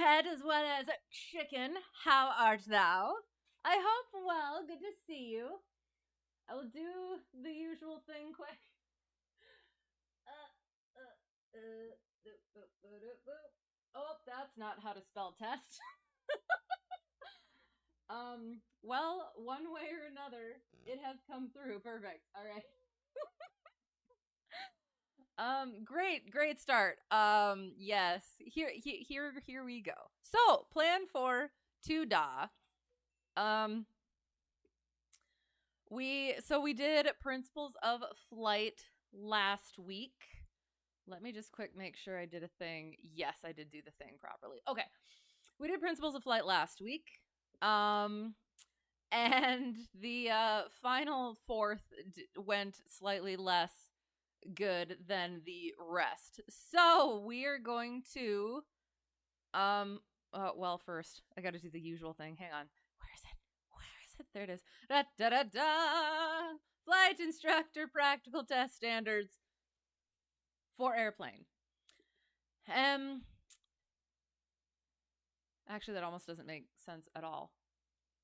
head as well as chicken. How art thou? I hope well. Good to see you. I will do the usual thing quick. Oh, that's not how to spell test. Well, one way or another, it has come through. Perfect. All right. Great start. Yes. Here we go. So, plan for II.Da. We did Principles of Flight last week. Let me just quick make sure I did a thing. Yes, I did do the thing properly. Okay. We did Principles of Flight last week. And the final fourth went slightly less good than the rest. So we are going to well, first I got to do the usual thing. Hang on. Where is it? There it is. Da da da da. Flight Instructor Practical Test Standards for Airplane. Actually, that almost doesn't make sense at all,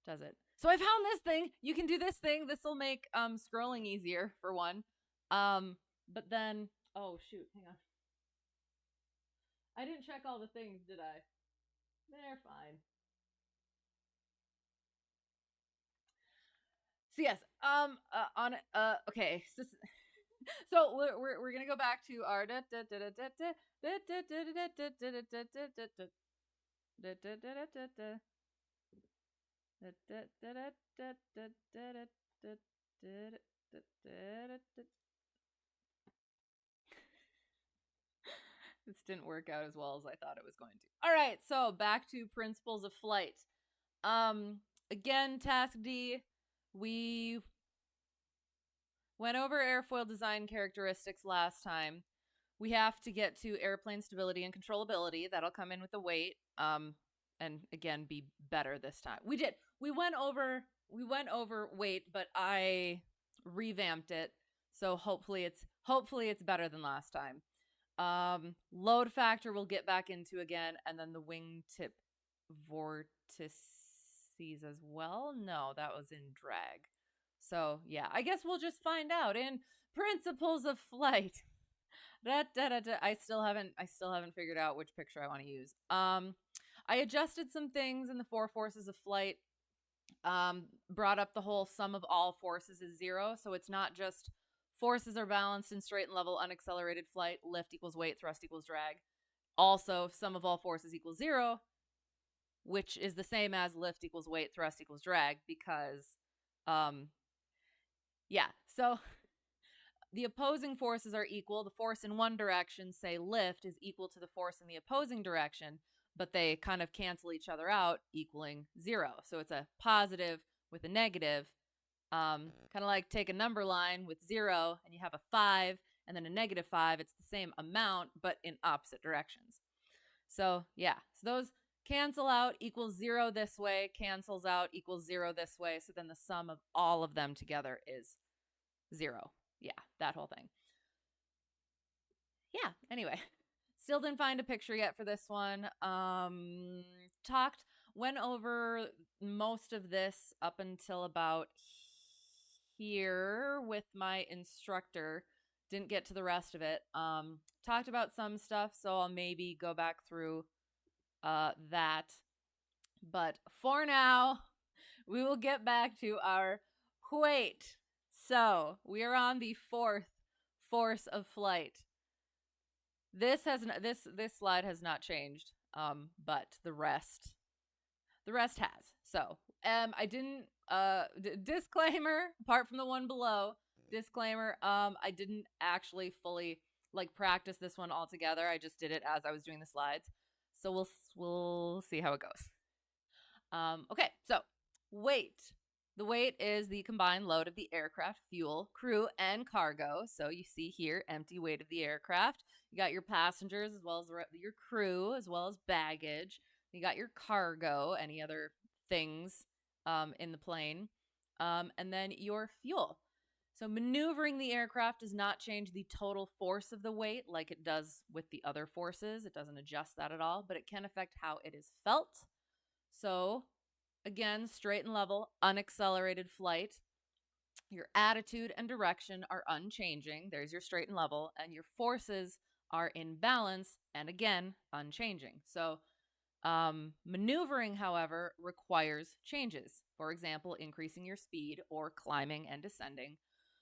does it? So I found this thing. You can do this thing. This will make scrolling easier, for one. But then, oh shoot, hang on. I didn't check all the things, did I? They're fine. So yes, okay. So we're gonna go back to our This didn't work out as well as I thought it was going to. All right, so back to Principles of Flight. Again, Task D, we went over airfoil design characteristics last time. We have to get to airplane stability and controllability. That'll come in with the weight. And again, be better this time. We did. We went over weight, but I revamped it. So hopefully it's better than last time. Load factor we'll get back into again, and then the wingtip vortices as well. No, that was in drag. So yeah, I guess we'll just find out in Principles of Flight. I still haven't figured out which picture I want to use. I I adjusted some things in the 4 forces of flight, brought up the whole sum of all forces is 0. So it's not just forces are balanced in straight and level unaccelerated flight, lift equals weight, thrust equals drag. Also, sum of all forces equals 0, which is the same as lift equals weight, thrust equals drag, because, yeah, so the opposing forces are equal. The force in one direction, say lift, is equal to the force in the opposing direction, but they kind of cancel each other out, equaling 0. So it's a positive with a negative. Kind of like take a number line with 0 and you have a 5 and then a negative 5. It's the same amount, but in opposite directions. So yeah, so those cancel out, equals 0 this way, cancels out, equals 0 this way. So then the sum of all of them together is 0. Yeah, that whole thing. Yeah, anyway, still didn't find a picture yet for this one. Went over most of this up until about here with my instructor. Didn't get to the rest of it. Talked about some stuff, so I'll maybe go back through that. But for now, we will get back to our weight. So we are on the 4th force of flight. This slide has not changed, but the rest has. So I didn't disclaimer, apart from the one below, disclaimer, I didn't actually fully like practice this one all together. I just did it as I was doing the slides. So we'll see how it goes. Okay, so weight. The weight is the combined load of the aircraft, fuel, crew, and cargo. So you see here, empty weight of the aircraft. You got your passengers as well as your crew, as well as baggage. You got your cargo, any other things in the plane, and then your fuel. So maneuvering the aircraft does not change the total force of the weight like it does with the other forces. It doesn't adjust that at all, but it can affect how it is felt. So again, straight and level, unaccelerated flight. Your attitude and direction are unchanging. There's your straight and level. And your forces are in balance and, again, unchanging. So maneuvering, however, requires changes. For example, increasing your speed or climbing and descending.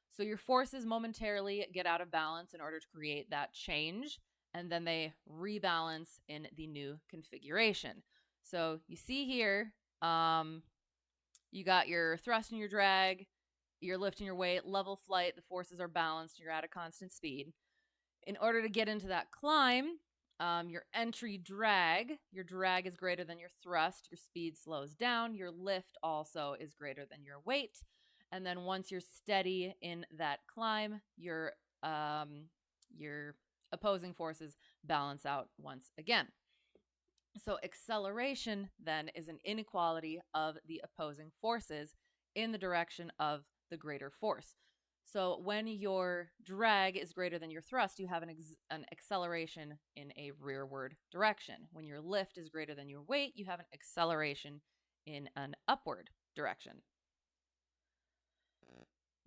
So your forces momentarily get out of balance in order to create that change. And then they rebalance in the new configuration. So you see here, you got your thrust and your drag, your lift and your weight, level flight, the forces are balanced, you're at a constant speed. In order to get into that climb, your entry drag, your drag is greater than your thrust, your speed slows down, your lift also is greater than your weight. And then once you're steady in that climb, your opposing forces balance out once again. So acceleration then is an inequality of the opposing forces in the direction of the greater force. So when your drag is greater than your thrust, you have an acceleration in a rearward direction. When your lift is greater than your weight, you have an acceleration in an upward direction.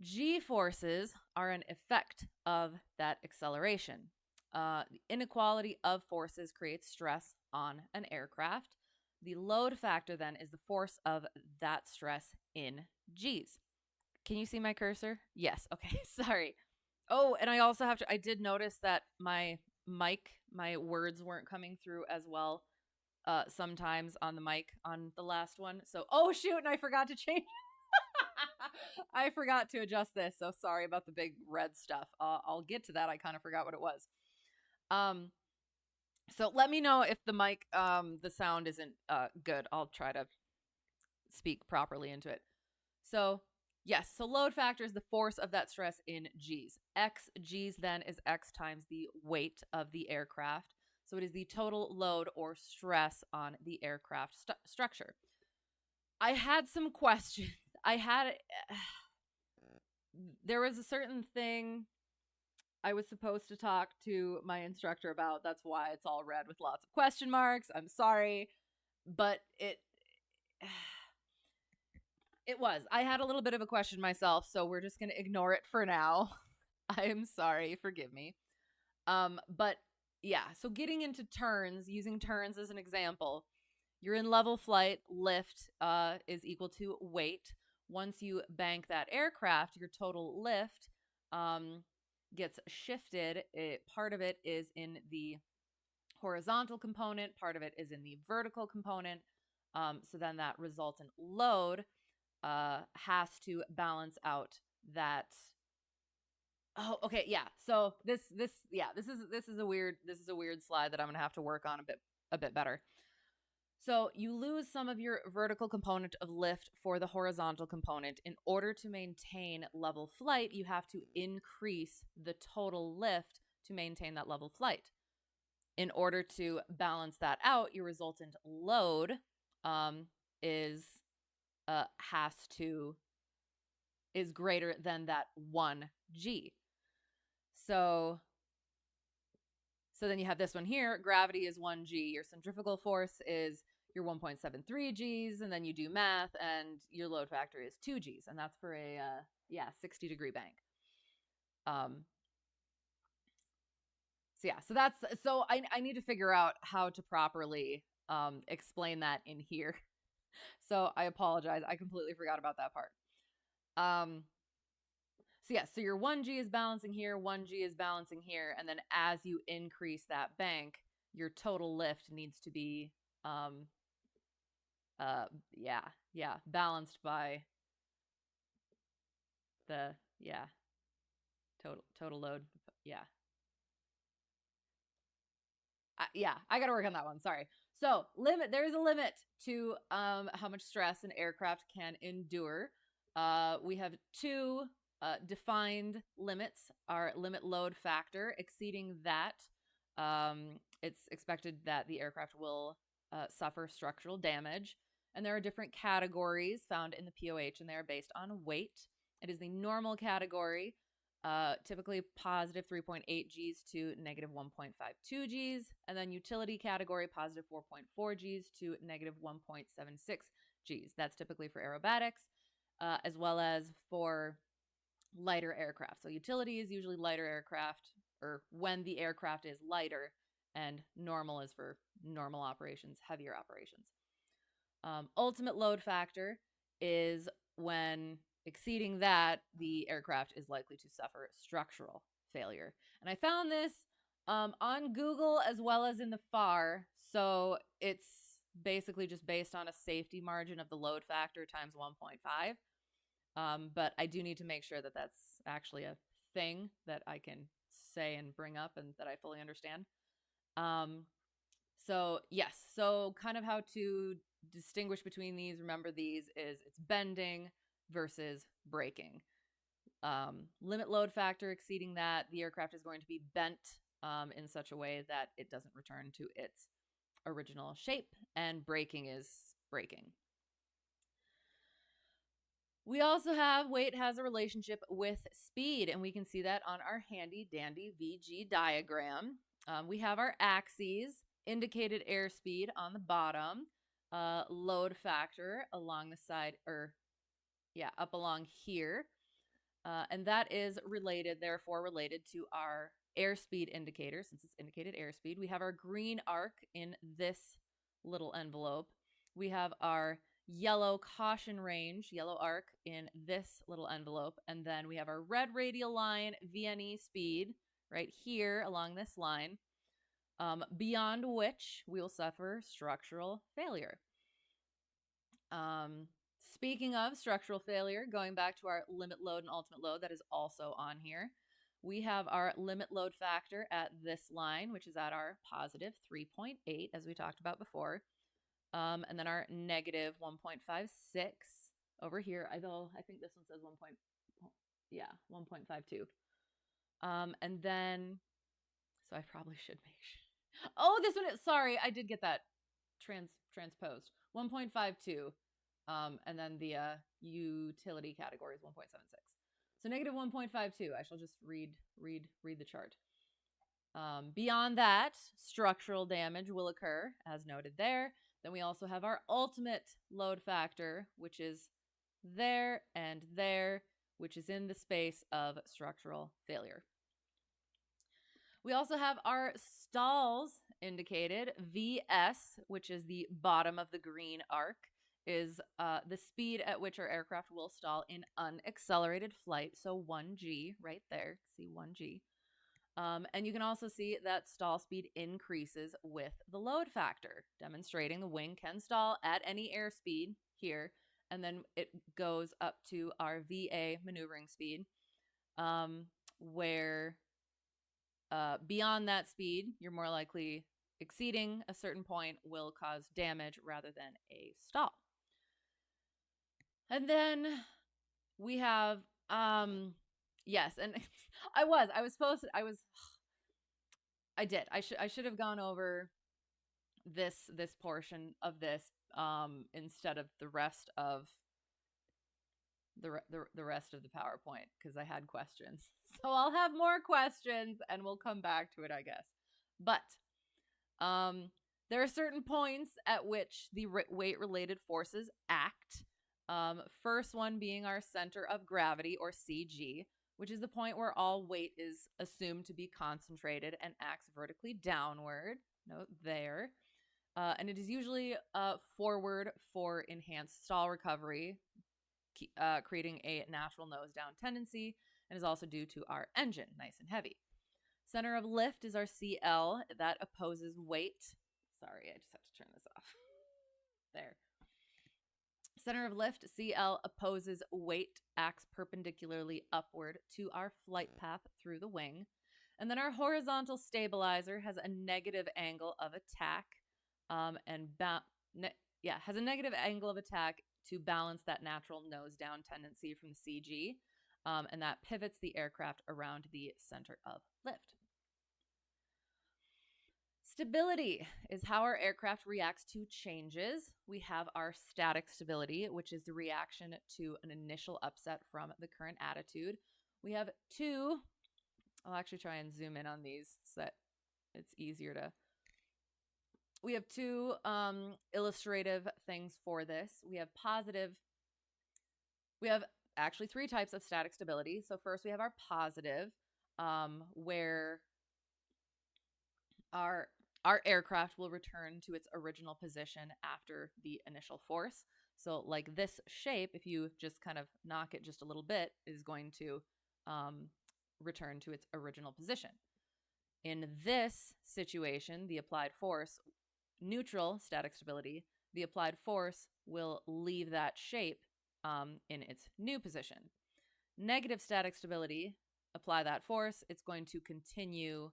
G-forces are an effect of that acceleration. The inequality of forces creates stress on an aircraft. The load factor then is the force of that stress in G's. Can you see my cursor? Yes. Okay. Sorry. Oh, and I also I did notice that my mic, my words weren't coming through as well sometimes on the mic on the last one. So, oh shoot, and I forgot to change. I forgot to adjust this. So sorry about the big red stuff. I'll get to that. I kind of forgot what it was. So let me know if the mic, the sound isn't good. I'll try to speak properly into it. So yes, so load factor is the force of that stress in G's. X G's then is X times the weight of the aircraft. So it is the total load or stress on the aircraft structure. I had some questions. There was a certain thing I was supposed to talk to my instructor about. That's why it's all red with lots of question marks. I'm sorry, but I had a little bit of a question myself, so we're just going to ignore it for now. I am sorry, forgive me. But yeah, so getting into turns, using turns as an example, you're in level flight. Lift is equal to weight. Once you bank that aircraft, your total lift gets shifted. Part of it is in the horizontal component, part of it is in the vertical component. So then that resultant load has to balance out that. Oh, okay, yeah. So this is a weird slide that I'm gonna have to work on a bit better. So you lose some of your vertical component of lift for the horizontal component. In order to maintain level flight, you have to increase the total lift to maintain that level flight. In order to balance that out, your resultant load is greater than that 1g. So then you have this one here. Gravity is 1g. Your centrifugal force is your 1.73 Gs, and then you do math, and your load factor is 2 Gs, and that's for a 60-degree bank. So I need to figure out how to properly explain that in here. So I apologize. I completely forgot about that part. So your 1G is balancing here, 1G is balancing here, and then as you increase that bank, your total lift needs to be balanced by the total load. I gotta work on that one. Sorry. So there is a limit to how much stress an aircraft can endure. We have two defined limits. Our limit load factor. Exceeding that, it's expected that the aircraft will suffer structural damage. And there are different categories found in the POH, and they are based on weight. It is the normal category, typically positive 3.8 Gs to negative 1.52 Gs, and then utility category, positive 4.4 Gs to negative 1.76 Gs. That's typically for aerobatics, as well as for lighter aircraft. So utility is usually lighter aircraft, or when the aircraft is lighter, and normal is for normal operations, heavier operations. Ultimate load factor is when exceeding that, the aircraft is likely to suffer structural failure. And I found this on Google as well as in the FAR. So it's basically just based on a safety margin of the load factor times 1.5. But I do need to make sure that that's actually a thing that I can say and bring up and that I fully understand. So yes, so kind of how to distinguish between these, remember these, is it's bending versus braking. Limit load factor, exceeding that, the aircraft is going to be bent in such a way that it doesn't return to its original shape, and braking is braking. We also have weight has a relationship with speed, and we can see that on our handy dandy VG diagram. We have our axes, indicated airspeed on the bottom, load factor along the side, up along here. And that is therefore related to our airspeed indicator, since it's indicated airspeed. We have our green arc in this little envelope. We have our yellow caution range, yellow arc, in this little envelope. And then we have our red radial line, VNE speed, right here along this line, beyond which we will suffer structural failure. Speaking of structural failure, going back to our limit load and ultimate load, that is also on here. We have our limit load factor at this line, which is at our positive 3.8, as we talked about before. And then our negative 1.56 over here, although I think this one says 1.52. And then, so I probably should make sure. Oh, this one, sorry, I did get that transposed. 1.52. And then the utility category is 1.76. So negative 1.52. I shall just read the chart. Beyond that, structural damage will occur, as noted there. Then we also have our ultimate load factor, which is there and there, which is in the space of structural failure. We also have our stalls indicated. VS, which is the bottom of the green arc, is the speed at which our aircraft will stall in unaccelerated flight. So 1G right there. See 1G. And you can also see that stall speed increases with the load factor, demonstrating the wing can stall at any airspeed here. And then it goes up to our VA maneuvering speed, where beyond that speed, you're more likely exceeding a certain point will cause damage rather than a stall. And then we have, yes, and I should have gone over this portion of this instead of the rest of the rest of the PowerPoint, because I had questions. So I'll have more questions and we'll come back to it, I guess. But there are certain points at which the weight-related forces act. First one being our center of gravity, or CG, which is the point where all weight is assumed to be concentrated and acts vertically downward. Note there. And it is usually forward for enhanced stall recovery, creating a natural nose-down tendency, and is also due to our engine, nice and heavy. Center of lift is our CL. That opposes weight. Sorry, I just have to turn this off. There. Center of lift, CL, opposes weight, acts perpendicularly upward to our flight path through the wing. And then our horizontal stabilizer has a negative angle of attack, has a negative angle of attack to balance that natural nose-down tendency from the CG, and that pivots the aircraft around the center of lift. Stability is how our aircraft reacts to changes. We have our static stability, which is the reaction to an initial upset from the current attitude. We have two, I'll actually try and zoom in on these so that it's easier to. We have two illustrative things for this. We have actually three types of static stability. So first we have our positive, where our aircraft will return to its original position after the initial force. So like this shape, if you just kind of knock it just a little bit, is going to return to its original position. In this situation, the applied force, neutral static stability, the applied force will leave that shape in its new position. Negative static stability, apply that force, it's going to continue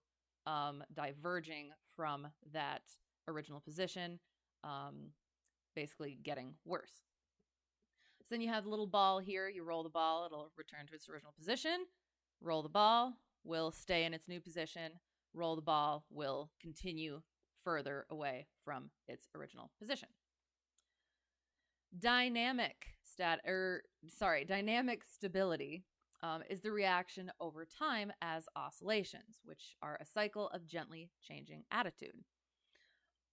diverging from that original position, basically getting worse. So then you have the little ball here. You roll the ball, it'll return to its original position. Roll the ball, will stay in its new position. Roll the ball, will continue further away from its original position. Dynamic stability is the reaction over time as oscillations, which are a cycle of gently changing attitude.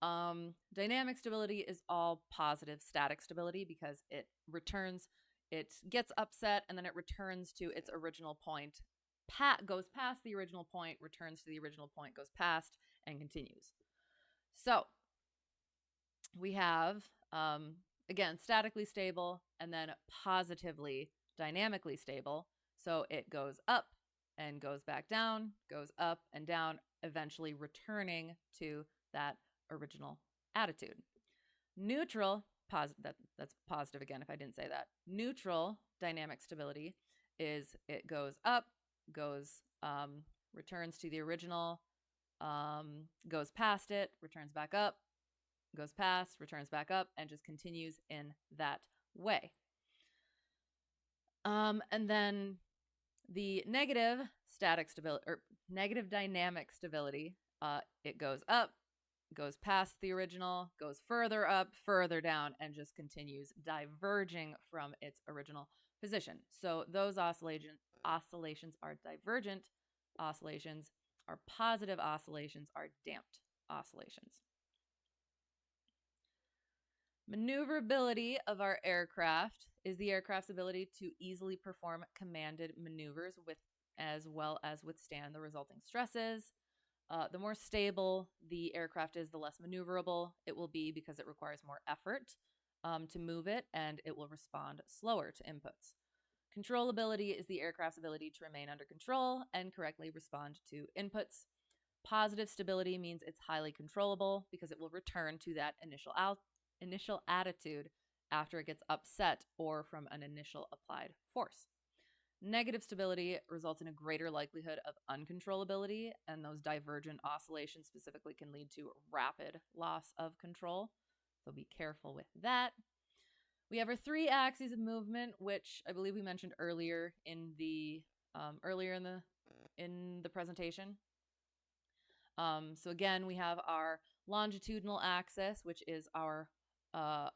Dynamic stability is all positive static stability because it gets upset and then it returns to its original point, goes past the original point, returns to the original point, goes past, and continues. So we have, again, statically stable and then positively dynamically stable. So it goes up and goes back down, goes up and down, eventually returning to that original attitude. Neutral, that's positive again if I didn't say that. Neutral dynamic stability is it goes up, returns to the original, goes past it, returns back up, goes past, returns back up, and just continues in that way. And then the negative static stability, or negative dynamic stability, it goes up, goes past the original, goes further up, further down, and just continues diverging from its original position. So those oscillations are divergent oscillations. Our positive oscillations are damped oscillations. Maneuverability of our aircraft is the aircraft's ability to easily perform commanded maneuvers as well as withstand the resulting stresses. The more stable the aircraft is, the less maneuverable it will be because it requires more effort to move it, and it will respond slower to inputs. Controllability is the aircraft's ability to remain under control and correctly respond to inputs. Positive stability means it's highly controllable because it will return to that initial attitude after it gets upset or from an initial applied force. Negative stability results in a greater likelihood of uncontrollability, and those divergent oscillations specifically can lead to rapid loss of control. So be careful with that. We have our 3 axes of movement, which I believe we mentioned earlier in the presentation. So again, we have our longitudinal axis, which is our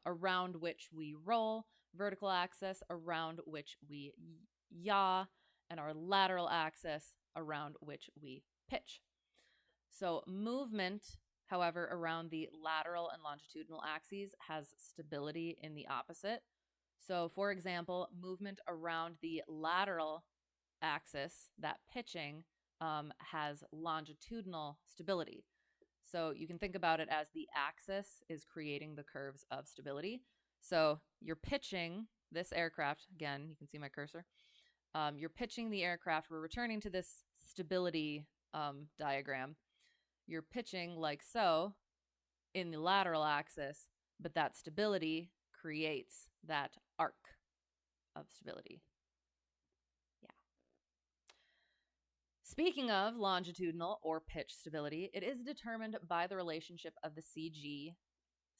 around which we roll, vertical axis around which we yaw, and our lateral axis around which we pitch. So movement, however, around the lateral and longitudinal axes has stability in the opposite. So for example, movement around the lateral axis, that pitching, has longitudinal stability. So you can think about it as the axis is creating the curves of stability. So you're pitching this aircraft, again, you can see my cursor. You're pitching the aircraft. We're returning to this stability diagram. You're pitching like so in the lateral axis, but that stability creates that arc of stability. Yeah. Speaking of longitudinal or pitch stability, it is determined by the relationship of the CG,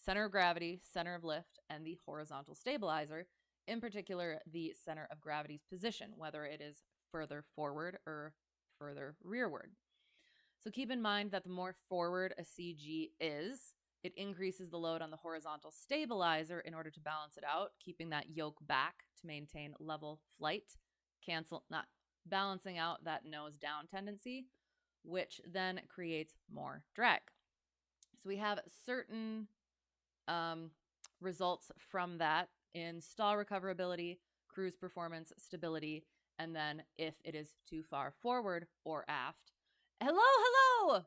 center of gravity, center of lift, and the horizontal stabilizer, in particular the center of gravity's position, whether it is further forward or further rearward. So keep in mind that the more forward a CG is, it increases the load on the horizontal stabilizer in order to balance it out, keeping that yoke back to maintain level flight, not balancing out that nose down tendency, which then creates more drag. So we have certain results from that in stall recoverability, cruise performance, stability, and then if it is too far forward or aft. Hello!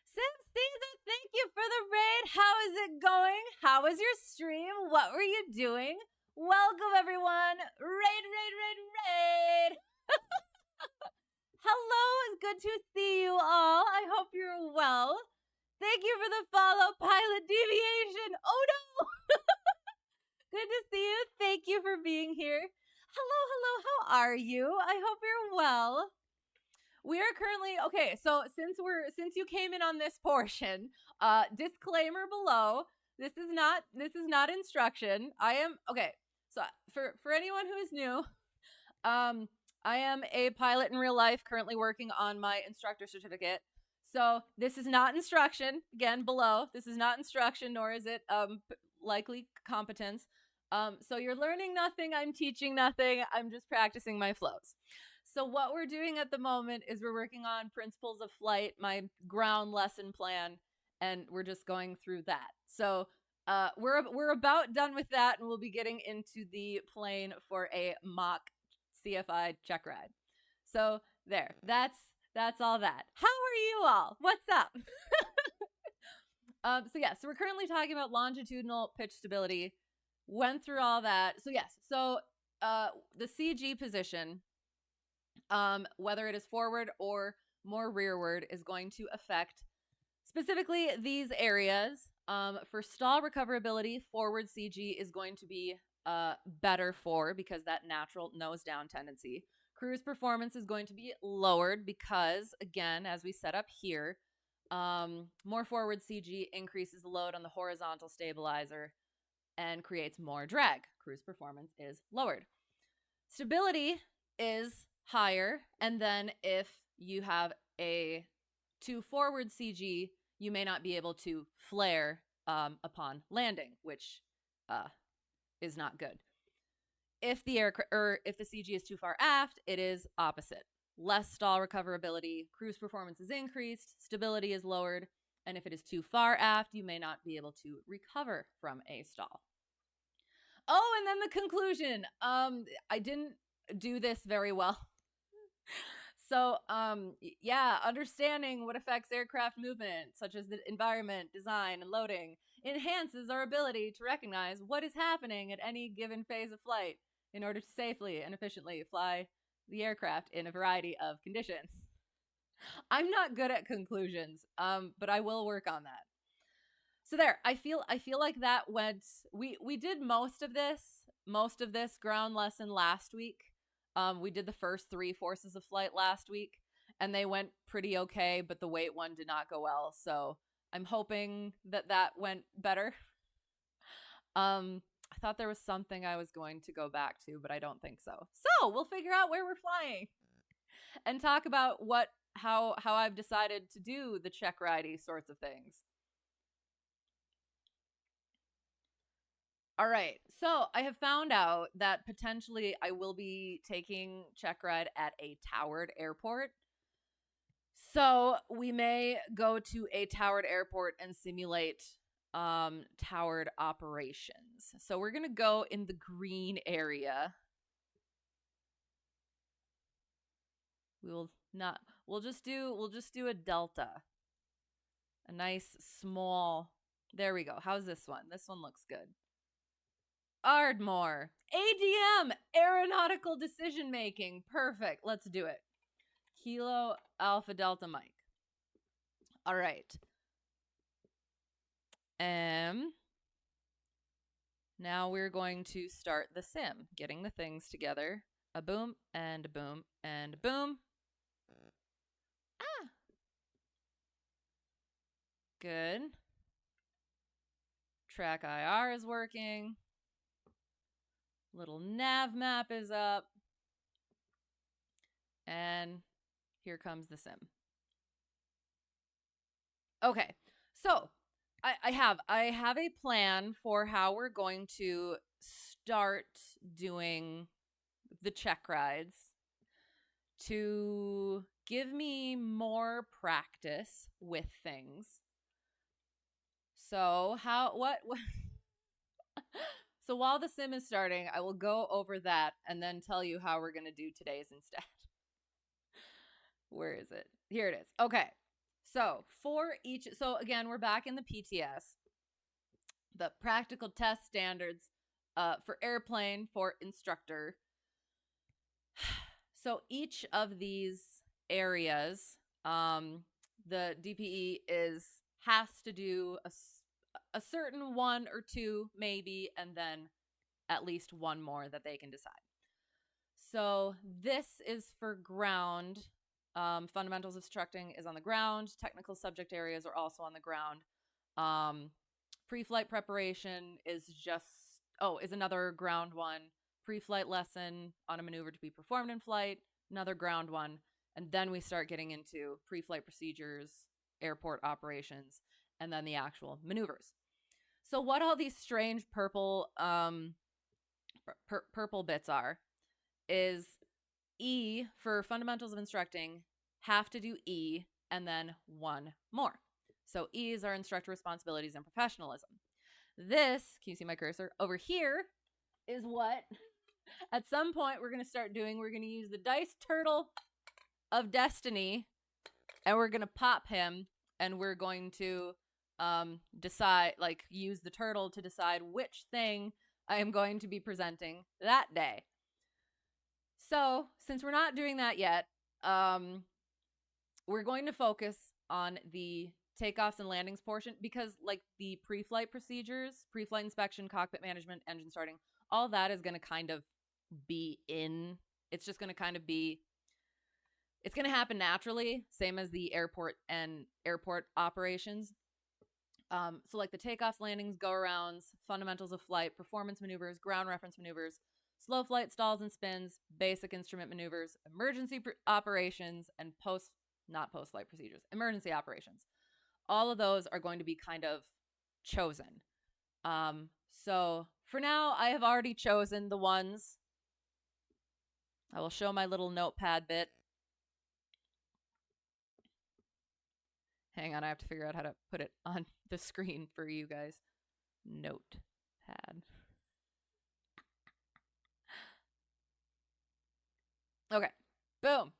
Sim Caesar, thank you for the raid. How is it going? How was your stream? What were you doing? Welcome, everyone. Raid. Hello, it's good to see you all. I hope you're well. Thank you for the follow, Pilot Deviation. Oh, no. Good to see you. Thank you for being here. Hello. How are you? I hope you're well. We are currently okay. So since you came in on this portion, disclaimer below. This is not instruction. I am okay. So for anyone who is new, I am a pilot in real life, currently working on my instructor certificate. So this is not instruction. Again, below. This is not instruction, nor is it likely competence. So you're learning nothing. I'm teaching nothing. I'm just practicing my flows. So what we're doing at the moment is we're working on principles of flight, my ground lesson plan, and we're just going through that. So we're about done with that, and we'll be getting into the plane for a mock CFI Checkride. So there, that's all that. How are you all? What's up? So we're currently talking about longitudinal pitch stability. Went through all that. So yes, so the CG position, whether it is forward or more rearward, is going to affect specifically these areas. For stall recoverability, forward CG is going to be better for because that natural nose down tendency. Cruise performance is going to be lowered because, again, as we set up here, more forward CG increases the load on the horizontal stabilizer and creates more drag. Cruise performance is lowered. Stability is higher, and then if you have a too forward CG, you may not be able to flare upon landing, which is not good. If the CG is too far aft, it is opposite. Less stall recoverability, cruise performance is increased, stability is lowered, and if it is too far aft, you may not be able to recover from a stall. Oh, and then the conclusion. I didn't do this very well. So, yeah, understanding what affects aircraft movement, such as the environment, design, and loading, enhances our ability to recognize what is happening at any given phase of flight in order to safely and efficiently fly the aircraft in a variety of conditions. I'm not good at conclusions, but I will work on that. So there, I feel like that went. We did most of this ground lesson last week. We did the first 3 forces of flight last week, and they went pretty okay, but the weight one did not go well. So I'm hoping that went better. I thought there was something I was going to go back to, but I don't think so. So we'll figure out where we're flying and talk about how I've decided to do the Checkride sorts of things. All right. So I have found out that potentially I will be taking Checkride at a towered airport. So we may go to a towered airport and simulate towered operations. So we're going to go in the green area. We'll just do a delta. A nice small. There we go. How's this one? This one looks good. Ardmore. ADM, aeronautical decision making. Perfect. Let's do it. Kilo Alpha Delta Mike. All right. Now we're going to start the sim, getting the things together. A boom and a boom and a boom. Ah. Good. Track IR is working. LittleNavMap is up. And here comes the sim. Okay, so I have a plan for how we're going to start doing the check rides to give me more practice with things. So what so while the sim is starting, I will go over that and then tell you how we're going to do today's instead. Where is it? Here it is. Okay. So so again, we're back in the PTS, the practical test standards for airplane for instructor. So each of these areas, the DPE has to do a certain 1 or 2 maybe, and then at least 1 more that they can decide. So this is for ground. Fundamentals of instructing is on the ground. Technical subject areas are also on the ground. Pre-flight preparation is another ground one. Pre-flight lesson on a maneuver to be performed in flight, another ground one. And then we start getting into pre-flight procedures, airport operations, and then the actual maneuvers. So what all these strange purple purple bits are is E for fundamentals of instructing, have to do E and then 1 more. So E is our instructor responsibilities and professionalism. This, can you see my cursor? Over here is what at some point we're going to start doing. We're going to use the dice turtle of destiny and we're going to pop him and we're going to decide, like use the turtle to decide which thing I am going to be presenting that day. So since we're not doing that yet, we're going to focus on the takeoffs and landings portion because like the pre-flight procedures, pre-flight inspection, cockpit management, engine starting, all that is going to kind of be in. It's just going to kind of be, it's going to happen naturally, same as the airport and airport operations. So like the takeoffs, landings, go-arounds, fundamentals of flight, performance maneuvers, ground reference maneuvers, slow flight stalls and spins, basic instrument maneuvers, emergency operations, and not post-flight procedures, emergency operations. All of those are going to be kind of chosen. So for now, I have already chosen the ones. I will show my little notepad bit. Hang on, I have to figure out how to put it on the screen for you guys. Notepad. Okay, boom.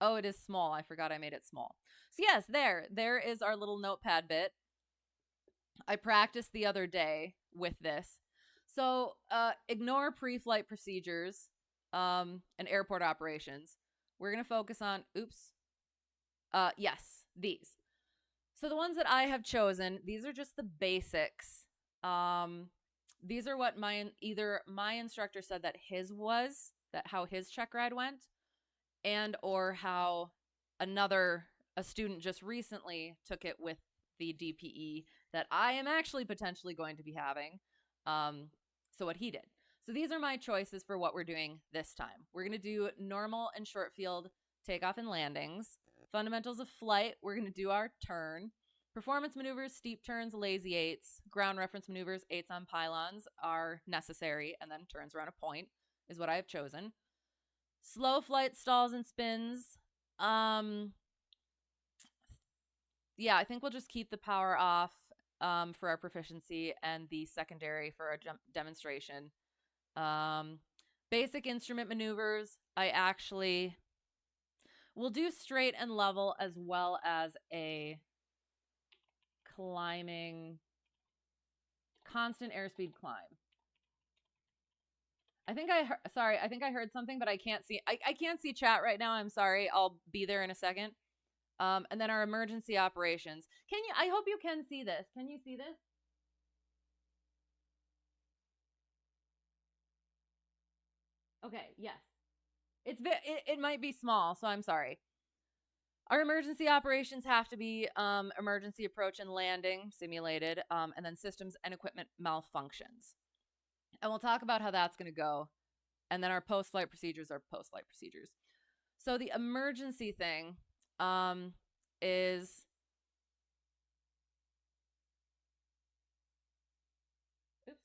Oh, it is small. I forgot I made it small. So yes, there is our little notepad bit. I practiced the other day with this. So ignore pre-flight procedures and airport operations. We're going to focus on, yes, these. So the ones that I have chosen, these are just the basics. These are what either my instructor said that his was, that how his check ride went, and or how a student just recently took it with the DPE that I am actually potentially going to be having. So what he did. So these are my choices for what we're doing this time. We're going to do normal and short field takeoff and landings. Fundamentals of flight, we're going to do our turn. Performance maneuvers, steep turns, lazy eights. Ground reference maneuvers, eights on pylons are necessary, and then turns around a point is what I have chosen. Slow flight, stalls, and spins. Yeah, I think we'll just keep the power off for our proficiency and the secondary for our demonstration. Basic instrument maneuvers, I actually will do straight and level as well as a climbing, constant airspeed climb. I think I heard something, but I can't see. I can't see chat right now. I'm sorry. I'll be there in a second. And then our emergency operations. I hope you can see this. Can you see this? Okay, yes. It might be small, so I'm sorry. Our emergency operations have to be emergency approach and landing simulated, and then systems and equipment malfunctions. And we'll talk about how that's going to go. And then our post-flight procedures are post-flight procedures. So the emergency thing is... Oops.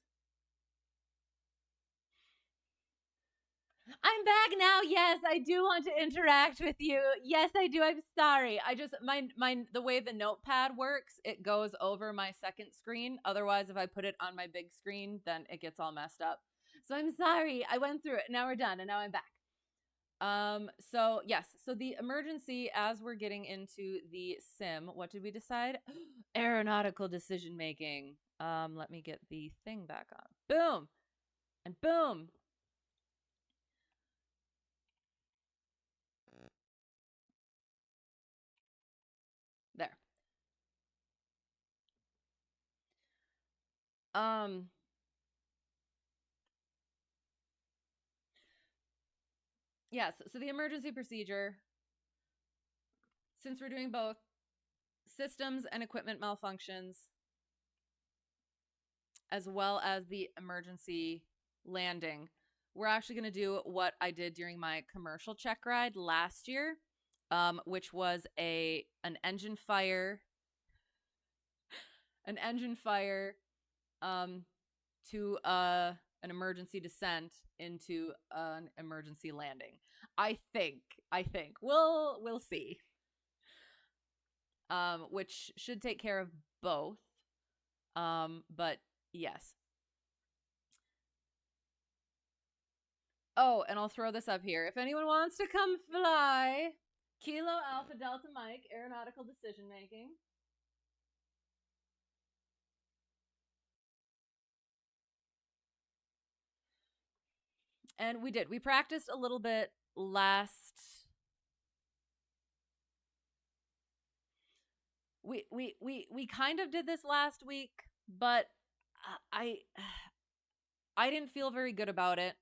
I'm back now. Yes, I do want to interact with you. Yes, I do. I'm sorry. I just the way the notepad works, it goes over my second screen. Otherwise, if I put it on my big screen, then it gets all messed up. So I'm sorry. I went through it. Now we're done, and now I'm back. So yes, so the emergency, as we're getting into the sim, what did we decide? Aeronautical decision making. Let me get the thing back on. Boom and boom. There. Yes, so the emergency procedure, since we're doing both systems and equipment malfunctions, as well as the emergency landing, we're actually going to do what I did during my commercial check ride last year, which was an engine fire to an emergency descent into an emergency landing. I think we'll see. Which should take care of both. But yes. Oh, and I'll throw this up here. If anyone wants to come fly, Kilo Alpha Delta Mike, aeronautical decision making. And we practiced a little bit last. We kind of did this last week, but I didn't feel very good about it.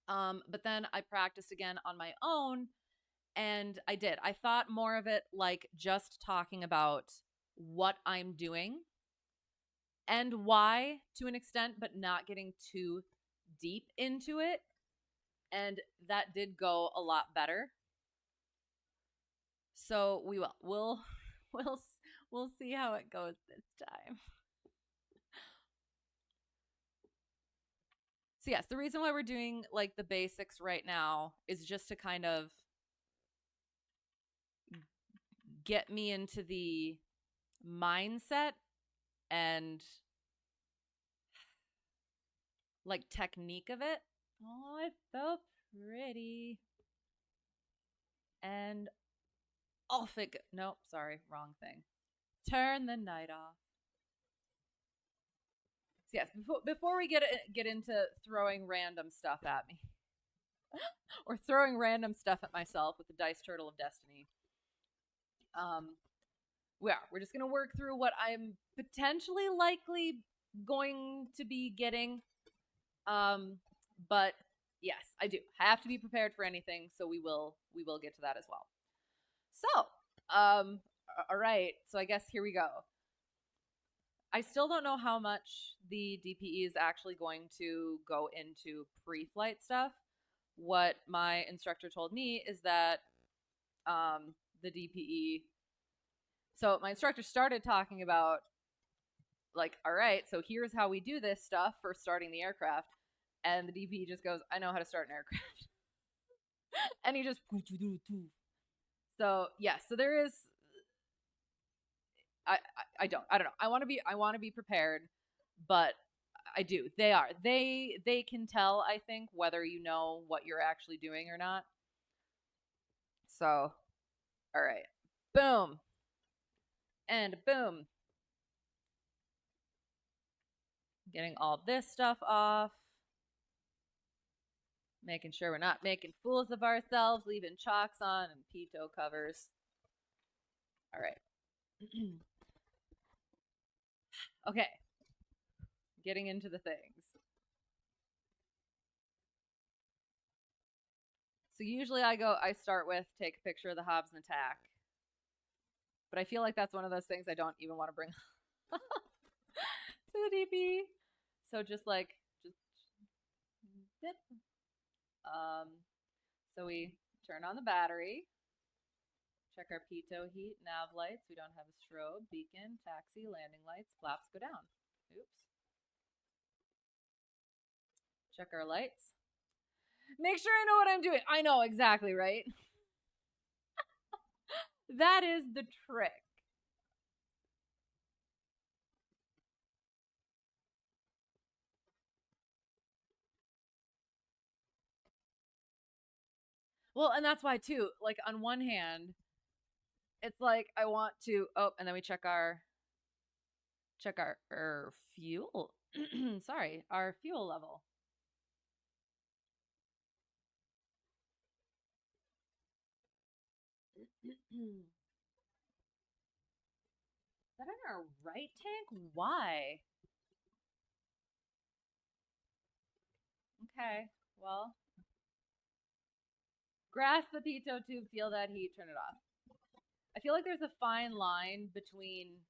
But then I practiced again on my own, and I did. I thought more of it like just talking about what I'm doing and why to an extent, but not getting too deep into it. And that did go a lot better. So we'll see how it goes this time. So yes, the reason why we're doing like the basics right now is just to kind of get me into the mindset and like technique of it. Oh, it's so pretty. And off it goes. Nope, sorry, wrong thing. Turn the night off. So yes, before we get into throwing random stuff at me, or throwing random stuff at myself with the dice turtle of destiny, we're just gonna work through what I'm potentially likely going to be getting. But yes, I do have to be prepared for anything, so we will get to that as well. So, all right. So I guess here we go. I still don't know how much the DPE is actually going to go into pre-flight stuff. What my instructor told me is that the DPE. So my instructor started talking about, like, all right, so here's how we do this stuff for starting the aircraft, and the DPE just goes, I know how to start an aircraft, and he just. So yeah, so there is. I don't know. I want to be prepared, but I do. They can tell, I think, whether you know what you're actually doing or not. So, all right. Boom. And boom. Getting all this stuff off. Making sure we're not making fools of ourselves, leaving chocks on and pitot covers. All right. Okay. Getting into the things. So usually I start with take a picture of the Hobbs and attack. But I feel like that's one of those things I don't even want to bring to the DP. So just dip. So we turn on the battery, check our pitot heat, nav lights. We don't have a strobe, beacon, taxi, landing lights, flaps go down. Oops. Check our lights. Make sure I know what I'm doing. I know exactly, right? That is the trick. Well, and that's why too, like on one hand, it's like I want to and then we check our fuel. Sorry, our fuel level. Is that in our right tank? Why? Okay, well, grasp the pitot tube, feel that heat, turn it off. I feel like there's a fine line between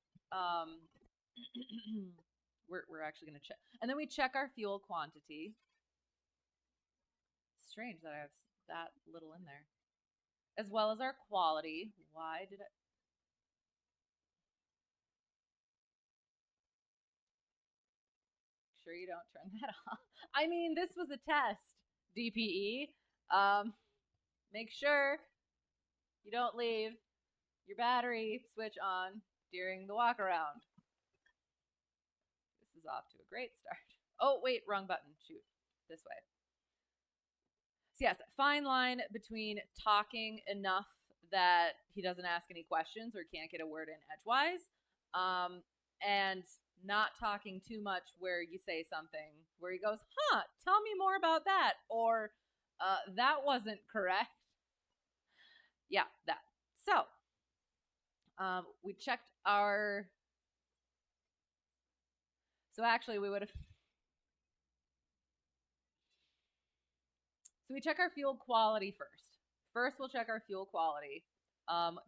we're actually going to check, and then we check our fuel quantity. Strange that I have that little in there, as well as our quality. Why did I? Sure you don't turn that off. I mean, this was a test, DPE. Make sure you don't leave your battery switch on during the walk around. This is off to a great start. Oh, wait, wrong button. Shoot. This way. So yes, fine line between talking enough that he doesn't ask any questions or can't get a word in edgewise, and not talking too much where you say something where he goes, huh, tell me more about that, or that wasn't correct. Yeah, that. So we checked our. So actually, we would have. So we check our fuel quality first. First, we'll check our fuel quality.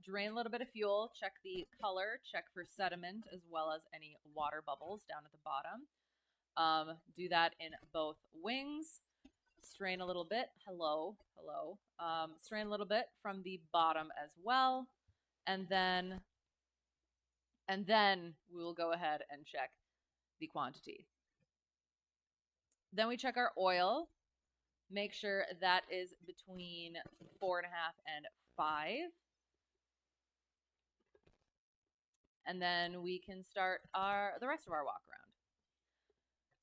Drain a little bit of fuel, check the color, check for sediment as well as any water bubbles down at the bottom. Do that in both wings. Strain a little bit. Hello. Strain a little bit from the bottom as well. And then we will go ahead and check the quantity. Then we check our oil. Make sure that is between 4.5 and 5. And then we can start the rest of our walk around.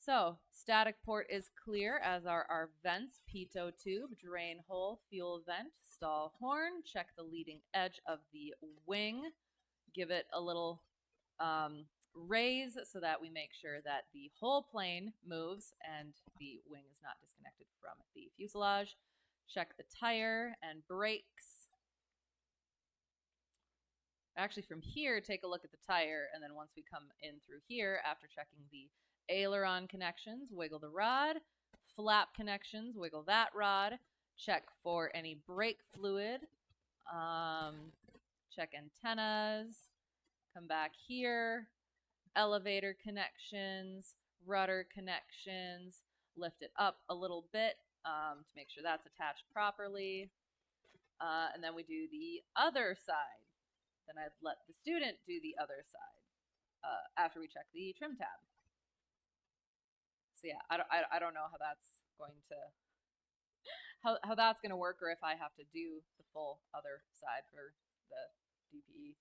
So, static port is clear, as are our vents, pitot tube, drain hole, fuel vent, stall horn. Check the leading edge of the wing. Give it a little raise so that we make sure that the whole plane moves and the wing is not disconnected from the fuselage. Check the tire and brakes. Actually, from here, take a look at the tire, and then once we come in through here, after checking the aileron connections, wiggle the rod. Flap connections, wiggle that rod. Check for any brake fluid. Check antennas. Come back here. Elevator connections, rudder connections. Lift it up a little bit to make sure that's attached properly. And then we do the other side. Then I'd let the student do the other side after we check the trim tab. So yeah, I don't know how that's going to how that's going to work, or if I have to do the full other side for the DPE.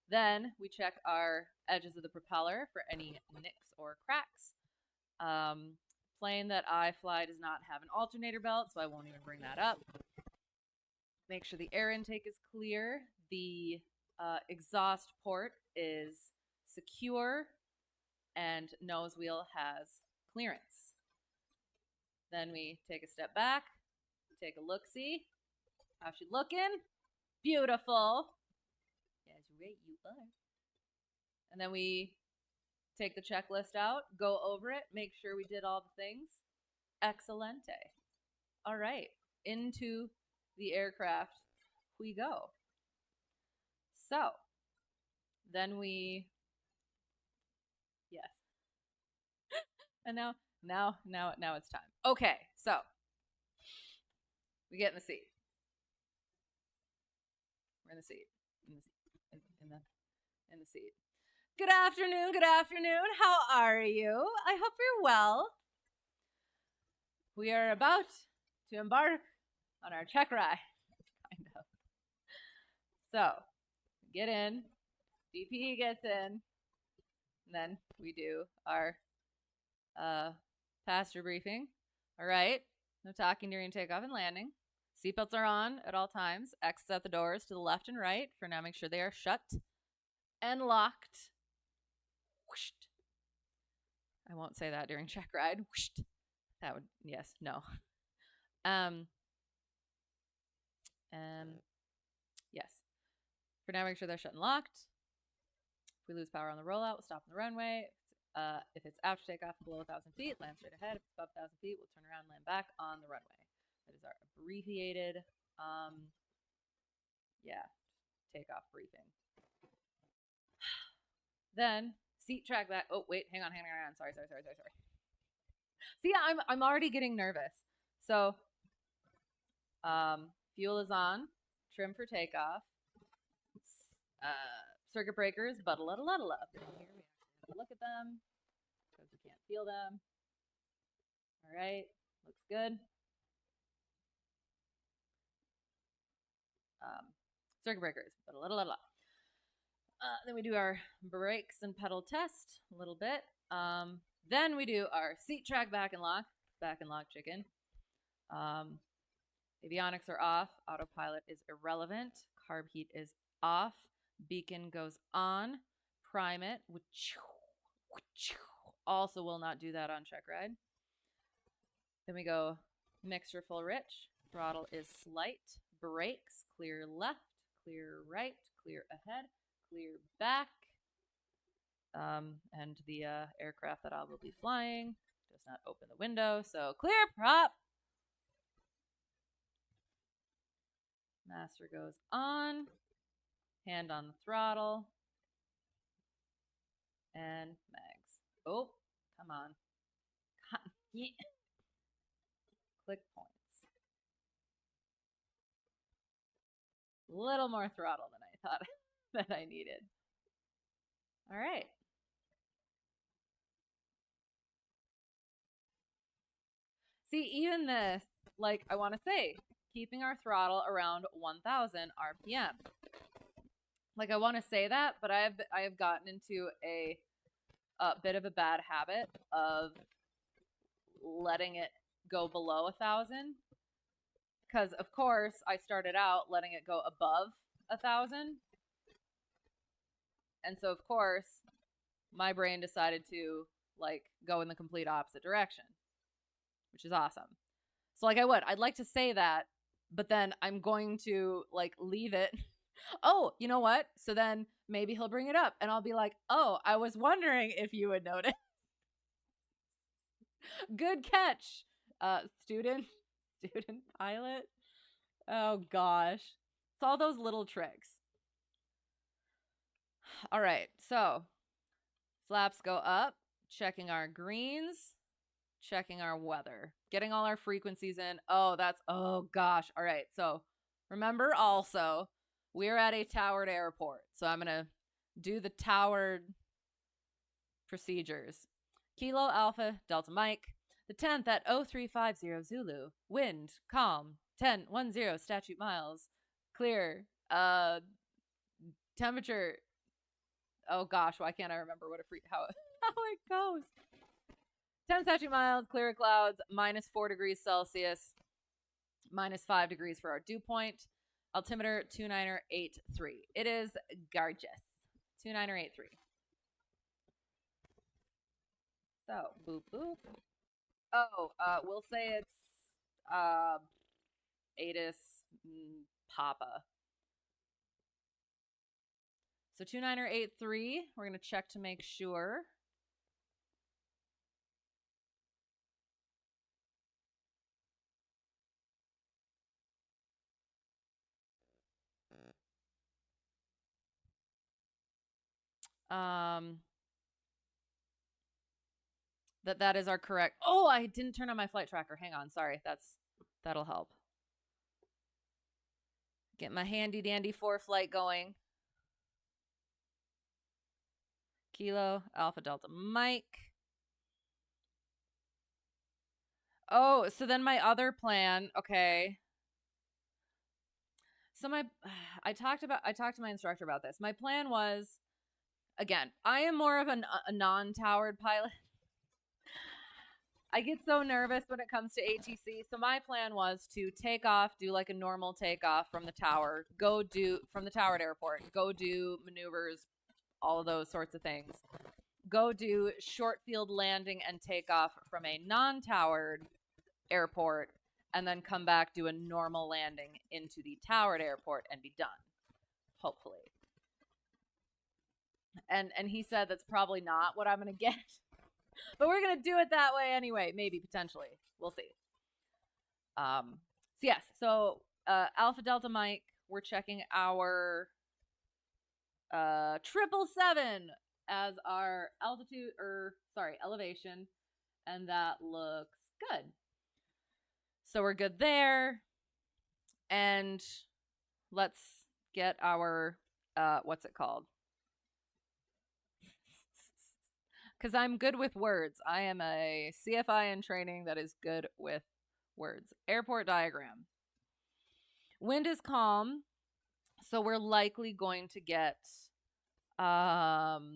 Then we check our edges of the propeller for any nicks or cracks. Plane that I fly does not have an alternator belt, so I won't even bring that up. Make sure the air intake is clear. The exhaust port is secure, and nose wheel has clearance. Then we take a step back, take a look-see. How's she looking? Beautiful. Yes, right, you are. And then we take the checklist out, go over it, make sure we did all the things. Excelente. All right, into the aircraft we go. So, then we, yes. And now it's time. Okay, so we get in the seat. We're in the seat. In the seat. Good afternoon. How are you? I hope you're well. We are about to embark on our check ride, kind of. So, get in. DPE gets in. And then we do our passenger briefing. All right. No talking during takeoff and landing. Seatbelts are on at all times. Exits at the doors to the left and right. For now, make sure they are shut and locked. Whoosh. I won't say that during check ride. Whoosh. That would, yes, no. Yes. For now, make sure they're shut and locked. If we lose power on the rollout, we'll stop on the runway. If it's after takeoff below 1,000 feet, land straight ahead. If it's above 1,000 feet, we'll turn around and land back on the runway. That is our abbreviated, takeoff briefing. Then seat track back. Oh wait, hang on. Sorry. See, I'm already getting nervous. So, fuel is on. Trim for takeoff. Circuit breakers. Buddle up. Here we have to look at them because we can't feel them. All right, looks good. Circuit breakers. Buddle. Then we do our brakes and pedal test a little bit. Then we do our seat track back and lock chicken. Avionics are off. Autopilot is irrelevant. Carb heat is off. Beacon goes on. Prime it. Also will not do that on check ride. Then we go mixture full rich. Throttle is slight. Brakes. Clear left. Clear right. Clear ahead. Clear back. And the aircraft that I will be flying does not open the window, so clear prop. Master goes on. Hand on the throttle. And mags. Oh, come on. Yeah. Click points. A little more throttle than I thought that I needed. All right. See, even this, like I want to say, keeping our throttle around 1,000 RPM. Like I want to say that, but I have gotten into a a bit of a bad habit of letting it go below 1,000. Because, of course, I started out letting it go above 1,000. And so, of course, my brain decided to, like, go in the complete opposite direction, which is awesome. So, like, I'd like to say that, but then I'm going to, like, leave it. Oh, you know what? So then maybe he'll bring it up and I'll be like, oh, I was wondering if you would notice. Good catch, student pilot. Oh gosh. It's all those little tricks. All right, so flaps go up, checking our greens, checking our weather, getting all our frequencies in. Oh gosh. All right, so remember also, we're at a towered airport, so I'm gonna do the towered procedures. Kilo Alpha Delta Mike, the 10th at 0350 Zulu, wind calm, 1010 statute miles, clear. Temperature. Oh gosh, why can't I remember how it goes? 10 statute miles, clear clouds, -4 degrees Celsius, -5 degrees for our dew point. Altimeter 2983. It is gorgeous. 2983. So, boop boop. Oh, we'll say it's ATIS Papa. So 2983, we're going to check to make sure. That is our correct. Oh, I didn't turn on my flight tracker. Hang on, sorry. That'll help. Get my handy dandy 4-flight going. Kilo Alpha Delta Mike. Oh, so then my other plan, okay. So I talked to my instructor about this. My plan was, again, I am more of a non-towered pilot. I get so nervous when it comes to ATC. So my plan was to take off, do like a normal takeoff from the tower, from the towered airport, go do maneuvers, all of those sorts of things. Go do short field landing and takeoff from a non-towered airport, and then come back, do a normal landing into the towered airport and be done, hopefully. And he said that's probably not what I'm going to get. But we're going to do it that way anyway, maybe, potentially. We'll see. So yes, so Alpha Delta Mike, we're checking our 777 as our elevation, and that looks good. So we're good there. And let's get our, what's it called? Because I'm good with words. I am a CFI in training that is good with words. Airport diagram. Wind is calm, so we're likely going to get 3-1.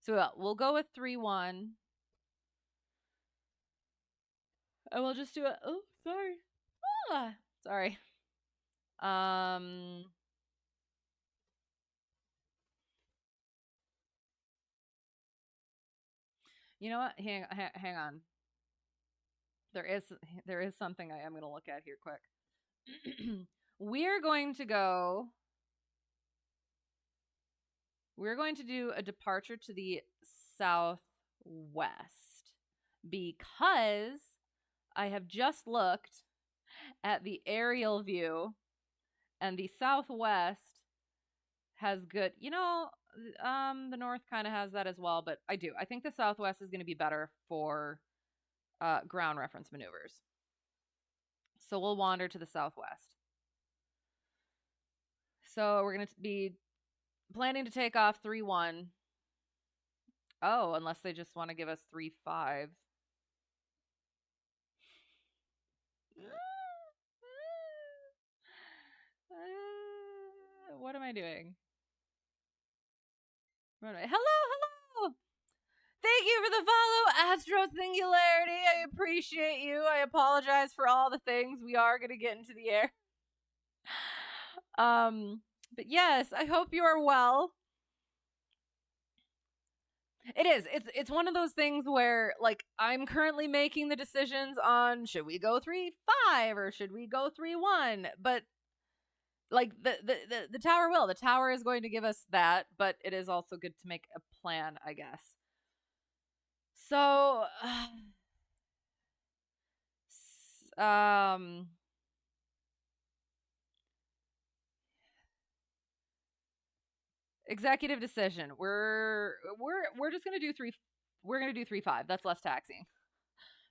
So we'll go with 3-1. And we'll just do it. Oh, sorry. Sorry. You know what? Hang on. There is something I am going to look at here quick. We're going to do a departure to the southwest because I have just looked at the aerial view and the southwest has good, the north kind of has that as well, but I think the southwest is going to be better for ground reference maneuvers. So we'll wander to the southwest. So we're going to be planning to take off 3-1. Oh, unless they just want to give us 3-5. What am I doing? Runway. Hello. Thank you for the follow, Astro Singularity. I appreciate you. I apologize for all the things. We are going to get into the air. But yes, I hope you are well. It is. It's one of those things where, like, I'm currently making the decisions on should we go 3-5 or should we go 3-1. But like the tower will. The tower is going to give us that, but it is also good to make a plan, I guess. So, executive decision. We're just gonna do 3. We're gonna do 3-5. That's less taxing.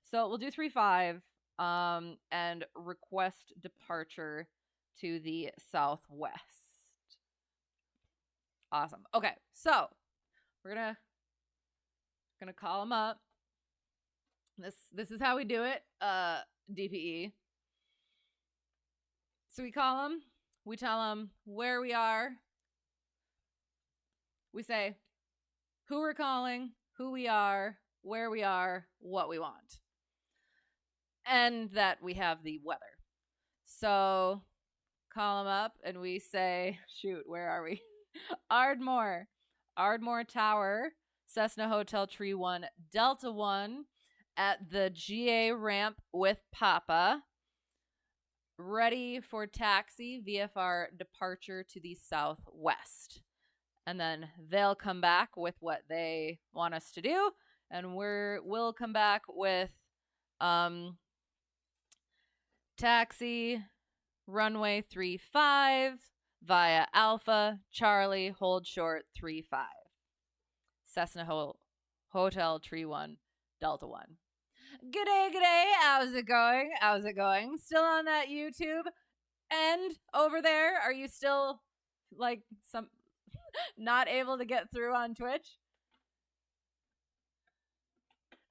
So we'll do 3-5. And request departure to the southwest. Awesome. Okay, so we're gonna call them up. This is how we do it. DPE. So we call them. We tell them where we are. We say who we're calling, who we are, where we are, what we want, and that we have the weather. So call them up and we say, shoot, where are we? Ardmore Tower, Cessna Hotel Tree 1, Delta 1 at the GA ramp with Papa. Ready for taxi, VFR departure to the southwest. And then they'll come back with what they want us to do, and we'll come back with taxi runway 35 via Alpha Charlie hold short 35 Cessna Hotel Tree 1 Delta 1. G'day. How's it going? Still on that YouTube? And over there, are you still like some not able to get through on Twitch?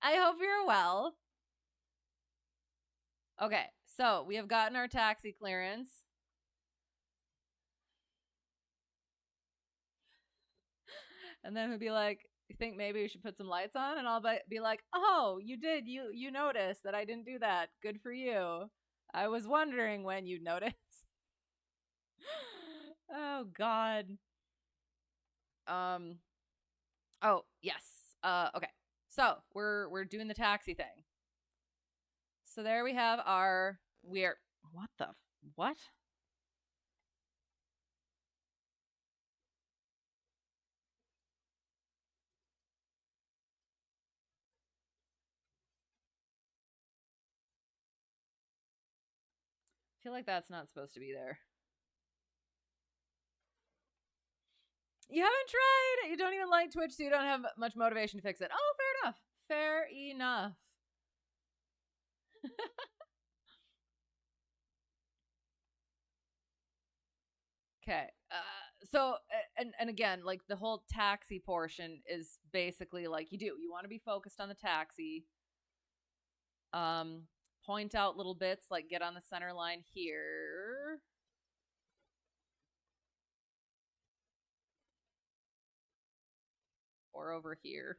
I hope you're well. Okay, so we have gotten our taxi clearance. And then he'll be like, you think maybe we should put some lights on? And I'll be like, oh, you did. You noticed that I didn't do that. Good for you. I was wondering when you'd notice. Oh, God. Oh, yes. Okay. So we're doing the taxi thing. So there we have our what? I feel like that's not supposed to be there. You haven't tried? You don't even like Twitch, so you don't have much motivation to fix it. Oh, fair enough. Okay. So and again, like the whole taxi portion is basically like you want to be focused on the taxi. Point out little bits like get on the center line here. Or over here.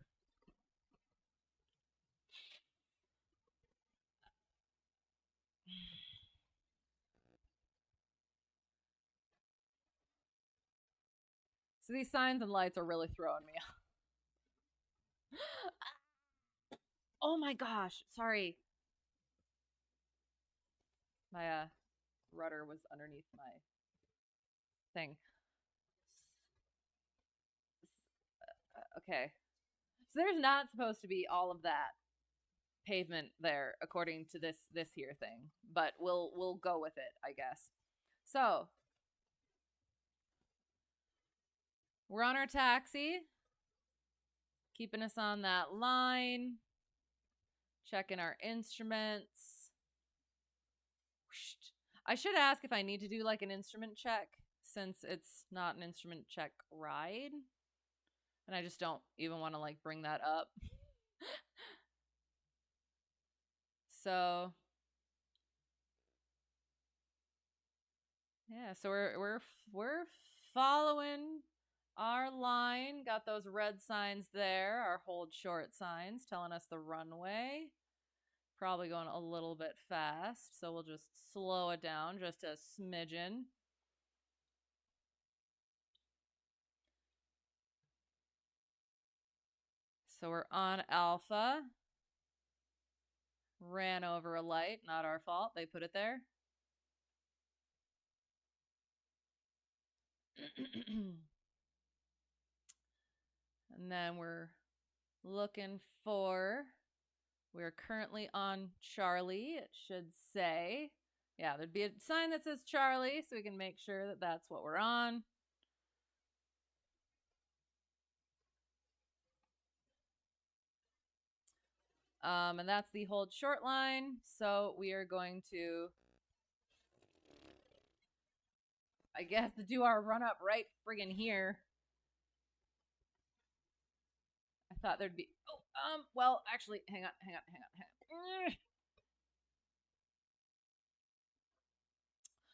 So these signs and lights are really throwing me off. Oh my gosh, sorry. My rudder was underneath my thing. Okay. So there's not supposed to be all of that pavement there according to this here thing, but we'll go with it, I guess. So we're on our taxi, keeping us on that line, checking our instruments. I should ask if I need to do like an instrument check since it's not an instrument check ride, and I just don't even want to like bring that up. So yeah, so we're following our line got those red signs there, our hold short signs telling us the runway. Probably going a little bit fast, so we'll just slow it down just a smidgen. So we're on alpha. Ran over a light, not our fault. They put it there. And then we're looking for, we're currently on Charlie, it should say. Yeah, there'd be a sign that says Charlie, so we can make sure that that's what we're on. And that's the hold short line. So we are going to, I guess, to do our run up right friggin' here. I thought there'd be, well, actually, hang on.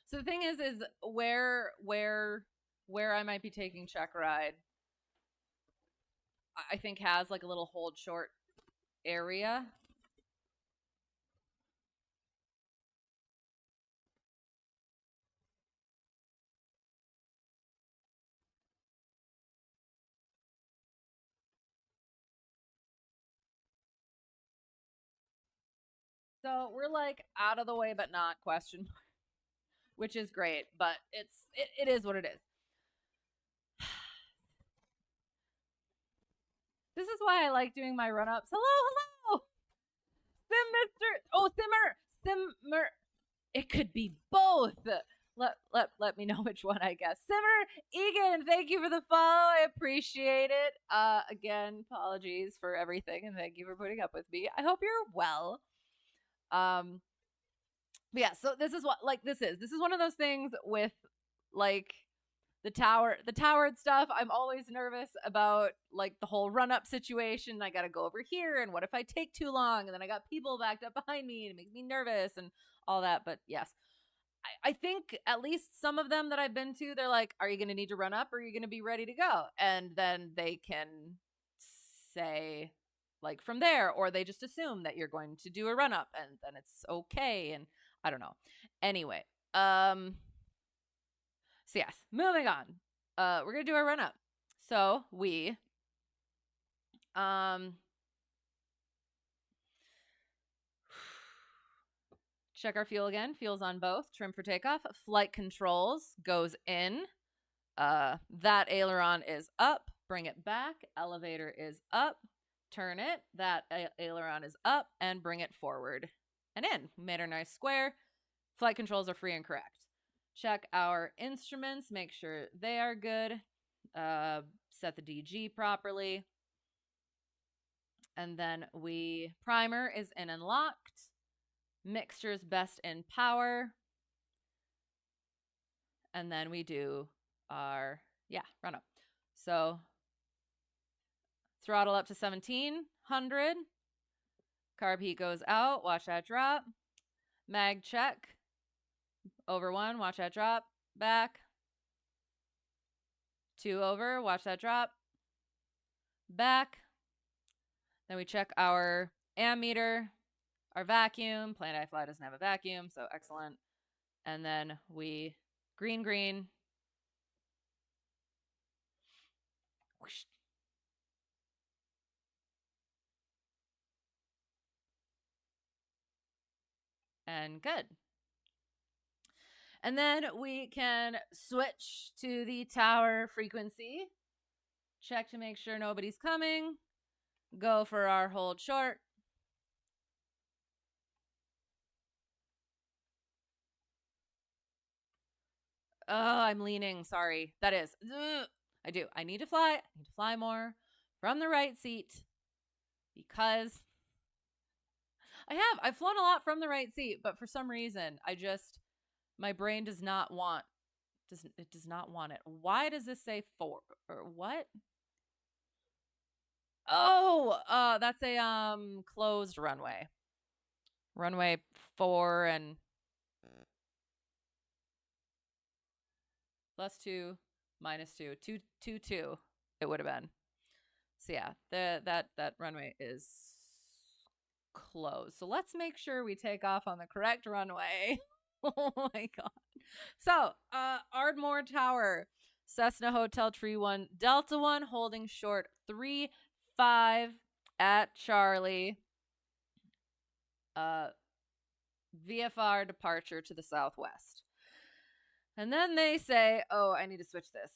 So the thing is where I might be taking Checkride, I think has like a little hold short area. So we're like out of the way, but not question, which is great. But it is what it is. This is why I like doing my run ups. Hello, Simmer. It could be both. Let me know which one, I guess. Simmer, Egan, thank you for the follow. I appreciate it. Again, apologies for everything, and thank you for putting up with me. I hope you're well. But yeah, so this is what this is one of those things with like the tower stuff. I'm always nervous about like the whole run up situation. I gotta go over here, and what if I take too long, and then I got people backed up behind me, and it makes me nervous and all that. But yes, I think at least some of them that I've been to, they're like, are you going to need to run up, or are you going to be ready to go? And then they can say like from there, or they just assume that you're going to do a run up, and then it's okay. And I don't know. Anyway, so yes, moving on. We're going to do our run up. So we check our fuel again. Fuel's on both. Trim for takeoff. Flight controls goes in. That aileron is up. Bring it back. Elevator is up. Turn it. That aileron is up, and bring it forward and in. Made our nice square. Flight controls are free and correct. Check our instruments. Make sure they are good. Set the DG properly. And then primer is in and locked. Mixture's best in power. And then we do our, run up. So throttle up to 1700. Carb heat goes out. Watch that drop. Mag check. Over 1. Watch that drop. Back. 2 over. Watch that drop. Back. Then we check our ammeter, our vacuum. Planned I-Fly doesn't have a vacuum, so excellent. And then we green. Whoosh. And good. And then we can switch to the tower frequency. Check to make sure nobody's coming. Go for our hold short. Oh, I'm leaning. Sorry. That is. I do. I need to fly. I need to fly more from the right seat because I've flown a lot from the right seat, but for some reason, my brain does not want it. Why does this say 4 or what? Oh, that's a closed runway. Runway 4 and +2 -2, 2, it would have been. So yeah, that runway is closed. So let's make sure we take off on the correct runway. Oh my god. So, Ardmore Tower, Cessna Hotel Tree 1, Delta 1, holding short 3-5 at Charlie. VFR departure to the southwest. And then they say, oh, I need to switch this.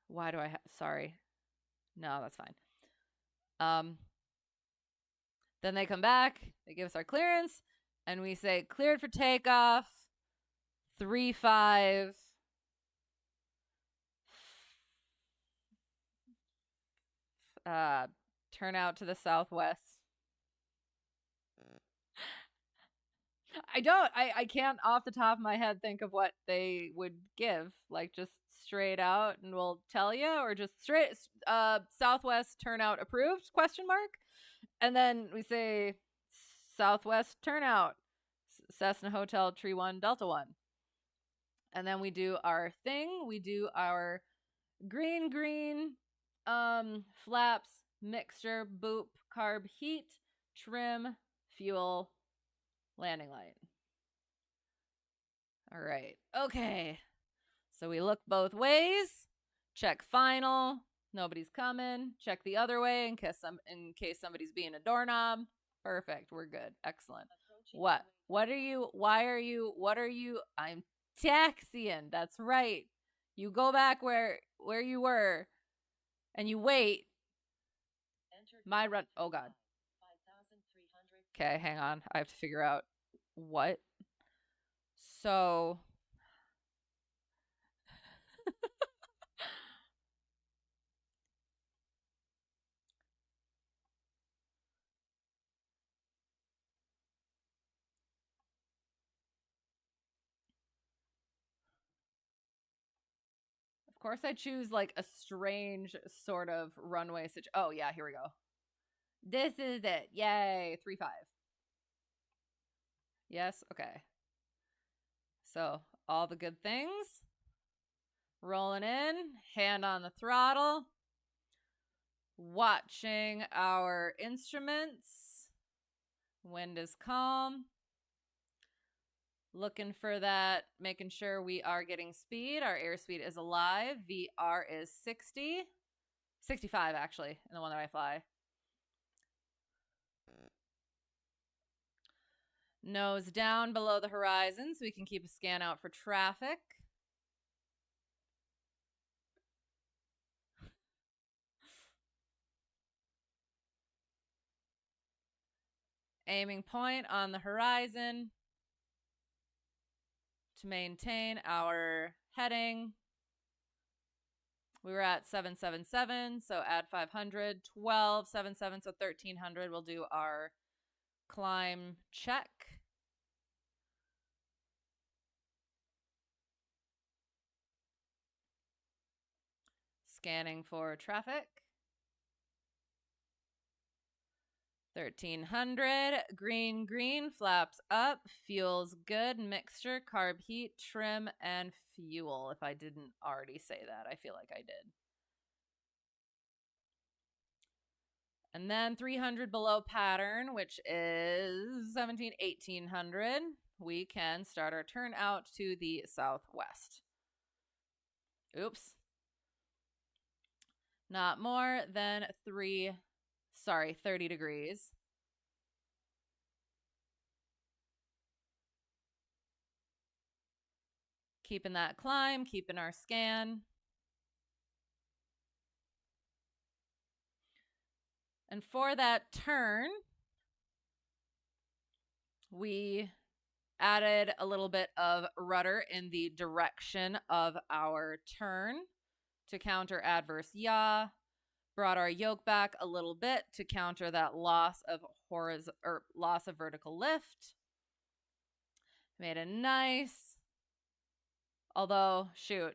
Why do I have, sorry. No, that's fine. Then they come back, they give us our clearance, and we say cleared for takeoff, 3-5. Turn out to the southwest. I can't off the top of my head think of what they would give, like just straight out and we'll tell you, or just straight southwest turnout approved ? And then we say southwest turnout, Cessna Hotel Tree 1 Delta 1. And then we do our thing, we do our green flaps, mixture, boop, carb, heat, trim, fuel, landing light. All right. Okay. So we look both ways. Check final. Nobody's coming. Check the other way in case somebody's being a doorknob. Perfect. We're good. Excellent. What? What are you? Why are you? What are you? I'm taxiing. That's right. You go back where you were and you wait. My run. Oh god. Okay, hang on. I have to figure out what. So of course I choose like a strange sort of runway oh yeah, here we go. This is it. Yay. 3-5. Yes, okay. So all the good things. Rolling in, hand on the throttle. Watching our instruments. Wind is calm. Looking for that, making sure we are getting speed. Our airspeed is alive. VR is 60. 65 actually, in the one that I fly. Nose down below the horizon so we can keep a scan out for traffic. Aiming point on the horizon to maintain our heading. We were at 777, so add 500, 1277, so 1300. We'll do our climb check. Scanning for traffic. 1300, green, flaps up, fuel's good, mixture, carb, heat, trim, and fuel. If I didn't already say that, I feel like I did. And then 300 below pattern, which is 1800, we can start our turn out to the southwest. Oops. Not more than 30 degrees. Keeping that climb, keeping our scan. And for that turn, we added a little bit of rudder in the direction of our turn to counter adverse yaw. Brought our yoke back a little bit to counter that loss of vertical lift. Made it nice. Although, shoot.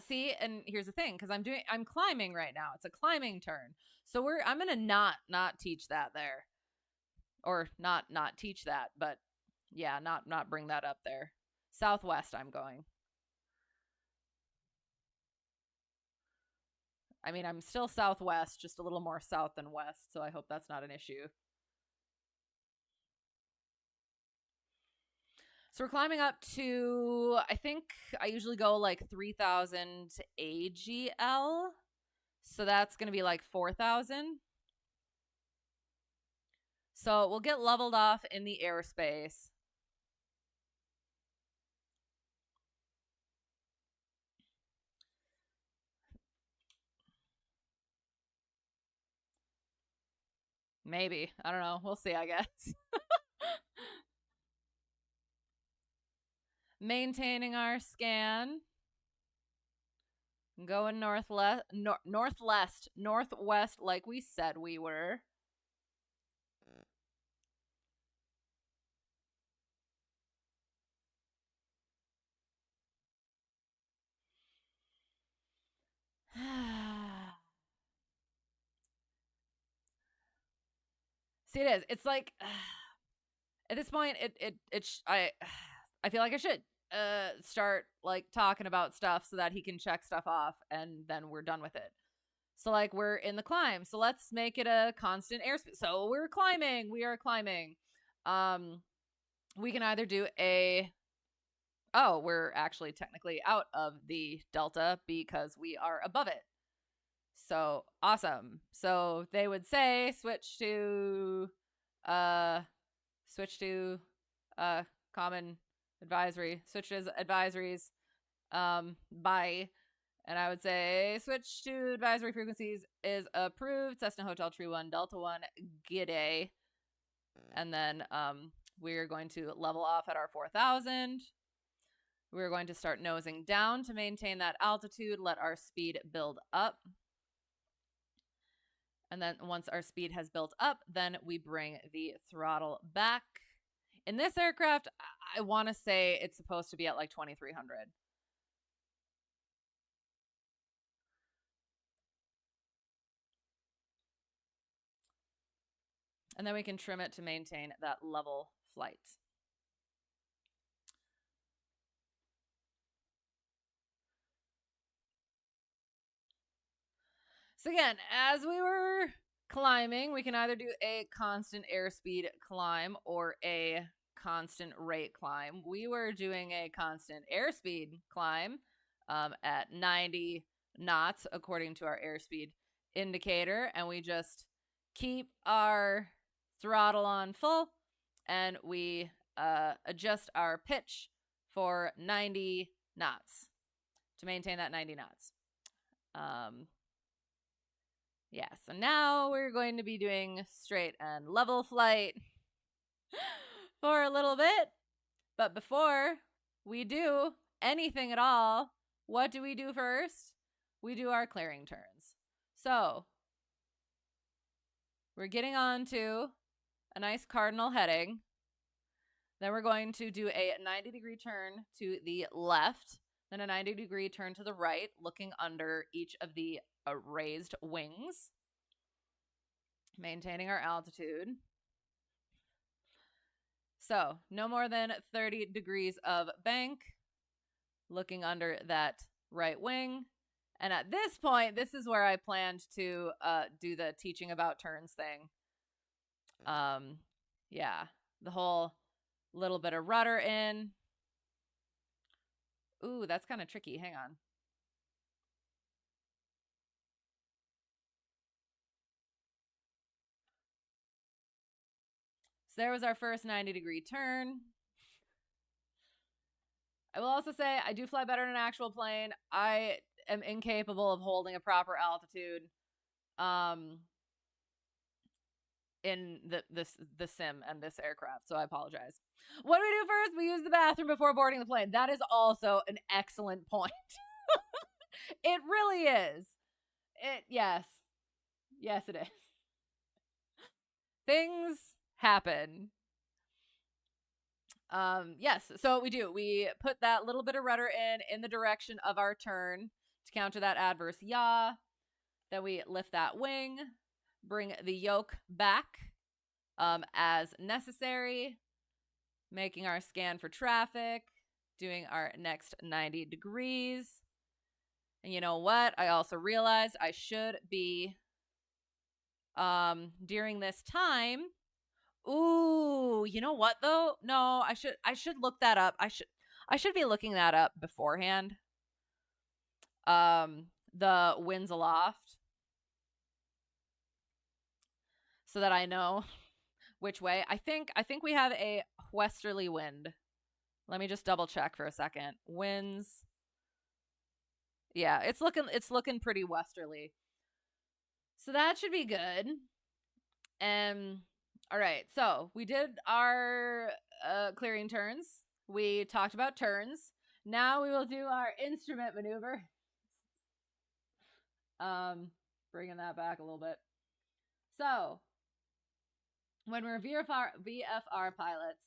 See, and here's the thing, because I'm climbing right now. It's a climbing turn. So I'm gonna not teach that there. Or not teach that, but Yeah, not bring that up there. Southwest I'm going. I mean, I'm still southwest, just a little more south than west, so I hope that's not an issue. So we're climbing up to, I think I usually go like 3,000 AGL. So that's going to be like 4,000. So we'll get leveled off in the airspace. Maybe. I don't know. We'll see, I guess. Maintaining our scan. Going northwest, northwest like we said we were. See, it is. It's like at this point, I feel like I should start like talking about stuff so that he can check stuff off, and then we're done with it. So like we're in the climb, so let's make it a constant airspeed. So we're climbing. We are climbing. We can either do a. Oh, we're actually technically out of the delta because we are above it. So awesome. So they would say switch to common advisory, switch to advisories by, and I would say switch to advisory frequencies is approved. Cessna Hotel Tree 1 Delta 1 G'day. And then we're going to level off at our 4,000. We're going to start nosing down to maintain that altitude, let our speed build up. And then once our speed has built up, then we bring the throttle back. In this aircraft, I want to say it's supposed to be at like 2,300. And then we can trim it to maintain that level flight. So again, as we were climbing, we can either do a constant airspeed climb or a constant rate climb. We were doing a constant airspeed climb at 90 knots according to our airspeed indicator, and we just keep our throttle on full, and we adjust our pitch for 90 knots to maintain that 90 knots. Yeah, so now we're going to be doing straight and level flight for a little bit. But before we do anything at all, what do we do first? We do our clearing turns. So we're getting on to a nice cardinal heading. Then we're going to do a 90-degree turn to the left, then a 90-degree turn to the right, looking under each of the raised wings, maintaining our altitude. So no more than 30 degrees of bank, looking under that right wing. And at this point, this is where I planned to do the teaching about turns thing. Yeah, the whole little bit of rudder in. Ooh, that's kind of tricky. Hang on. So there was our first 90-degree turn. I will also say I do fly better in an actual plane. I am incapable of holding a proper altitude in the sim and this aircraft, so I apologize. What do we do first? We use the bathroom before boarding the plane. That is also an excellent point. It really is. Yes, it is. Things happen. Yes, so we do. We put that little bit of rudder in the direction of our turn to counter that adverse yaw. Then we lift that wing, bring the yoke back as necessary, making our scan for traffic, doing our next 90 degrees. And you know what? I also realized I should be, during this time. Ooh, you know what though? No, I should look that up. I should be looking that up beforehand. The winds aloft, so that I know which way. I think we have a westerly wind. Let me just double check for a second. Winds. Yeah, it's looking pretty westerly. So that should be good. And all right, so we did our clearing turns. We talked about turns. Now we will do our instrument maneuver. Bringing that back a little bit. So when we're VFR pilots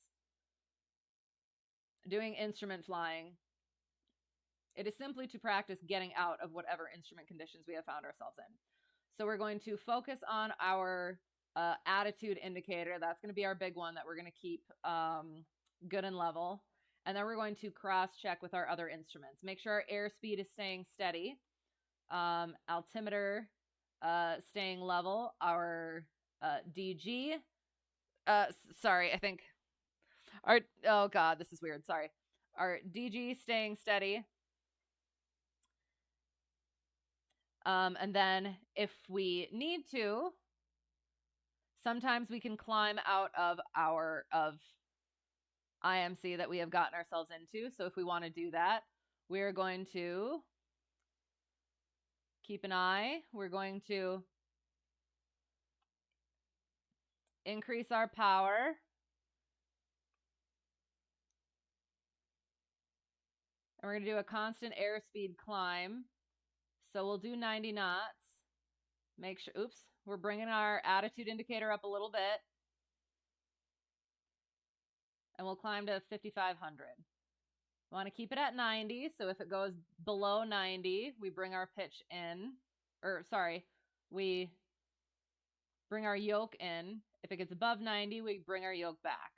doing instrument flying, it is simply to practice getting out of whatever instrument conditions we have found ourselves in. So we're going to focus on our attitude indicator. That's going to be our big one that we're going to keep good and level. And then we're going to cross-check with our other instruments. Make sure our airspeed is staying steady. Altimeter staying level. Our DG. Sorry, I think... oh, God, this is weird. Sorry. Our DG staying steady. And then if we need to, sometimes we can climb out of our IMC that we have gotten ourselves into. So if we want to do that, we're going to keep an eye. We're going to increase our power. And we're going to do a constant airspeed climb. So we'll do 90 knots. Make sure, oops, we're bringing our attitude indicator up a little bit. And we'll climb to 5,500. We want to keep it at 90. So if it goes below 90, we bring our pitch in. Or, sorry, we bring our yoke in. If it gets above 90, we bring our yoke back.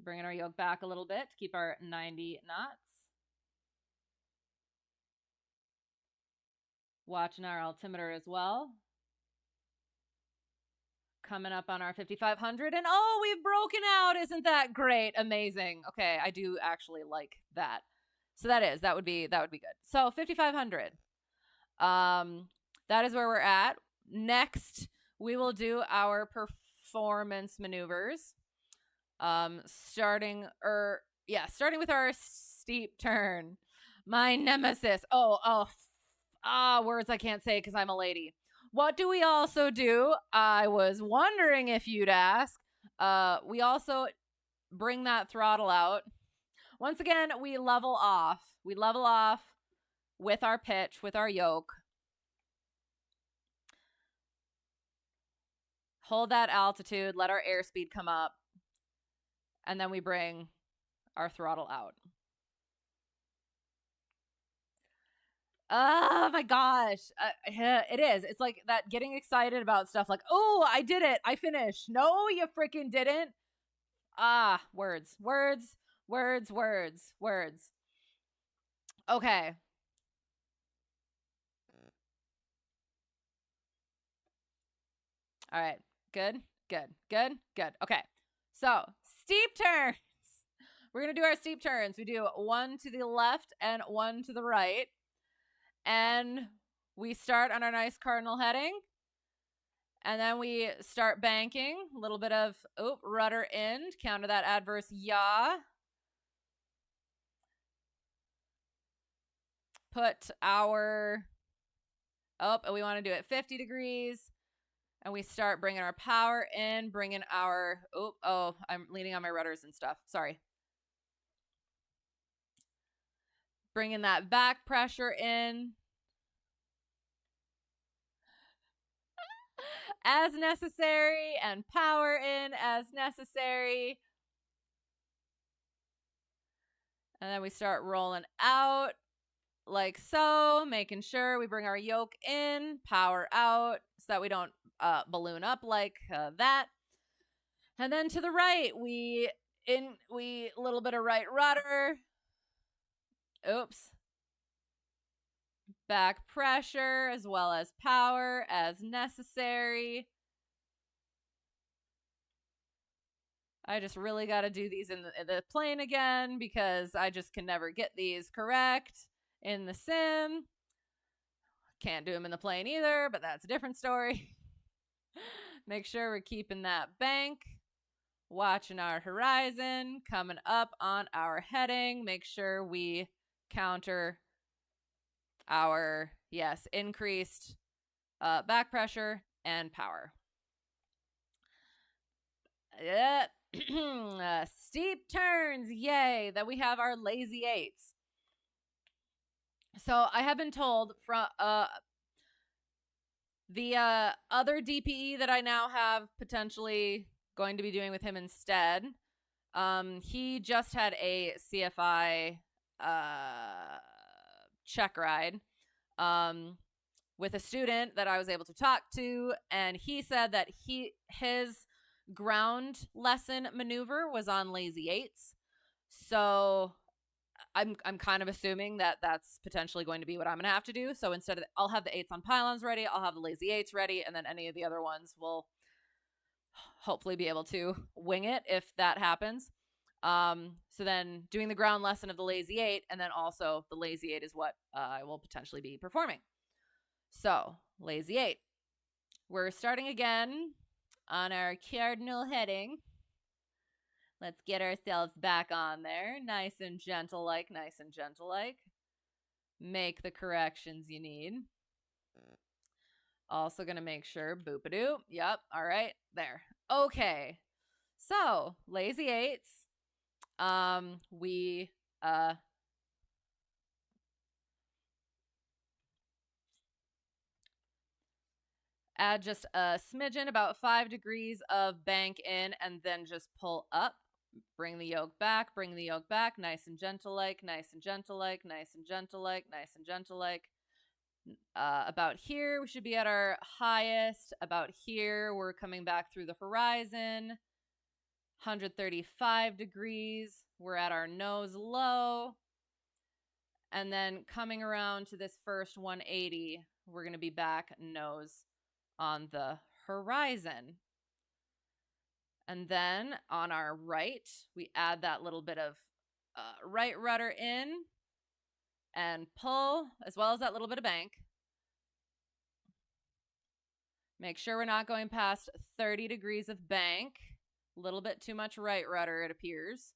Bringing our yoke back a little bit to keep our 90 knots. Watching our altimeter as well. Coming up on our 5,500. And oh, we've broken out. Isn't that great? Amazing. Okay, I do actually like that. So that would be good. So 5,500. That is where we're at. Next, we will do our performance maneuvers. Starting with our steep turn. My nemesis. Words I can't say because I'm a lady. What do we also do? I was wondering if you'd ask. We also bring that throttle out. Once again, we level off. We level off with our pitch, with our yoke. Hold that altitude, let our airspeed come up. And then we bring our throttle out. Oh my gosh. It is. It's like that getting excited about stuff like, oh, I did it. I finished. No, you freaking didn't. Words. Okay. All right. Good. Okay. So, steep turns. We're going to do our steep turns. We do one to the left and one to the right. And we start on our nice cardinal heading. And then we start banking. A little bit of rudder in. Counter that adverse yaw. Put our... and we want to do it 50 degrees. And we start bringing our power in. Bringing our... I'm leaning on my rudders and stuff. Sorry. Bringing that back pressure in. As necessary, and power in as necessary. And then we start rolling out. like so, making sure we bring our yoke in, power out, so that we don't balloon up like that. And then to the right, we a little bit of right rudder. Oops. Back pressure as well as power as necessary. I just really got to do these in the plane again because I just can never get these correct in the sim. Can't do them in the plane either, but that's a different story. Make sure we're keeping that bank, watching our horizon, coming up on our heading. Make sure we counter our, yes, increased back pressure and power. Steep turns, yay, that we have our lazy eights. So I have been told from the other DPE that I now have potentially going to be doing with him instead. He just had a CFI Checkride with a student that I was able to talk to, and he said that his ground lesson maneuver was on lazy eights. So I'm kind of assuming that that's potentially going to be what I'm going to have to do. So instead of I'll have the eights on pylons ready, I'll have the lazy eights ready, and then any of the other ones will hopefully be able to wing it if that happens. So then doing the ground lesson of the lazy eight, and then also the lazy eight is what I will potentially be performing. So lazy eight, we're starting again on our cardinal heading. Let's get ourselves back on there. Nice and gentle like, nice and gentle like. Make the corrections you need. Also going to make sure, boop-a-doo. Yep, all right, there. Okay, so lazy eights. We add just a smidgen, about 5 degrees of bank in, and then just pull up. Bring the yoke back, bring the yoke back, nice and gentle like, nice and gentle like, nice and gentle like, nice and gentle like. About here, we should be at our highest. About here, we're coming back through the horizon. 135 degrees, we're at our nose low. And then coming around to this first 180, we're going to be back nose on the horizon. And then on our right, we add that little bit of right rudder in and pull, as well as that little bit of bank. Make sure we're not going past 30 degrees of bank. A little bit too much right rudder, it appears.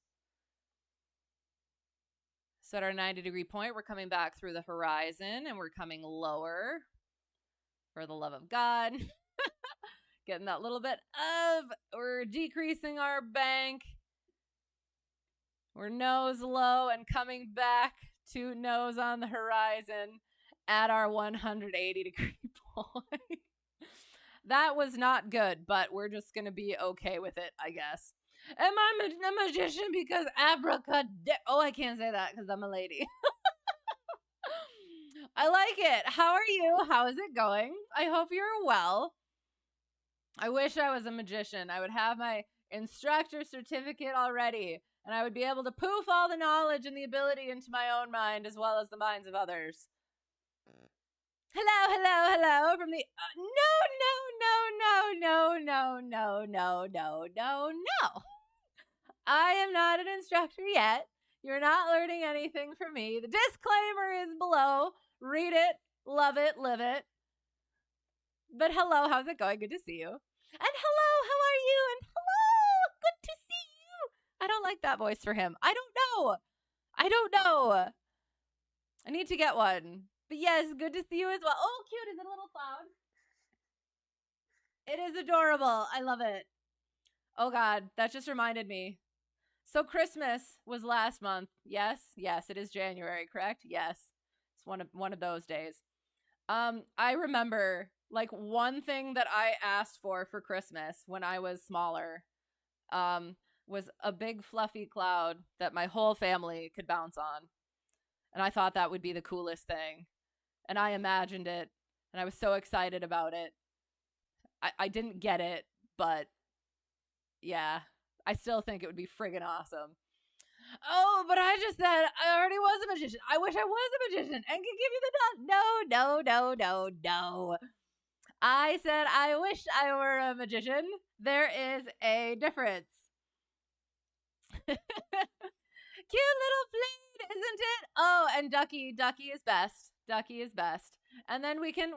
So at our 90-degree point, we're coming back through the horizon, and we're coming lower. For the love of God. Getting that little bit of, we're decreasing our bank. We're nose low and coming back to nose on the horizon at our 180-degree point. That was not good, but we're just going to be okay with it, I guess. Am I a magician because abracadabra? Oh, I can't say that because I'm a lady. I like it. How are you? How is it going? I hope you're well. I wish I was a magician. I would have my instructor certificate already, and I would be able to poof all the knowledge and the ability into my own mind as well as the minds of others. Hello, hello, hello from the no. I am not an instructor yet. You're not learning anything from me. The disclaimer is below. Read it, love it, live it. But hello, how's it going? Good to see you. And hello, how are you? And hello, good to see you. I don't like that voice for him. I don't know. I need to get one. But yes, good to see you as well. Oh, cute. Is it a little cloud? It is adorable. I love it. Oh, God. That just reminded me. So Christmas was last month. Yes, it is January, correct? Yes. It's one of those days. I remember like one thing that I asked for Christmas when I was smaller was a big fluffy cloud that my whole family could bounce on. And I thought that would be the coolest thing. And I imagined it, and I was so excited about it. I didn't get it, but yeah, I still think it would be friggin' awesome. Oh, but I just said I already was a magician. I wish I was a magician and could give you the nod. No. I said I wish I were a magician. There is a difference. Cute little plane, isn't it? Oh, and Ducky is best. Ducky is best. And then we can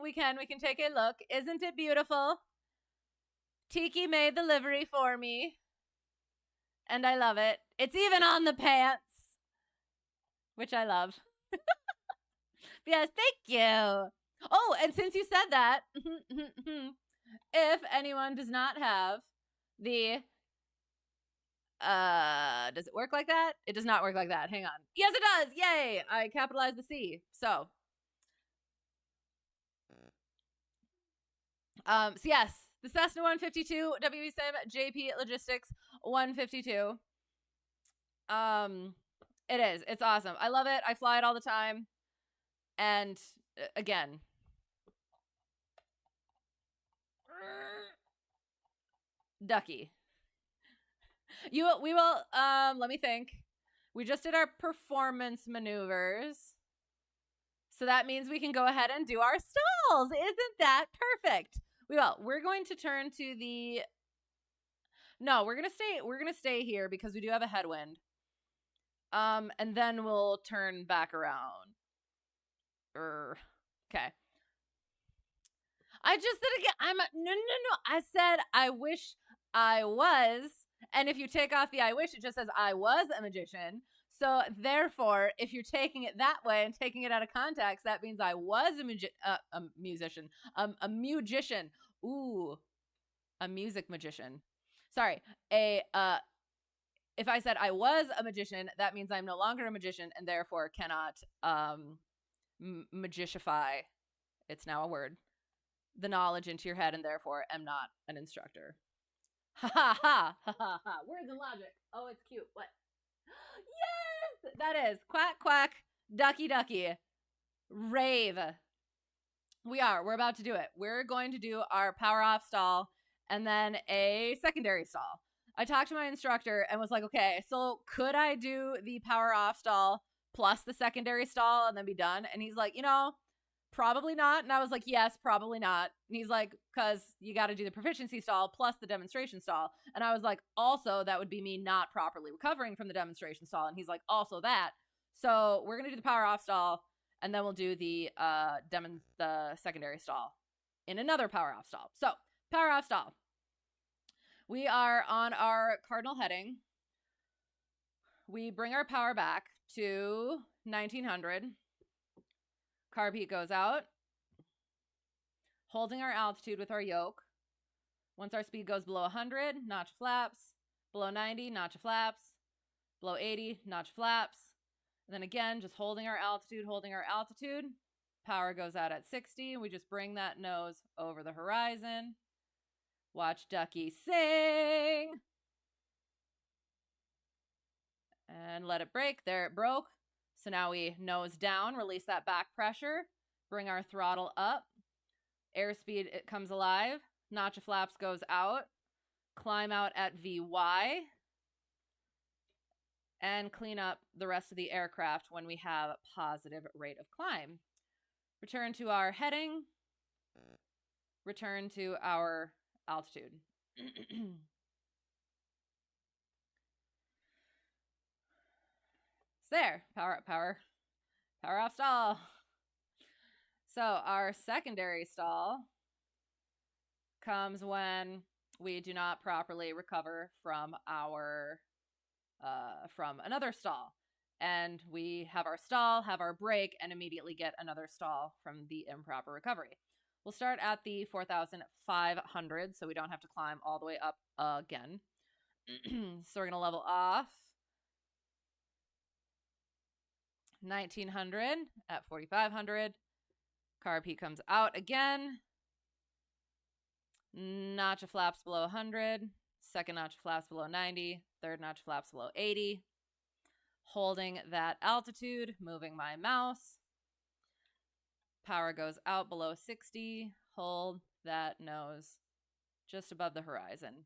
take a look. Isn't it beautiful? Tiki made the livery for me. And I love it. It's even on the pants, which I love. Yes, thank you. Oh, and since you said that, if anyone does not have the does it work like that? It does not work like that. Hang on. Yes, it does. Yay! I capitalized the C. So yes, the Cessna 152, WE-SIM JP Logistics 152. It is. It's awesome. I love it. I fly it all the time. And again, Ducky. We will let me think. We just did our performance maneuvers. So that means we can go ahead and do our stalls. Isn't that perfect? We're going to turn to the No, we're going to stay here because we do have a headwind. And then we'll turn back around. Okay. I just said again, no. I said I wish I was. And if you take off the I wish, it just says I was a magician. So therefore, if you're taking it that way and taking it out of context, that means I was a musician. A magician. Ooh, a music magician. Sorry. If I said I was a magician, that means I'm no longer a magician and therefore cannot magicify. It's now a word. The knowledge into your head and therefore am not an instructor. Ha ha ha ha ha. Words and logic. Oh, it's cute. What? Yes, that is quack quack, ducky ducky, rave. We're about to do it. We're going to do our power off stall and then a secondary stall. I talked to my instructor and was like, okay, so could I do the power off stall plus the secondary stall and then be done? And he's like, probably not. And I was like, yes, probably not. And he's like, because you got to do the proficiency stall plus the demonstration stall. And I was like, also, that would be me not properly recovering from the demonstration stall. And he's like, also that. So we're going to do the power off stall and then we'll do the secondary stall in another power off stall. So power off stall. We are on our cardinal heading. We bring our power back to 1900. Carb heat goes out, holding our altitude with our yoke. Once our speed goes below 100, notch flaps. Below 90, notch flaps. Below 80, notch flaps. And then again, just holding our altitude. Power goes out at 60. We just bring that nose over the horizon. Watch Ducky sing. And let it break. There it broke. So now we nose down, release that back pressure, bring our throttle up. Airspeed, it comes alive. Notch of flaps goes out. Climb out at VY. And clean up the rest of the aircraft when we have a positive rate of climb. Return to our heading. Return to our altitude. It's there. Power up, power off stall. So our secondary stall comes when we do not properly recover from our from another stall. And we have our stall, have our break, and immediately get another stall from the improper recovery. We'll start at the 4,500, so we don't have to climb all the way up again. So we're going to level off. 1900 at 4,500. Carb heat comes out again. Notch of flaps below 100. Second notch of flaps below 90. Third notch of flaps below 80. holding that altitude, moving my mouse. Power goes out below 60. Hold that nose just above the horizon.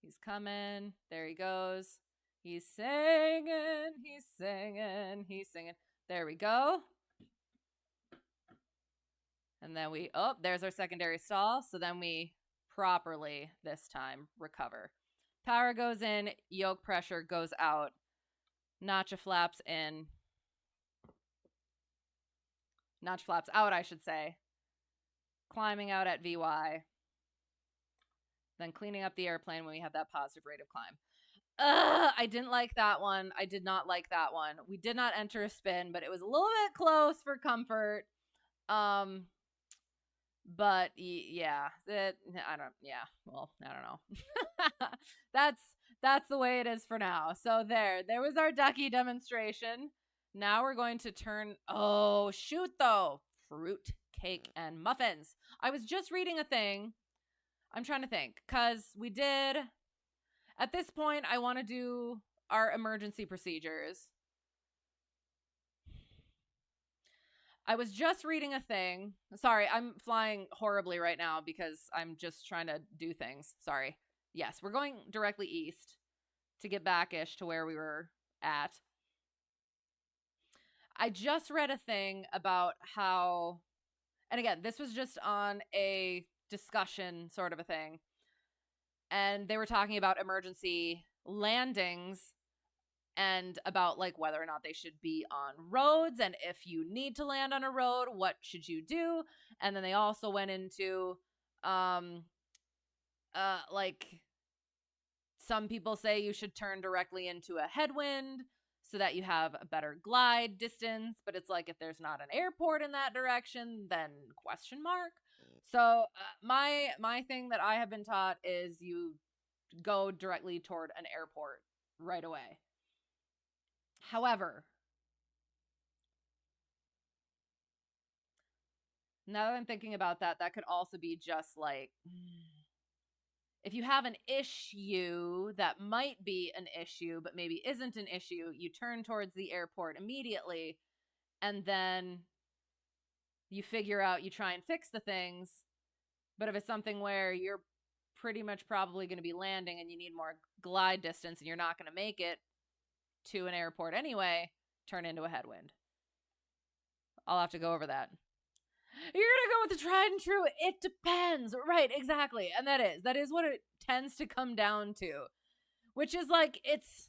He's coming. There he goes. He's singing. He's singing. He's singing. There we go. And then there's our secondary stall. So then we properly, this time, recover. Power goes in. Yoke pressure goes out. Notch flaps in. Notch flaps out, I should say. Climbing out at VY. Then cleaning up the airplane when we have that positive rate of climb. I didn't like that one. I did not like that one. We did not enter a spin, but it was a little bit close for comfort. But yeah, I don't know. That's the way it is for now. So there was our ducky demonstration. Now we're going to turn, oh shoot though, fruit, cake, and muffins. I was just reading a thing. I'm trying to think, because we did, at this point, I want to do our emergency procedures. I was just reading a thing. Sorry, I'm flying horribly right now because I'm just trying to do things. Sorry. Yes, we're going directly east to get back-ish to where we were at. I just read a thing about how, and again, this was just on a discussion sort of a thing, and they were talking about emergency landings and about like whether or not they should be on roads, and if you need to land on a road, what should you do? And then they also went into like some people say you should turn directly into a headwind so that you have a better glide distance, but it's like if there's not an airport in that direction, then question mark. So my thing that I have been taught is you go directly toward an airport right away. However, now that I'm thinking about that, that could also be just like, if you have an issue that might be an issue, but maybe isn't an issue, you turn towards the airport immediately, and then you figure out, you try and fix the things. But if it's something where you're pretty much probably going to be landing and you need more glide distance and you're not going to make it to an airport anyway, turn into a headwind. I'll have to go over that. You're going to go with the tried and true. It depends. Right, exactly. And that is what it tends to come down to, which is like, it's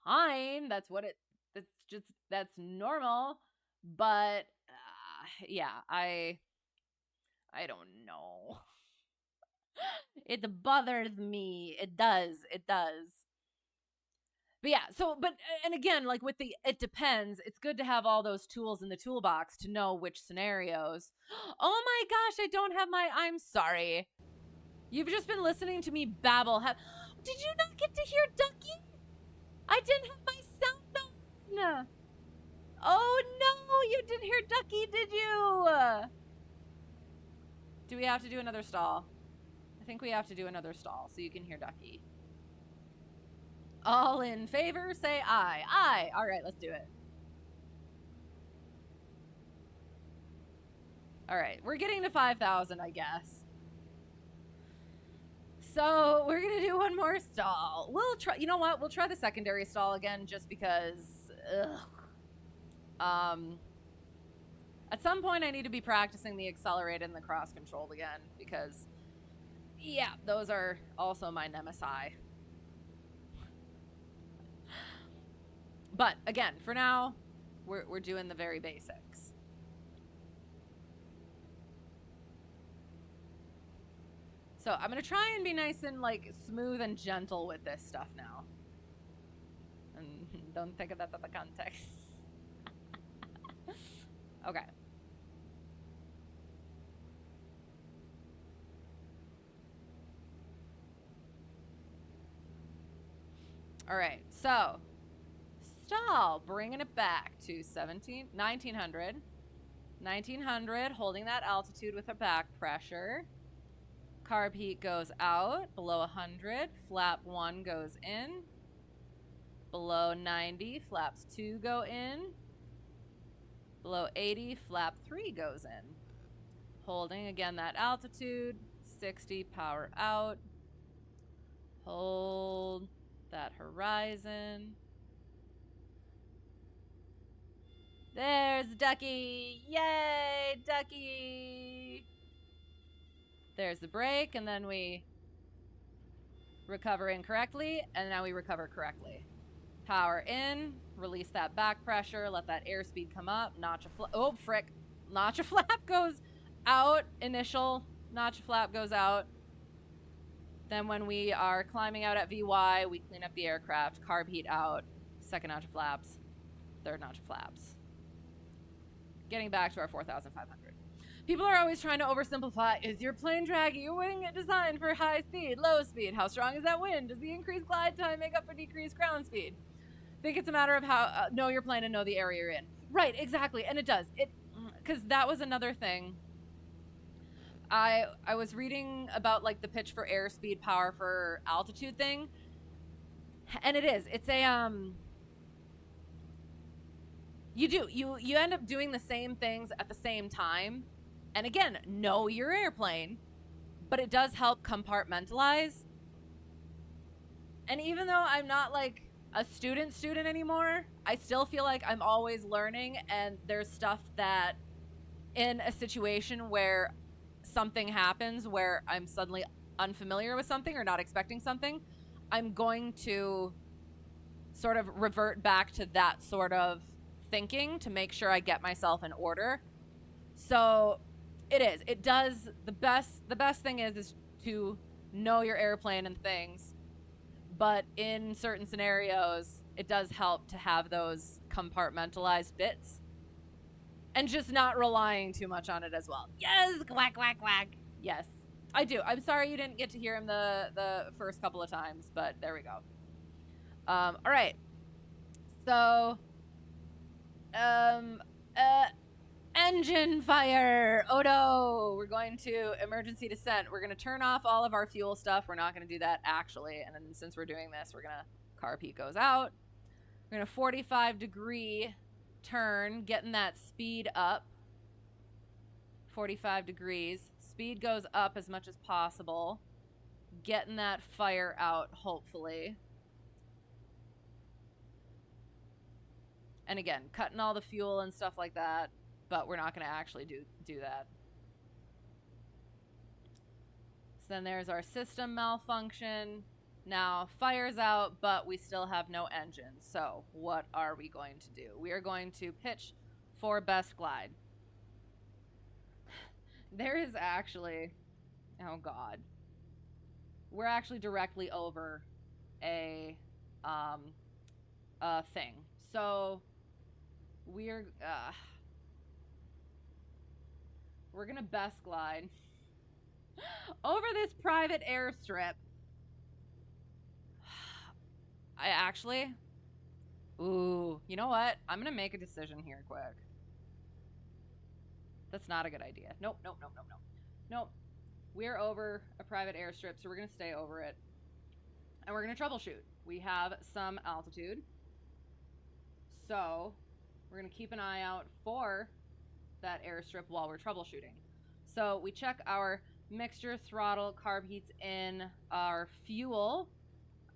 fine. That's normal. But yeah, I don't know. It bothers me. It does. But yeah, and again, like with the it depends, it's good to have all those tools in the toolbox to know which scenarios. Oh my gosh, I don't have I'm sorry. You've just been listening to me babble. Did you not get to hear Ducky? I didn't have my sound on. Oh no, you didn't hear Ducky, did you? Do we have to do another stall? I think we have to do another stall so you can hear Ducky. All in favor, say aye. Aye. All right, let's do it. All right, we're getting to 5,000, I guess. So we're going to do one more stall. We'll try, you know what? We'll try the secondary stall again just because, at some point I need to be practicing the accelerated and the cross-controlled again because, yeah, those are also my nemesis. But again, for now, we're doing the very basics. So I'm going to try and be nice and like smooth and gentle with this stuff now. And don't think of that out of context. Okay. All right, so stall, bringing it back to 1900. 1900, holding that altitude with a back pressure. Carb heat goes out below 100. Flap 1 goes in. Below 90, flaps 2 go in. Below 80, flap 3 goes in. Holding again that altitude. 60, power out. Hold that horizon. There's Ducky. Yay, Ducky. There's the brake, and then we recover incorrectly, and now we recover correctly. Power in, release that back pressure, let that airspeed come up, notch a flap. Oh, frick. Notch a flap goes out. Initial notch a flap goes out. Then when we are climbing out at VY, we clean up the aircraft, carb heat out, second notch of flaps, third notch of flaps. Getting back to our 4,500. People are always trying to oversimplify. Is your plane draggy? Your wing designed for high speed, low speed? How strong is that wind? Does the increased glide time make up for decreased ground speed? I think it's a matter of how know your plane and know the area you're in. Right, exactly, and it does. Because that was another thing. I was reading about like the pitch for airspeed, power for altitude thing, and it's a you end up doing the same things at the same time, and again, know your airplane, but it does help compartmentalize. And even though I'm not like a student anymore, I still feel like I'm always learning, and there's stuff that in a situation where something happens where I'm suddenly unfamiliar with something or not expecting something, I'm going to sort of revert back to that sort of thinking to make sure I get myself in order. So it does, the best thing is to know your airplane and things, but in certain scenarios it does help to have those compartmentalized bits and just not relying too much on it as well. Yes, quack, quack, quack. Yes, I do. I'm sorry you didn't get to hear him the first couple of times, but there we go. All right. So, engine fire. Oh no, we're going to emergency descent. We're going to turn off all of our fuel stuff. We're not going to do that actually. And then since we're doing this, we're going to, carb heat goes out. We're going to 45-degree turn, getting that speed up. 45 degrees. Speed goes up as much as possible. Getting that fire out, hopefully. And again, cutting all the fuel and stuff like that, but we're not going to actually do that. So then there's our system malfunction. Now, fire's out, but we still have no engine. So what are we going to do? We are going to pitch for best glide. There is actually, oh God, we're actually directly over a thing. So we're gonna best glide over this private airstrip. I actually, ooh, you know what? I'm gonna make a decision here quick. That's not a good idea. Nope. We're over a private airstrip, so we're gonna stay over it. And we're gonna troubleshoot. We have some altitude. So we're gonna keep an eye out for that airstrip while we're troubleshooting. So we check our mixture, throttle, carb heats in, our fuel,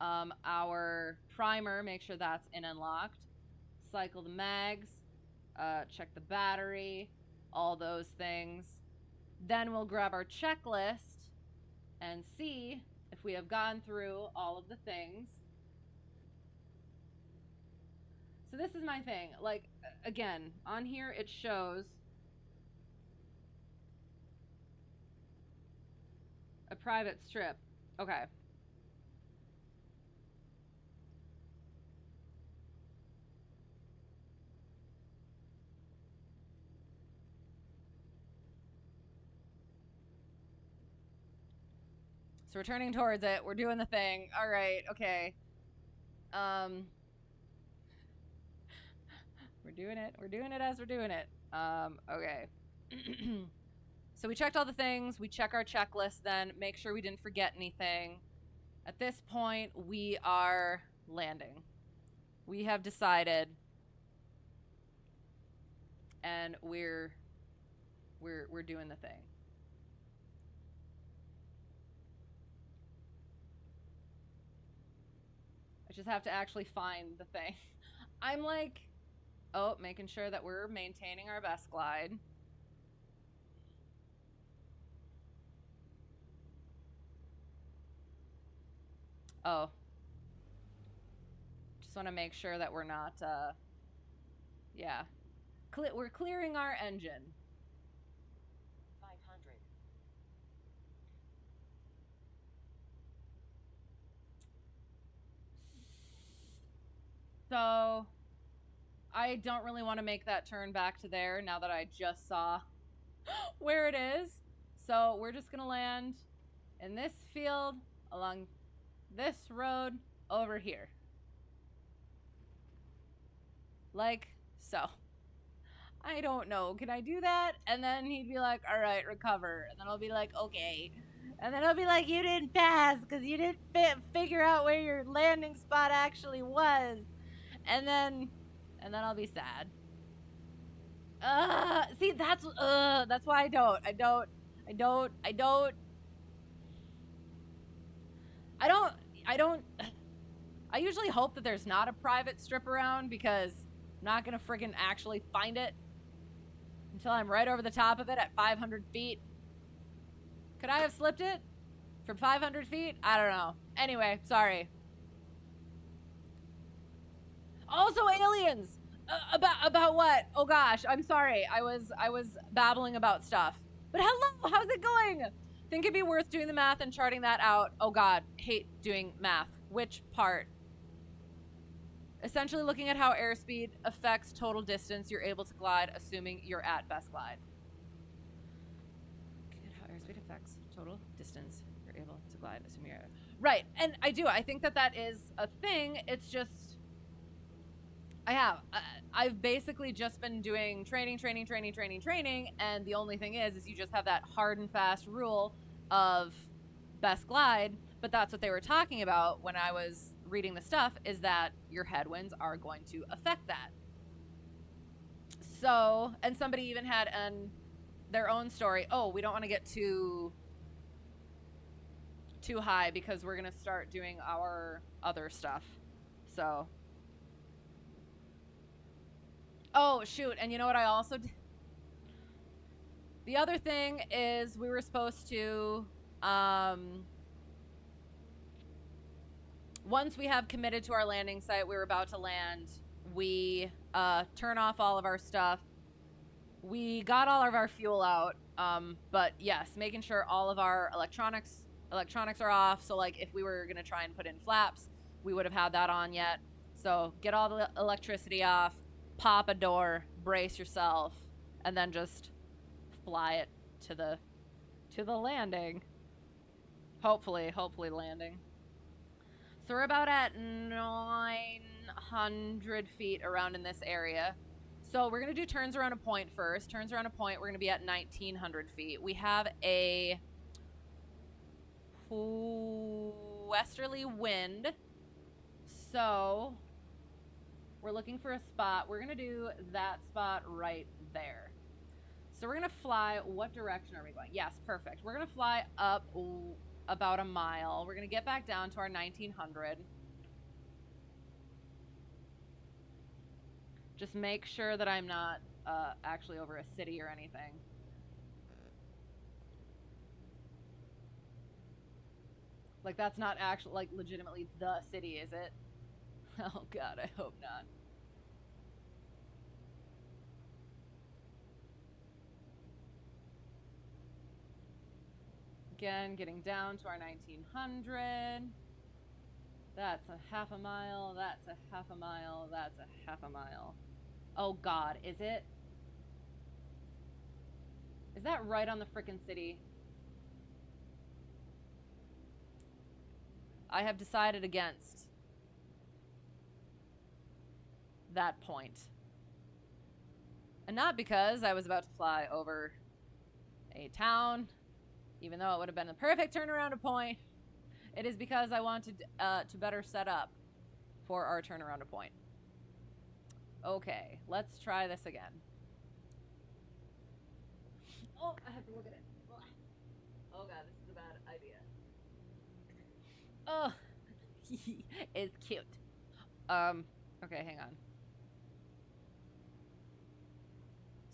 our primer, make sure that's in and locked, cycle the mags, check the battery, all those things. Then we'll grab our checklist and see if we have gone through all of the things. So this is my thing. Like, again, on here it shows a private strip. Okay. So we're turning towards it. We're doing the thing. All right. Okay. We're doing it. We're doing it as we're doing it. Okay. So we checked all the things. We check our checklist then. Make sure we didn't forget anything. At this point, we are landing. we have decided, and we're doing the thing. I just have to actually find the thing. I'm like, oh, making sure that we're maintaining our best glide. Oh. Just want to make sure that we're not, yeah. We're clearing our engine. 500. So, I don't really want to make that turn back to there now that I just saw where it is. So, we're just going to land in this field along this road over here. Like so. I don't know. Can I do that? And then he'd be like, all right, recover. And then I'll be like, okay. And then I'll be like, you didn't pass because you didn't figure out where your landing spot actually was. And then I'll be sad. See, that's why I usually hope that there's not a private strip around because I'm not gonna friggin' actually find it until I'm right over the top of it at 500 feet. Could I have slipped it from 500 feet? I don't know. Anyway, sorry. Also aliens! About what? Oh gosh, I'm sorry. I was babbling about stuff. But hello, how's it going? Think it'd be worth doing the math and charting that out. Oh god, hate doing math. Which part? Essentially looking at how airspeed affects total distance you're able to glide, assuming you're at best glide. Looking at how airspeed affects total distance you're able to glide, assuming you're at... Right, and I do. I think that is a thing. It's just... I've basically just been doing training, and the only thing is you just have that hard and fast rule of best glide, but that's what they were talking about when I was reading the stuff, is that your headwinds are going to affect that. So, and somebody even had their own story. Oh, we don't want to get too high because we're going to start doing our other stuff. So... Oh, shoot. And you know what I also did? The other thing is we were supposed to, once we have committed to our landing site, we were about to land, we turn off all of our stuff. We got all of our fuel out, but yes, making sure all of our electronics are off. So like if we were going to try and put in flaps, we would have had that on yet. So get all the electricity off. Pop a door, brace yourself, and then just fly it to the landing. Hopefully landing. So we're about at 900 feet around in this area. So we're gonna do turns around a point first. Turns around a point, we're gonna be at 1900 feet. We have a westerly wind, so we're looking for a spot. We're gonna do that spot right there. So we're gonna fly, what direction are we going? Yes, perfect. We're gonna fly up about a mile. We're gonna get back down to our 1900. Just make sure that I'm not actually over a city or anything. Like that's not actually, like legitimately the city, is it? Oh god, I hope not. Again, getting down to our 1900. That's a half a mile, that's a half a mile, that's a half a mile. Oh god, is it? Is that right on the frickin' city? I have decided against that point. And not because I was about to fly over a town, even though it would have been the perfect turnaround point. It is because I wanted to better set up for our turnaround point. Okay, let's try this again. Oh, I have to look at it. Oh god, this is a bad idea. Oh, it's cute. Okay, hang on.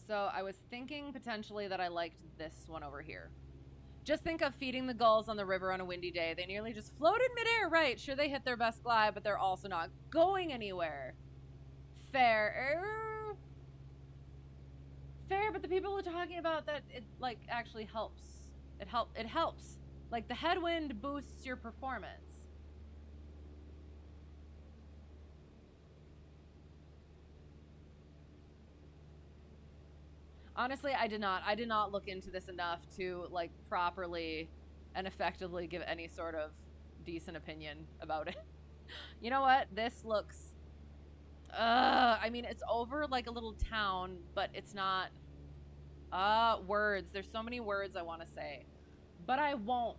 So I was thinking potentially that I liked this one over here. Just think of feeding the gulls on the river on a windy day. They nearly just float in midair, right? Sure, they hit their best glide, but they're also not going anywhere. Fair. Fair, but the people are talking about that it, like, actually helps. It helps. Like, the headwind boosts your performance. Honestly, I did not look into this enough to, like, properly and effectively give any sort of decent opinion about it. You know what? This looks... I mean, it's over, like, a little town, but it's not... words. There's so many words I want to say. But I won't.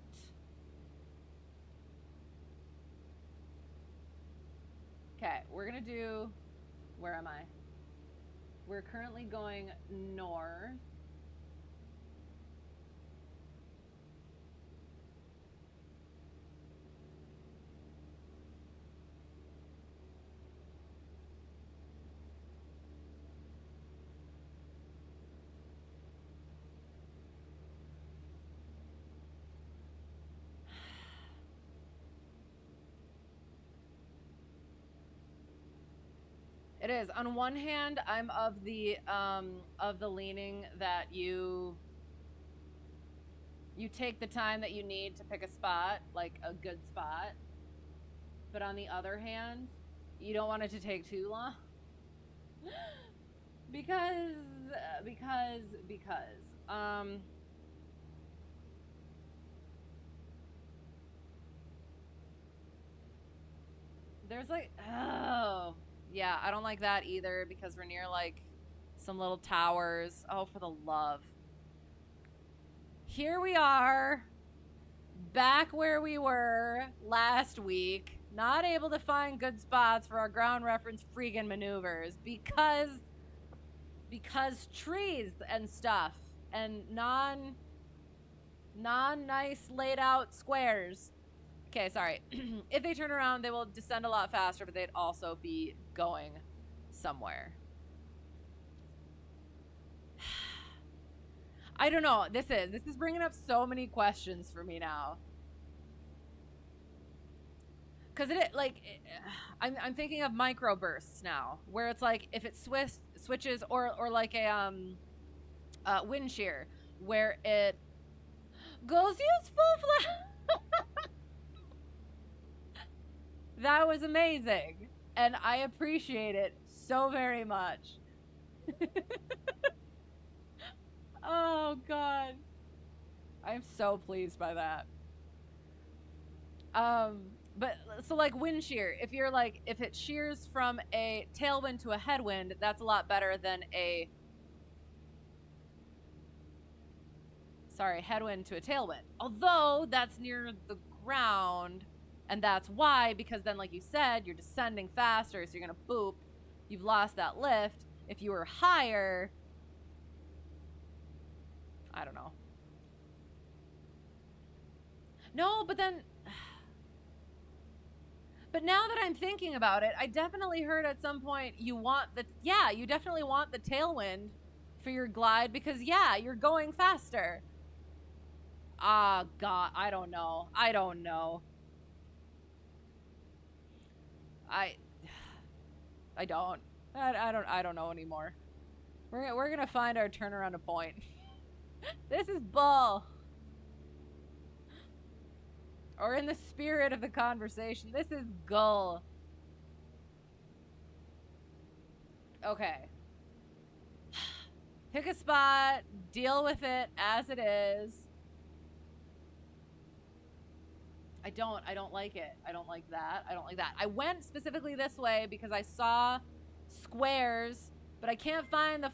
Okay, we're gonna do... Where am I? We're currently going north. It is. On one hand, I'm of the leaning that you take the time that you need to pick a spot, like a good spot. But on the other hand, you don't want it to take too long. because there's like, oh, yeah, I don't like that either because we're near like some little towers. Oh, for the love. Here we are, back where we were last week, not able to find good spots for our ground reference freaking maneuvers because trees and stuff and non-nice laid out squares. Okay, sorry. If they turn around, they will descend a lot faster, but they'd also be going somewhere. I don't know. This is bringing up so many questions for me now. Because I'm thinking of microbursts now, where it's like if it switches or like a wind shear, where it goes useful flat. That was amazing, and I appreciate it so very much. Oh god, I'm so pleased by that. But so like wind shear, if it shears from a tailwind to a headwind, that's a lot better than a headwind to a tailwind. Although that's near the ground. And that's why, because then, like you said, you're descending faster, so you're going to boop. You've lost that lift. If you were higher, I don't know. No, but then... But now that I'm thinking about it, I definitely heard at some point you definitely want the tailwind for your glide because, yeah, you're going faster. Ah, God, I don't know. I don't know. I don't know anymore. We're gonna find our turnaround a point. This is bull. Or in the spirit of the conversation, this is gull. Okay. Pick a spot, deal with it as it is. I don't like it. I don't like that. I don't like that. I went specifically this way because I saw squares, but I can't find the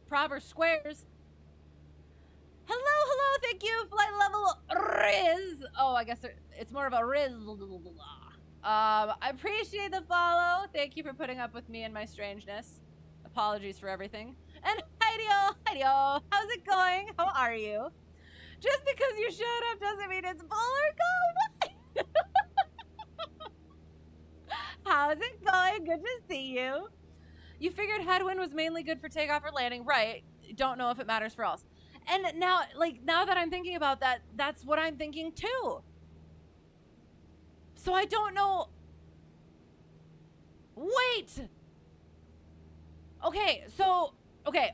proper squares. Hello, thank you, flight level Riz. Oh, I guess it's more of a Riz. I appreciate the follow. Thank you for putting up with me and my strangeness. Apologies for everything. And Heidi-o, how's it going? How are you? Just because you showed up doesn't mean it's bull or gold. How's it going? Good to see you. You figured headwind was mainly good for takeoff or landing, right? Don't know if it matters for else. And now, like, now that I'm thinking about that, that's what I'm thinking too. So I don't know. Wait. Okay, so okay.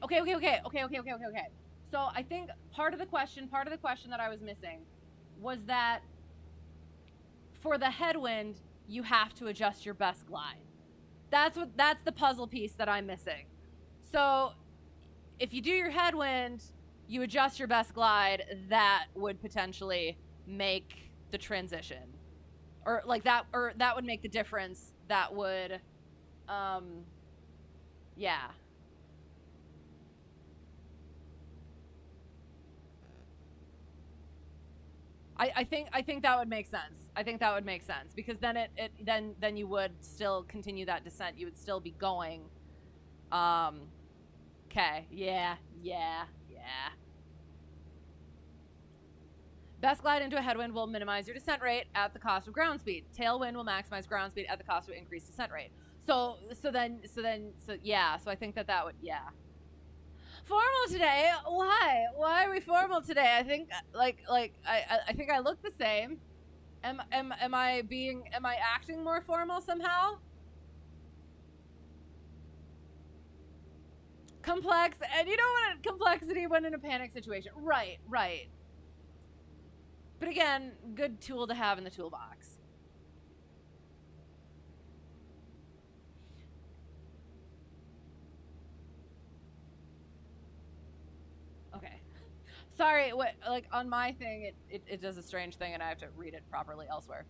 So I think part of the question that I was missing was that for the headwind, you have to adjust your best glide. That's the puzzle piece that I'm missing. So if you do your headwind, you adjust your best glide, that would potentially make the transition. Or that would make the difference. That would yeah. I think that would make sense. I think that would make sense because then then you would still continue that descent. You would still be going. Okay. Yeah. Best glide into a headwind will minimize your descent rate at the cost of ground speed. Tailwind will maximize ground speed at the cost of increased descent rate. So yeah. So I think that would, yeah. Formal today? Why? Why are we formal today? I think I think I look the same. Am I acting more formal somehow? Complex, and you don't want complexity when in a panic situation. Right. But again, good tool to have in the toolbox. Okay. Sorry, what, like on my thing, it does a strange thing and I have to read it properly elsewhere.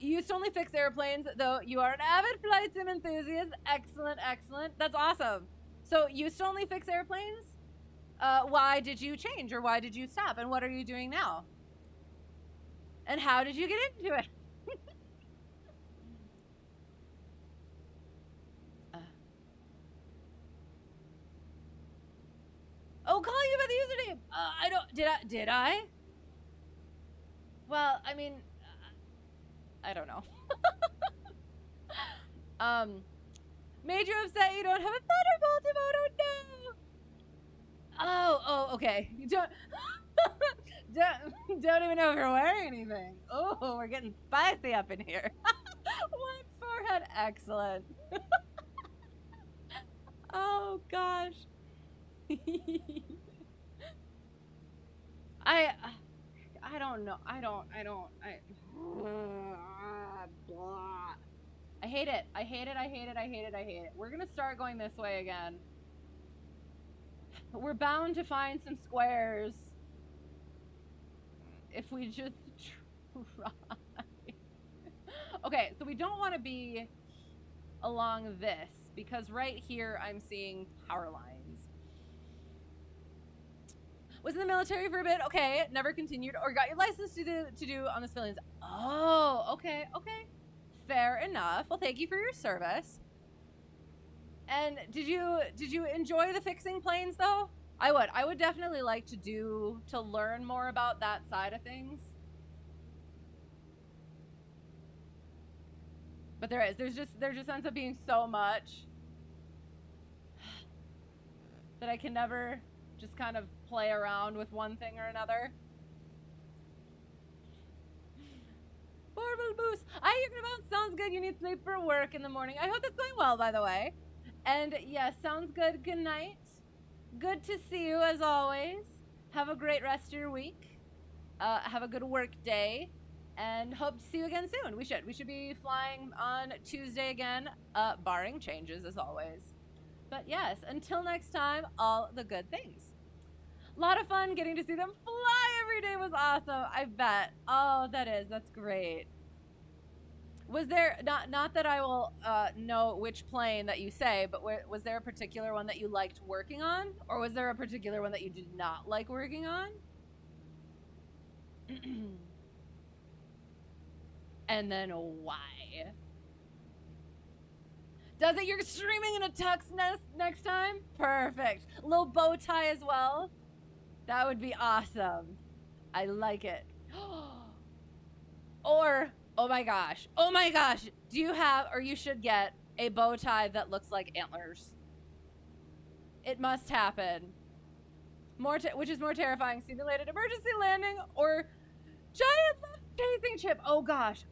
You used to only fix airplanes, though you are an avid flight sim enthusiast. Excellent. That's awesome. So you used to only fix airplanes? Why did you change or why did you stop? And what are you doing now? And how did you get into it? Oh, call you by the username. Did I? Well, I mean, I don't know. Made you upset you don't have a Thunderbolt emote? No. Oh, okay. You don't even know if you're wearing anything. Oh, we're getting spicy up in here. One forehead, excellent. Oh gosh. I don't know. I hate it. I hate it. We're gonna start going this way again. We're bound to find some squares if we just try. Okay, so we don't want to be along this because right here I'm seeing power lines. Was in the military for a bit. Okay, never continued or got your license to do on the civilians. Oh, okay. Fair enough. Well, thank you for your service. And did you enjoy the fixing planes though? I would definitely like to learn more about that side of things. But there just ends up being so much that I can never just kind of play around with one thing or another. Formal boost. I hear about sounds good. You need sleep for work in the morning. I hope that's going well, by the way. And yes, sounds good. Good night. Good to see you as always. Have a great rest of your week. Have a good work day, and hope to see you again soon. We should be flying on Tuesday again, barring changes as always. But yes, until next time, all the good things. A lot of fun getting to see them fly every day was awesome. I bet. Oh, that's great. Was there, not that I will know which plane that you say, but was there a particular one that you liked working on? Or was there a particular one that you did not like working on? And then why? Does it? You're streaming in a tux next time? Perfect. A little bow tie as well. That would be awesome. I like it. Or, oh my gosh, do you have, or you should get, a bow tie that looks like antlers? It must happen. Which is more terrifying, simulated emergency landing or giant chasing chip? Oh gosh,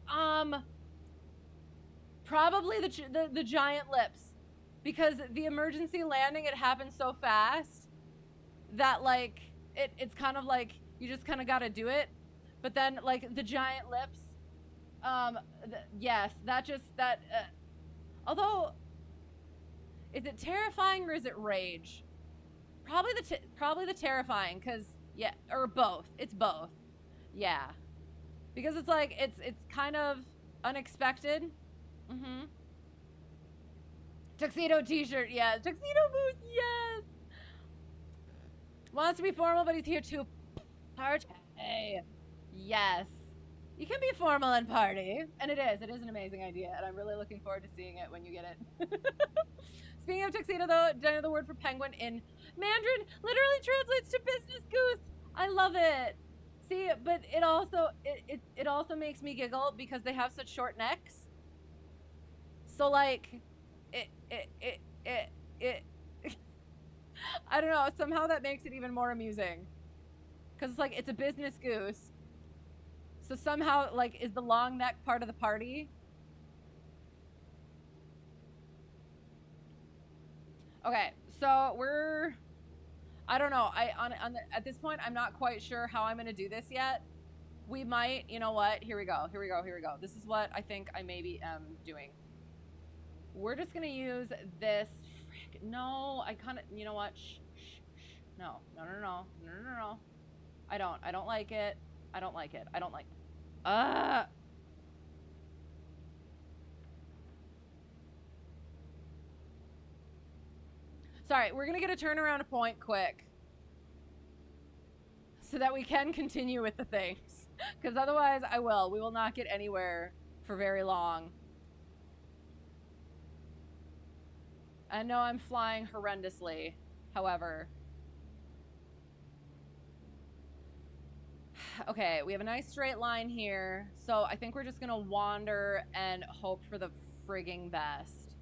probably the giant lips, because the emergency landing, it happens so fast that like it's kind of like you just kind of got to do it. But then like the giant lips, yes, although, is it terrifying or is it rage? Probably the terrifying, because yeah, or both. It's both. Yeah, because it's like it's kind of unexpected. Tuxedo t-shirt, yeah. Tuxedo boots, yes. Wants to be formal, but he's here to party. Yes. You can be formal and party. And it is an amazing idea, and I'm really looking forward to seeing it when you get it. Speaking of tuxedo, though, the word for penguin in Mandarin literally translates to business goose. I love it. See, but it also makes me giggle because they have such short necks. So like, I don't know, somehow that makes it even more amusing. Because it's like, it's a business goose. So somehow, like, is the long neck part of the party? Okay, so we're, I don't know. At this point, I'm not quite sure how I'm going to do this yet. We might, you know what? Here we go. This is what I think I maybe am doing. We're just going to use this. No, I kind of, you know what? Shh. No. I don't like it. Sorry, we're gonna get a turnaround point quick so that we can continue with the things, because otherwise we will not get anywhere for very long. I know I'm flying horrendously, however. Okay, we have a nice straight line here, so I think we're just gonna wander and hope for the frigging best.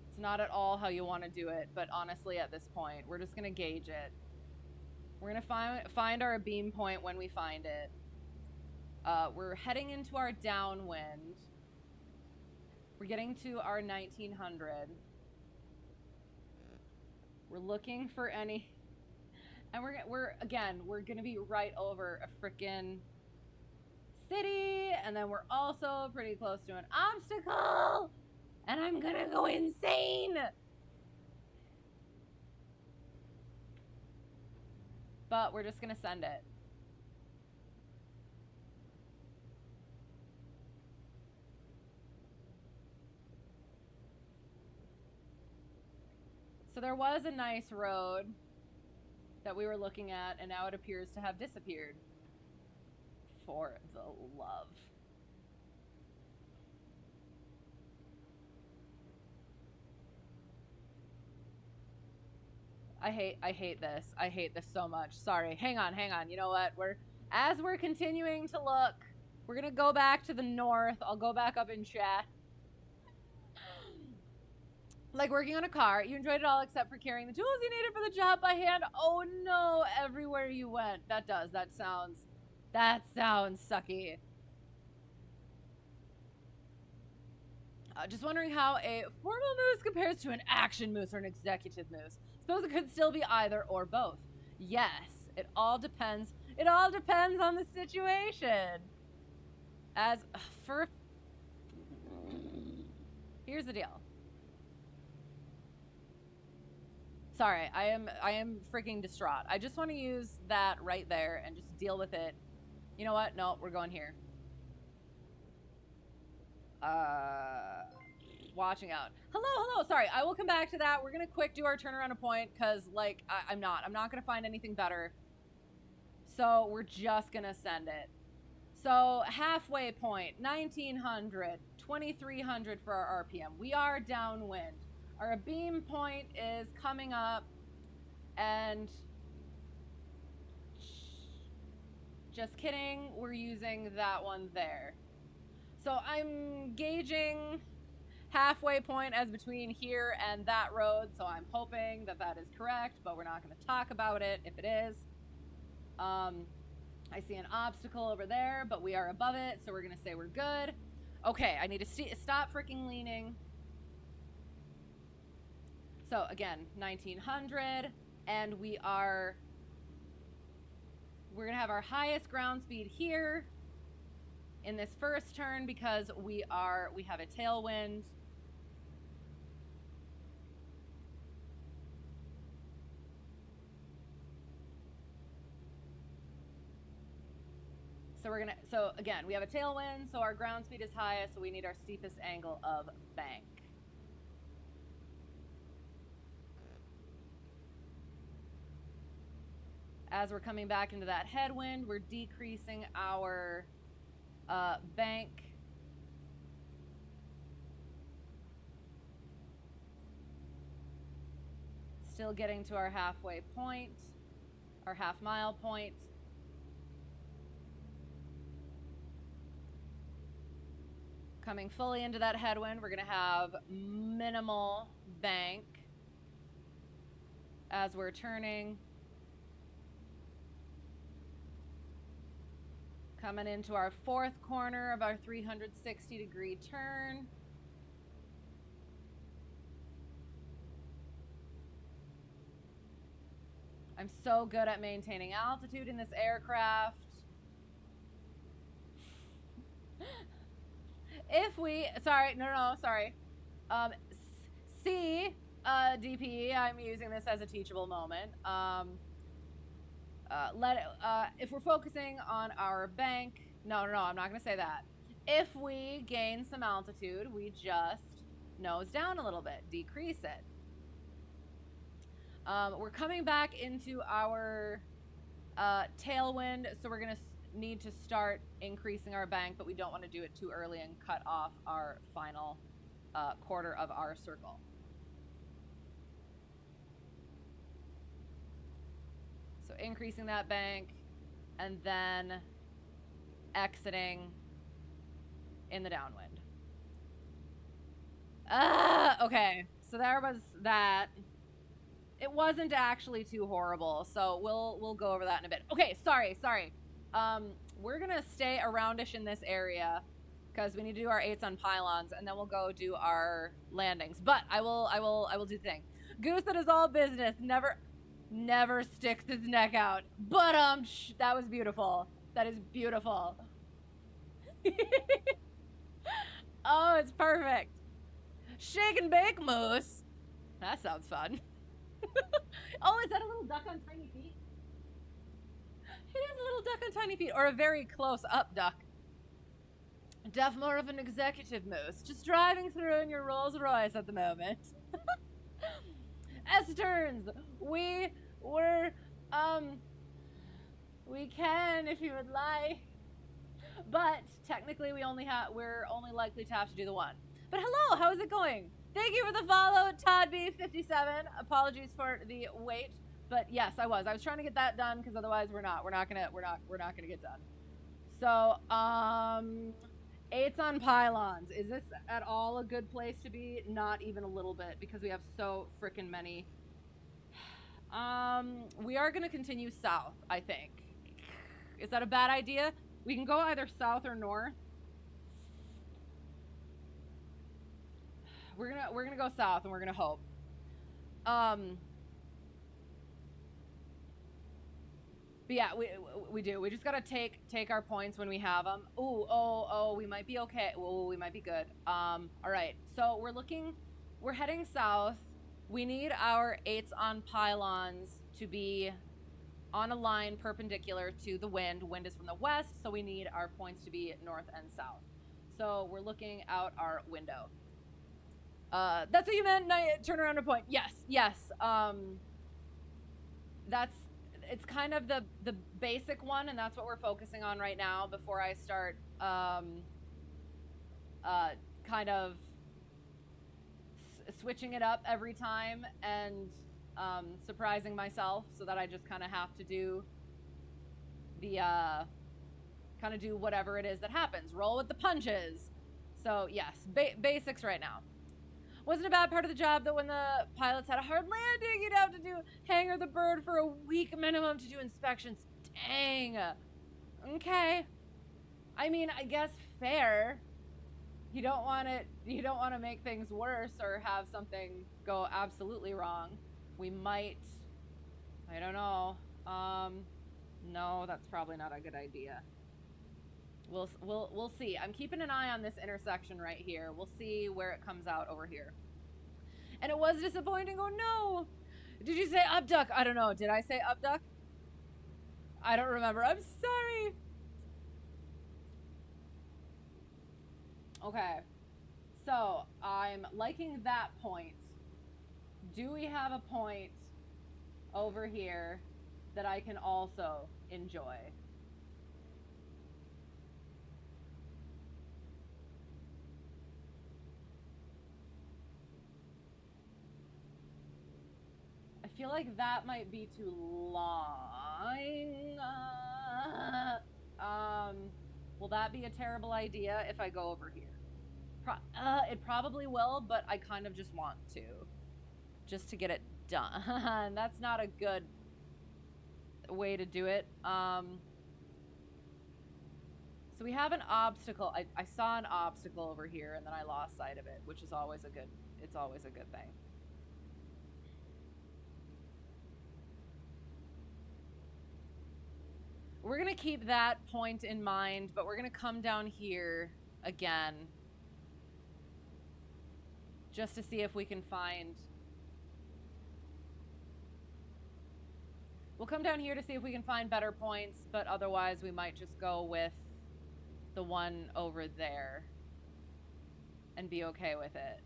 It's not at all how you want to do it, but honestly at this point, we're just gonna gauge it. We're gonna find our beam point when we find it. We're heading into our downwind. We're getting to our 1900. We're looking for any... And we're gonna be right over a frickin' city, and then we're also pretty close to an obstacle, and I'm gonna go insane. But we're just gonna send it. So there was a nice road that we were looking at, and now it appears to have disappeared. For the love. I hate this. I hate this so much. Sorry. Hang on. You know what? As we're continuing to look, we're gonna go back to the north. I'll go back up in chat. Like working on a car, you enjoyed it all except for carrying the tools you needed for the job by hand. Oh no, everywhere you went. That sounds sucky. Just wondering how a formal moose compares to an action moose or an executive moose. Suppose it could still be either or both. Yes, it all depends. It all depends on the situation. Here's the deal. Sorry, I am freaking distraught. I just want to use that right there and just deal with it. You know what? No, we're going here. Watching out. Hello. Sorry, I will come back to that. We're gonna quick do our turnaround a point because, like, I'm not gonna find anything better. So we're just gonna send it. So halfway point, 1900, 2300 for our RPM. We are downwind. Our beam point is coming up, and just kidding, we're using that one there. So I'm gauging halfway point as between here and that road, so I'm hoping that that is correct, but we're not going to talk about it if it is. I see an obstacle over there, but we are above it, so we're going to say we're good. Okay, I need to stop freaking leaning. So again, 1900, and we're going to have our highest ground speed here in this first turn because we have a tailwind. So again, we have a tailwind, so our ground speed is highest, so we need our steepest angle of bank. As we're coming back into that headwind, we're decreasing our bank. Still getting to our halfway point, our half-mile point. Coming fully into that headwind, we're going to have minimal bank as we're turning. Coming into our fourth corner of our 360-degree turn. I'm so good at maintaining altitude in this aircraft. Sorry. DPE, I'm using this as a teachable moment. If we're focusing on our bank, no, I'm not going to say that. If we gain some altitude, we just nose down a little bit, decrease it. We're coming back into our tailwind, so we're going to need to start increasing our bank, but we don't want to do it too early and cut off our final quarter of our circle. So increasing that bank and then exiting in the downwind. Okay, so there was that. It wasn't actually too horrible, so we'll go over that in a bit. Okay, sorry. We're gonna stay aroundish in this area because we need to do our 8s on pylons, and then we'll go do our landings. But I will do the thing. Goose, that is all business. Never sticks his neck out. But that was beautiful. That is beautiful. Oh, it's perfect. Shake and bake moose. That sounds fun. Oh, is that a little duck on tiny feet? It is a little duck on tiny feet, or a very close-up duck. Def more of an executive moose, just driving through in your Rolls Royce at the moment. S-turns. We can if you would like, but technically we're only likely to have to do the one. But hello, how is it going? Thank you for the follow, Todd B57. Apologies for the wait, but yes, I was trying to get that done because otherwise we're not gonna get done. So 8s on pylons. Is this at all a good place to be? Not even a little bit, because we have so freaking many. We are gonna continue south, I think. Is that a bad idea? We can go either south or north. We're gonna go south, and we're gonna hope. But yeah, we do. We just gotta take our points when we have them. Oh, we might be okay. Oh, we might be good. All right. So we're heading south. We need our 8s on pylons to be on a line perpendicular to the wind. Wind is from the west, so we need our points to be north and south. So we're looking out our window. That's what you meant, turn around and point. Yes. it's kind of the basic one, and that's what we're focusing on right now before I start kind of switching it up every time and surprising myself, so that I just kind of have to do the kind of do whatever it is that happens, roll with the punches. So yes, basics right now. Wasn't a bad part of the job that when the pilots had a hard landing, you'd have to do hangar the bird for a week minimum to do inspections. Dang. Okay. I mean, I guess fair. You don't want to make things worse or have something go absolutely wrong. We might, I don't know. No, that's probably not a good idea. We'll see. I'm keeping an eye on this intersection right here. We'll see where it comes out over here. And it was disappointing. Oh no! Did you say upduck? I don't know. Did I say upduck? I don't remember. I'm sorry. Okay. So I'm liking that point. Do we have a point over here that I can also enjoy? I feel like that might be too long. Will that be a terrible idea if I go over here? It probably will, but I kind of just want to. Just to get it done. That's not a good way to do it. So we have an obstacle. I saw an obstacle over here and then I lost sight of it, which is always a good, it's always a good thing. We're gonna keep that point in mind, but we're gonna come down here again just to see if we can find. We'll come down here to see if we can find better points, but otherwise we might just go with the one over there and be okay with it.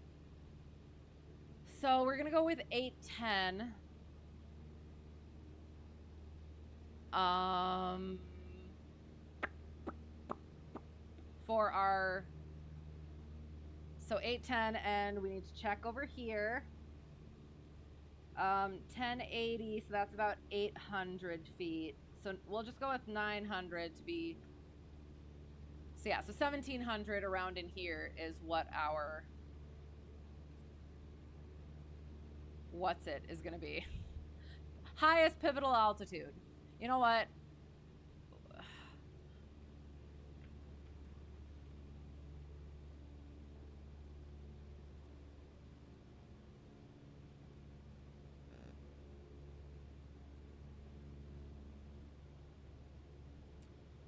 So we're gonna go with 810. For our, so 810, and we need to check over here. 1080, so that's about 800 feet. So we'll just go with 900 to be, so yeah, so 1700 around in here is what our, what's it is gonna be. Highest pivotal altitude. You know what?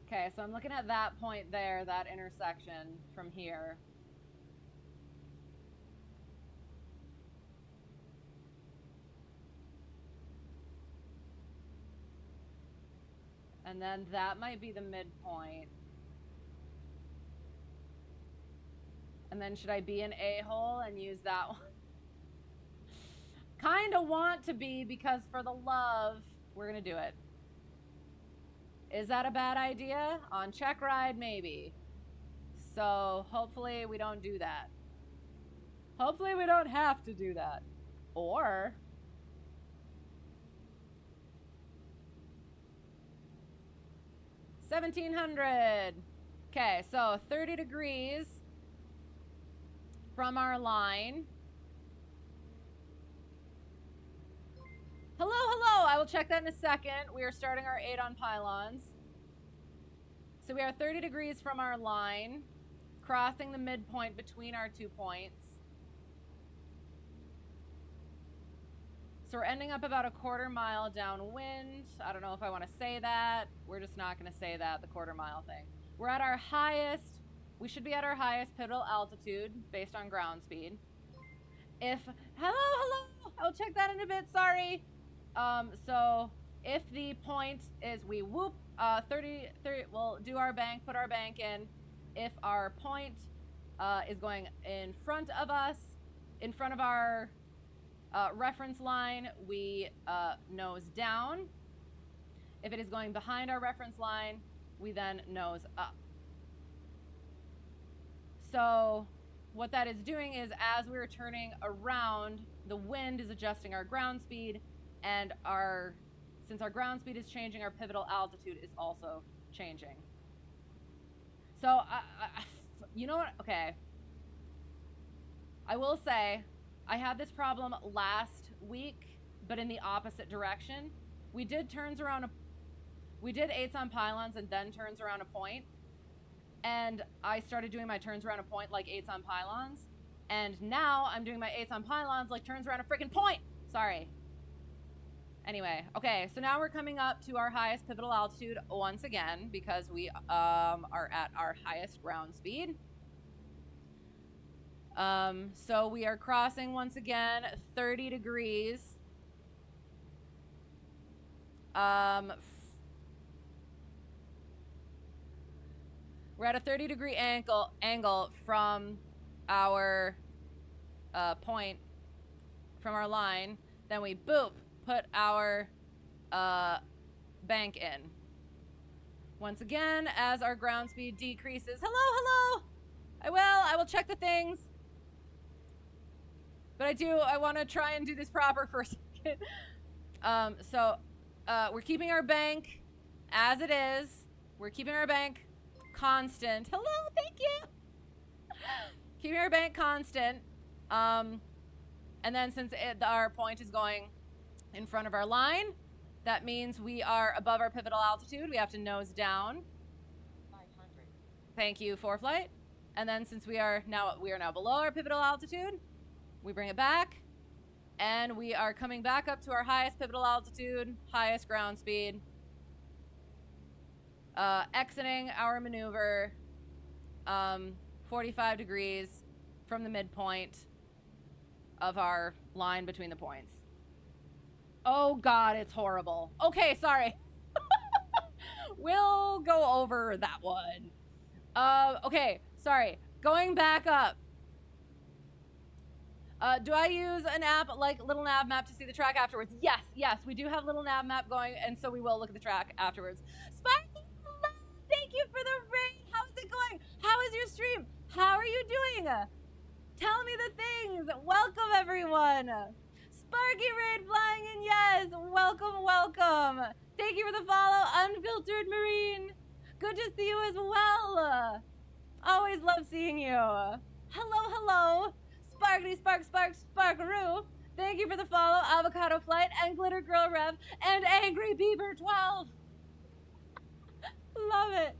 Okay, so I'm looking at that point there, that intersection from here. And then that might be the midpoint. And then should I be an a-hole and use that one? Kind of want to be, because for the love, we're going to do it. Is that a bad idea? On Checkride, maybe. So hopefully we don't do that. Hopefully we don't have to do that. Or 1700. Okay, so 30 degrees from our line. Hello, hello. I will check that in a second. We are starting our 8 on pylons. So we are 30 degrees from our line, crossing the midpoint between our 2 points. So we're ending up about a quarter mile downwind. I don't know if I want to say that. We're just not going to say that, the quarter mile thing. We're at our highest, we should be at our highest pivotal altitude based on ground speed. If, hello, I'll check that in a bit, sorry. So if the point is we whoop, 30, we'll do our bank, put our bank in. If our point is going in front of us, in front of our reference line, we nose down. If it is going behind our reference line, we then nose up. So what that is doing is as we're turning around, the wind is adjusting our ground speed, and since our ground speed is changing, our pivotal altitude is also changing. So, you know what? Okay. I will say, I had this problem last week, but in the opposite direction. We did 8s on pylons and then turns around a point. And I started doing my turns around a point like 8s on pylons. And now I'm doing my 8s on pylons like turns around a freaking point. Sorry. Anyway, okay, so now we're coming up to our highest pivotal altitude once again because we are at our highest ground speed. So we are crossing once again 30 degrees. We're at a 30-degree angle from our point, from our line. Then we boop, put our bank in. Once again, as our ground speed decreases. Hello. I will check the things. But I want to try and do this proper for a second. We're keeping our bank as it is. We're keeping our bank constant. Hello, thank you. Keeping our bank constant. And then since our point is going in front of our line, that means we are above our pivotal altitude. We have to nose down. 500. Thank you, Preflight. And then since we are now below our pivotal altitude, we bring it back, and we are coming back up to our highest pivotal altitude, highest ground speed, exiting our maneuver 45 degrees from the midpoint of our line between the points. Oh God, it's horrible. Okay, sorry. We'll go over that one. Okay, sorry. Going back up. Do I use an app like LittleNavMap to see the track afterwards? Yes, we do have LittleNavMap going, and so we will look at the track afterwards. Sparky, thank you for the raid. How's it going? How is your stream? How are you doing? Tell me the things. Welcome, everyone. Sparky raid flying in, yes. Welcome. Thank you for the follow, Unfiltered Marine. Good to see you as well. Always love seeing you. Hello. Sparkly Sparkaroo. Thank you for the follow, Avocado Flight, and Glitter Girl Rev, and Angry Beaver 12. Love it.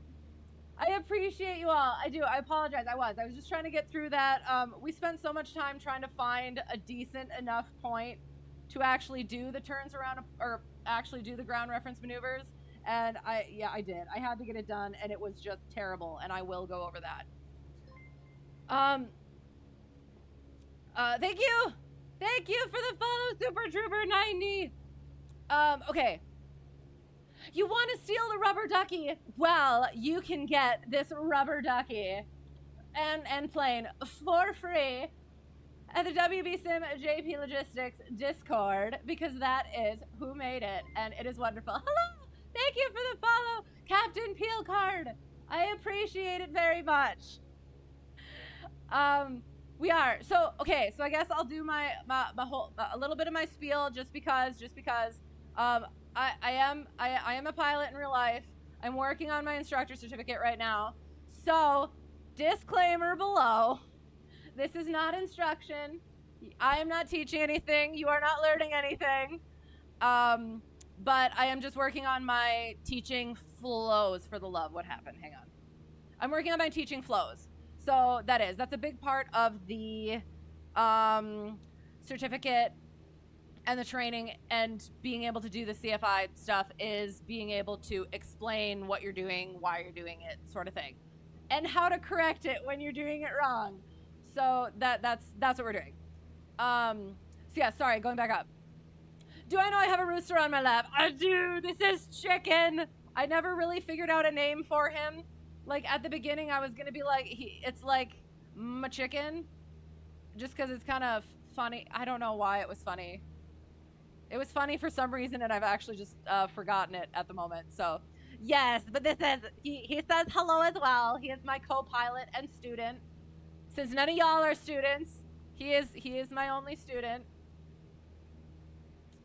I appreciate you all. I do. I apologize. I was just trying to get through that. We spent so much time trying to find a decent enough point to actually do the turns around, or actually do the ground reference maneuvers. And I did. I had to get it done, and it was just terrible. And I will go over that. Thank you for the follow, Super Trooper 90. Okay. You want to steal the rubber ducky? Well, you can get this rubber ducky and plane for free at the WB Sim JP Logistics Discord, because that is who made it, and it is wonderful. Hello! Thank you for the follow, Captain Peel Card. I appreciate it very much. We are so okay. So I guess I'll do my whole a little bit of my spiel just because. I am a pilot in real life. I'm working on my instructor certificate right now. So disclaimer below: this is not instruction. I am not teaching anything. You are not learning anything. But I am just working on my teaching flows. For the love, what happened? Hang on. I'm working on my teaching flows. So that's a big part of the certificate and the training, and being able to do the CFI stuff is being able to explain what you're doing, why you're doing it, sort of thing, and how to correct it when you're doing it wrong. So that's what we're doing. So yeah, sorry, going back up. Do I know I have a rooster on my lap? I do. This is Chicken. I never really figured out a name for him. Like, at the beginning, I was going to be like, it's like my chicken, just because it's kind of funny. I don't know why it was funny. It was funny for some reason, and I've actually just forgotten it at the moment. So, yes, but this is, he says hello as well. He is my co-pilot and student. Since none of y'all are students, he is my only student.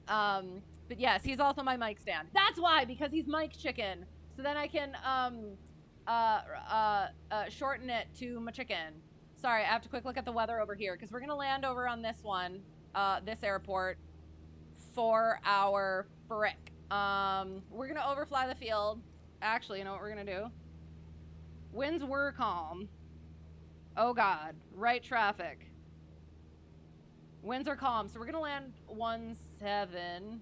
But yes, he's also my mic stand. That's why, because he's mic chicken. So then I can shorten it to my chicken. Sorry, I have to quick look at the weather over here because we're gonna land over on this one, this airport, for our frick. We're gonna overfly the field. Actually, you know what we're gonna do? Winds were calm. Oh God, right traffic. Winds are calm, so we're gonna land 17.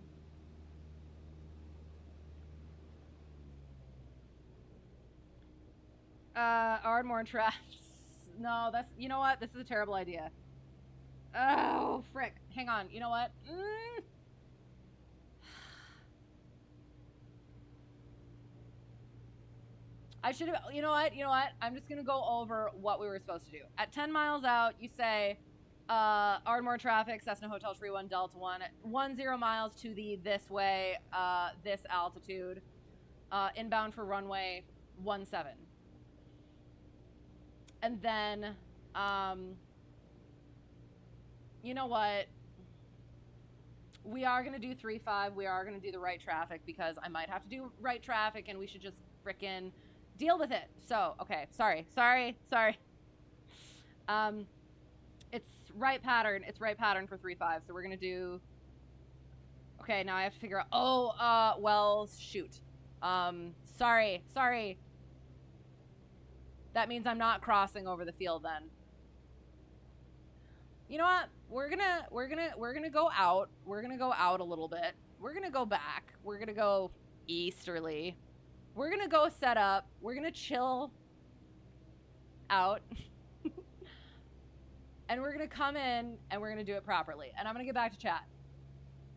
Ardmore traps. No, that's, you know what? This is a terrible idea. Oh, frick. Hang on, you know what? I should have, you know what? I'm just gonna go over what we were supposed to do. At 10 miles out, you say, Ardmore traffic, Cessna Hotel Tree 1, Delta 1, 10 miles to the this way, this altitude, inbound for runway 17. And then, you know what? We are going to do 3-5. We are going to do the right traffic because I might have to do right traffic and we should just frickin' deal with it. So, okay. Sorry. It's right pattern. It's right pattern for 3-5. So we're going to do, okay, now I have to figure out, well, shoot. Sorry. That means I'm not crossing over the field then. You know what? We're gonna go out. We're gonna go out a little bit. We're gonna go back. We're gonna go easterly. We're gonna go set up. We're gonna chill out. And we're gonna come in and we're gonna do it properly. And I'm gonna get back to chat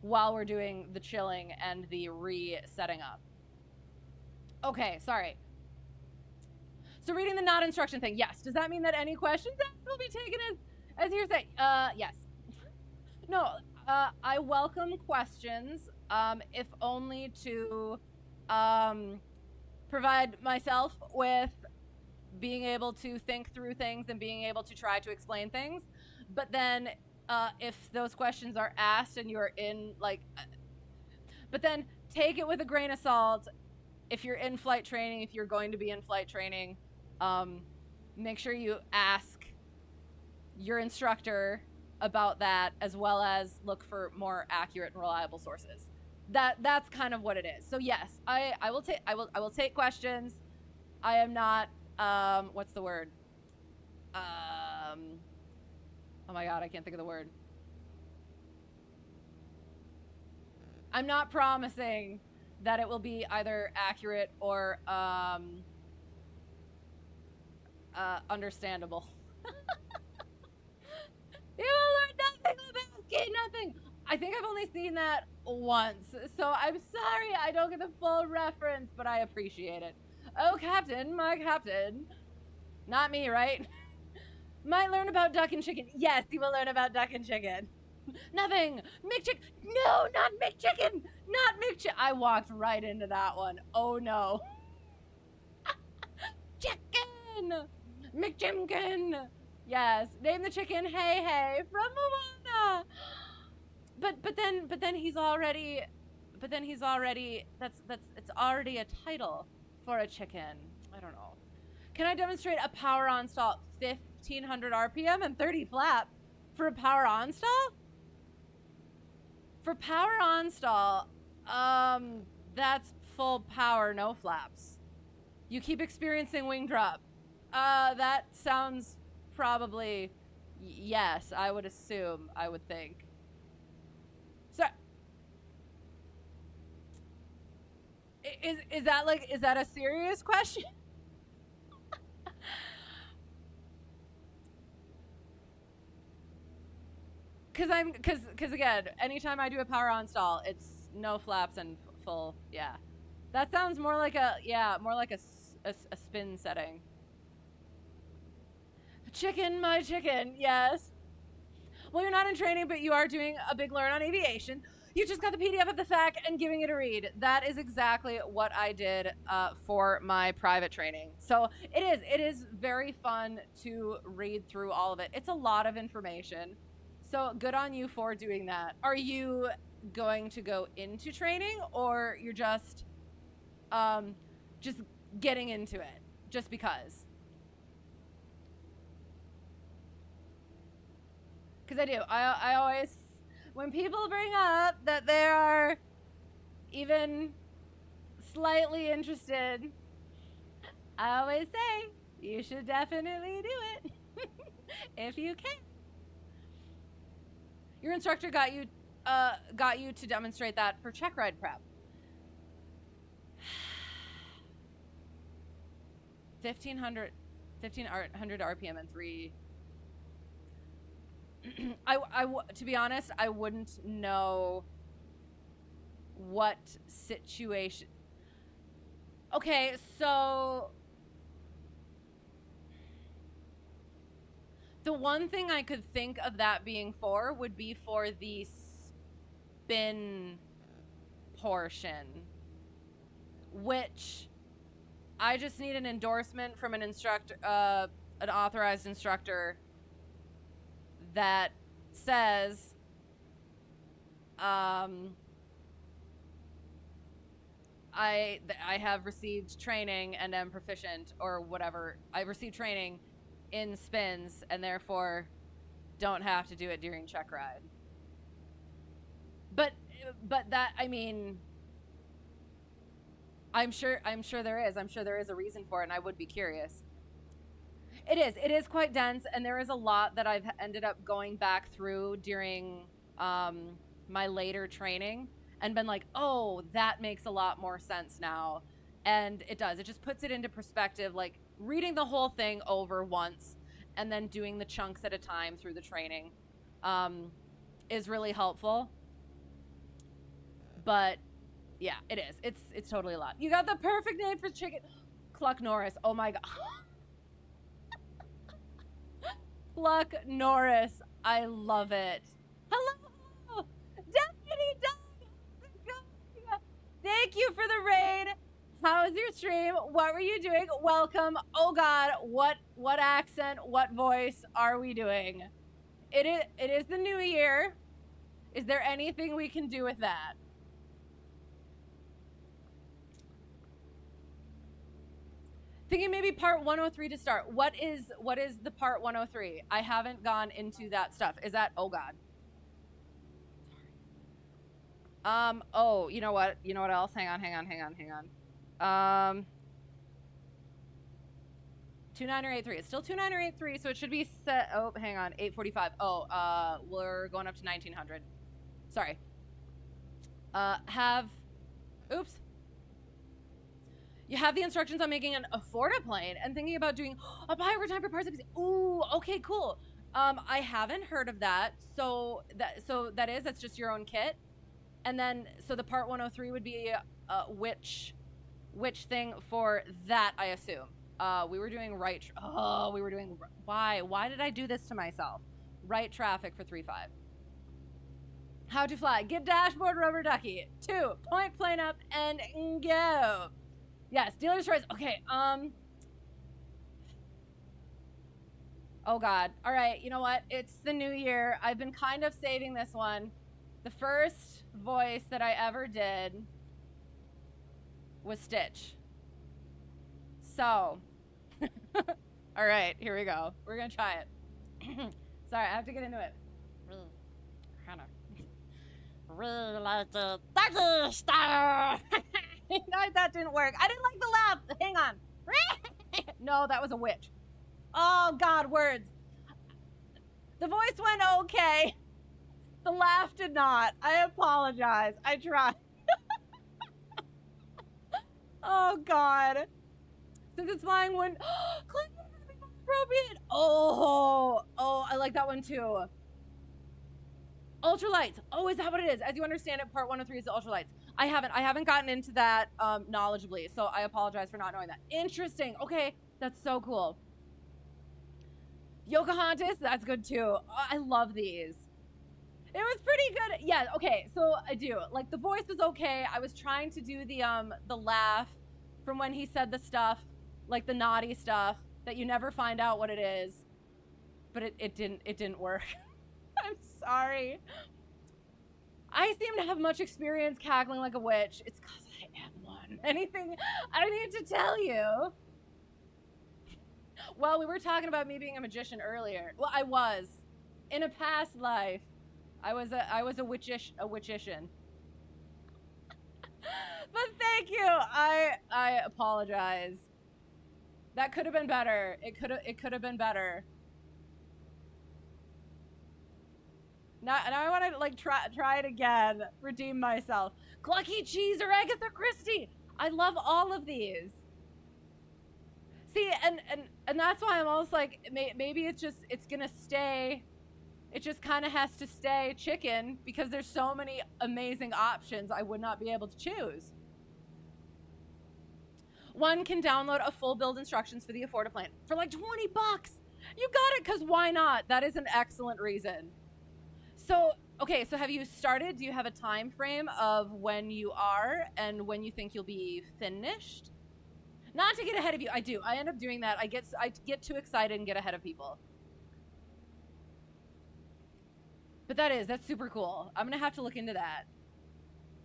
while we're doing the chilling and the resetting up. Okay, sorry. So reading the not instruction thing, yes. Does that mean that any questions will be taken as hearsay? Yes. No, I welcome questions, if only to provide myself with being able to think through things and being able to try to explain things. But then if those questions are asked and you're in, like, but then take it with a grain of salt. If you're in flight training, if you're going to be in flight training, make sure you ask your instructor about that, as well as look for more accurate and reliable sources. That's kind of what it is. So yes, I will take questions. I am not what's the word? Oh my God, I can't think of the word. I'm not promising that it will be either accurate or understandable. You will learn nothing, Lebowski, nothing. I think I've only seen that once, so I'm sorry I don't get the full reference, but I appreciate it. Oh, Captain, my Captain. Not me, right? Might learn about duck and chicken. Yes, you will learn about duck and chicken. Nothing. McChicken. No, not McChicken. Not McChicken. I walked right into that one. Oh, no. Chicken. McChimkin. Yes. Name the chicken Hey Hey from Moana. But then he's already it's already a title for a chicken. I don't know. Can I demonstrate a power on stall 1500 RPM and 30 flap for a power on stall? For power on stall, that's full power, no flaps. You keep experiencing wing drop. That sounds probably, yes, I would assume, I would think. So, is that a serious question? Cause again, anytime I do a power on stall, it's no flaps and full, yeah. That sounds more like a spin setting. Chicken, my chicken, yes. Well, you're not in training, but you are doing a big learn on aviation. You just got the PDF of the FAQ and giving it a read. That is exactly what I did for my private training. So it is very fun to read through all of it. It's a lot of information. So good on you for doing that. Are you going to go into training, or you're just getting into it just because? Because I do. I always, when people bring up that they are even slightly interested, I always say you should definitely do it if you can. Your instructor got you to demonstrate that for Checkride prep. 1500 RPM and 3. To be honest, I wouldn't know what situation. Okay, so the one thing I could think of that being for would be for the spin portion, which I just need an endorsement from an instructor, an authorized instructor, that says I have received training and am proficient, or whatever. I received training in spins and therefore don't have to do it during Checkride. But that, I mean, I'm sure there is. I'm sure there is a reason for it, and I would be curious. It is quite dense, and there is a lot that I've ended up going back through during my later training and been like, oh, that makes a lot more sense now. And it does. It just puts it into perspective, like reading the whole thing over once and then doing the chunks at a time through the training is really helpful. But yeah, it is. It's totally a lot. You got the perfect name for chicken. Cluck Norris. Oh my god. Cluck Norris. I love it. Hello, Deputy Doug. Thank you for the raid. How was your stream? What were you doing? Welcome. Oh god, what accent, what voice are we doing? It is the new year. Is there anything we can do with that? Thinking maybe part 103 to start. What is the part 103? I haven't gone into that stuff. Is that, oh god. Oh, you know what else? Hang on. 29 or 83. It's still 29 or 83, so it should be set. Oh, hang on. 845. Oh, we're going up to 1900. Sorry. Oops. You have the instructions on making an Afforda plane and thinking about doing a buy over time for parts. Ooh, okay, cool. I haven't heard of that. So that's just your own kit. And then, so the part 103 would be which thing for that, I assume. We were doing why did I do this to myself? Right traffic for 3.5. How to fly. Get dashboard rubber ducky. 2. Point plane up and go. Yes, dealer's choice. Okay, oh god. All right, you know what? It's the new year. I've been kind of saving this one. The first voice that I ever did was Stitch. So, all right, here we go. We're gonna try it. Sorry, I have to get into it. Really like the star. No, that didn't work. I didn't like the laugh. Hang on. No, that was a witch. Oh god, words. The voice went okay. The laugh did not. I apologize. I tried. Oh god. Since it's flying one. Appropriate. Oh, I like that one too. Ultralights. Oh, is that what it is? As you understand it, part 103 is the ultralights. I haven't gotten into that knowledgeably, so I apologize for not knowing that. Interesting. Okay, that's so cool. Pocahontas, that's good too. I love these. It was pretty good. Yeah, okay, so I do. Like, the voice was okay. I was trying to do the laugh from when he said the stuff, like the naughty stuff, that you never find out what it is. But it didn't work. I'm sorry. I seem to have much experience cackling like a witch. It's because I am one. Anything I need to tell you? Well, we were talking about me being a magician earlier. Well, I was. In a past life, I was a witchician. But thank you. I apologize. That could have been better. It could have been better. Now I want to like try it again. Redeem myself. Clucky Cheese or Agatha Christie. I love all of these. See, and that's why I'm almost like maybe it's gonna stay. It just kind of has to stay chicken because there's so many amazing options I would not be able to choose. One can download a full build instructions for the Afforda plan for like 20 bucks. You got it, because why not? That is an excellent reason. So, okay, so have you started? Do you have a time frame of when you are and when you think you'll be finished? Not to get ahead of you. I do. I end up doing that. I get too excited and get ahead of people. But that's super cool. I'm going to have to look into that.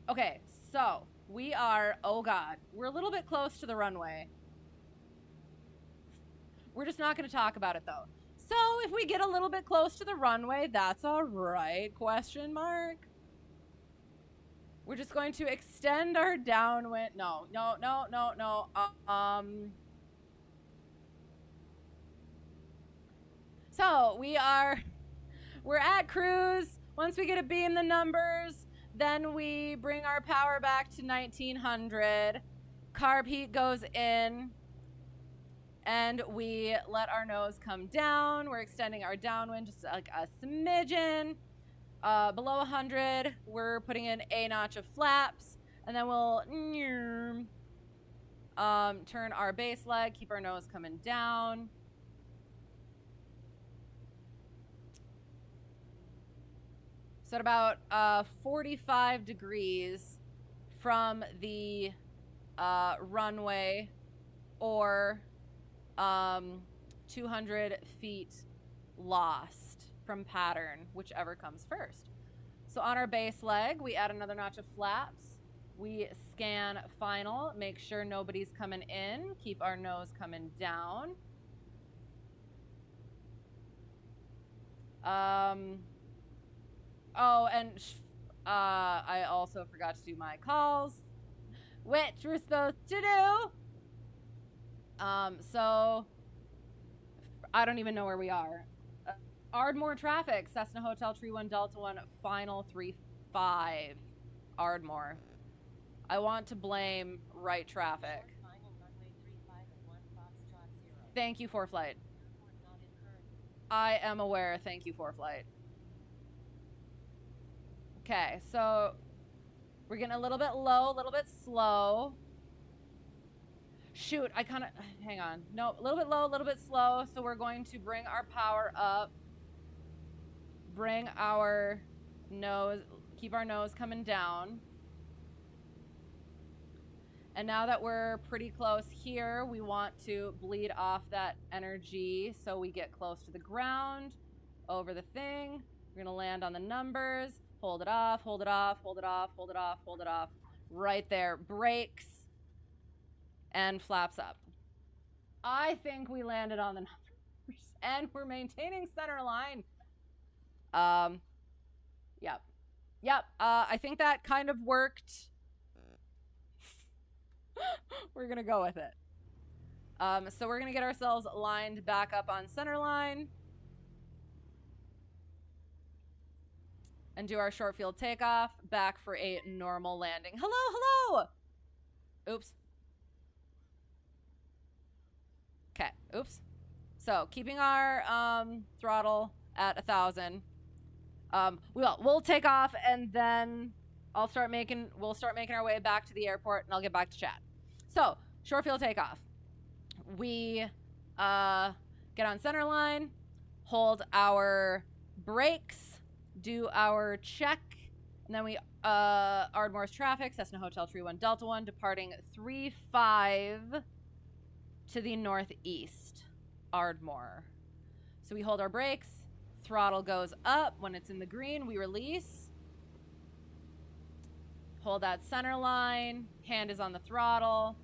Okay, so we are, oh God, we're a little bit close to the runway. We're just not going to talk about it though. So if we get a little bit close to the runway, that's all right, question mark. We're just going to extend our downwind. No. So we're at cruise. Once we get to beam the numbers, then we bring our power back to 1900. Carb heat goes in. And we let our nose come down. We're extending our downwind just like a smidgen. Below 100, we're putting in a notch of flaps. And then we'll turn our base leg, keep our nose coming down. So at about 45 degrees from the runway, or 200 feet lost from pattern, whichever comes first. So on our base leg, we add another notch of flaps. We scan final, make sure nobody's coming in, keep our nose coming down. Oh, and I also forgot to do my calls, which we're supposed to do. So I don't even know where we are. Ardmore traffic, Cessna Hotel Tree 1 Delta 1 final 35 Ardmore. I want to blame right traffic. Thank you, Preflight. I am aware. Thank you, Preflight. Okay, so we're getting a little bit low, a little bit slow. Shoot, I kind of, hang on. No, a little bit low, a little bit slow. So we're going to bring our power up. Bring our nose, keep our nose coming down. And now that we're pretty close here, we want to bleed off that energy so we get close to the ground, over the thing. We're gonna land on the numbers, hold it off, hold it off, hold it off, hold it off, hold it off. Right there, brakes, and flaps up. I think we landed on the numbers, and we're maintaining center line. Yep. I think that kind of worked. We're gonna go with it. So we're gonna get ourselves lined back up on center line and do our short field takeoff back for a normal landing. Hello. Oops. Okay, oops. So keeping our throttle at 1,000. We'll take off, and then we'll start making our way back to the airport, and I'll get back to chat. So short field takeoff. We get on center line, hold our brakes, do our check, and then we Ardmore's traffic, Cessna Hotel Tree 1 Delta 1, departing 3-5 to the northeast, Ardmore. So we hold our brakes, throttle goes up. When it's in the green, we release. Hold that center line, hand is on the throttle.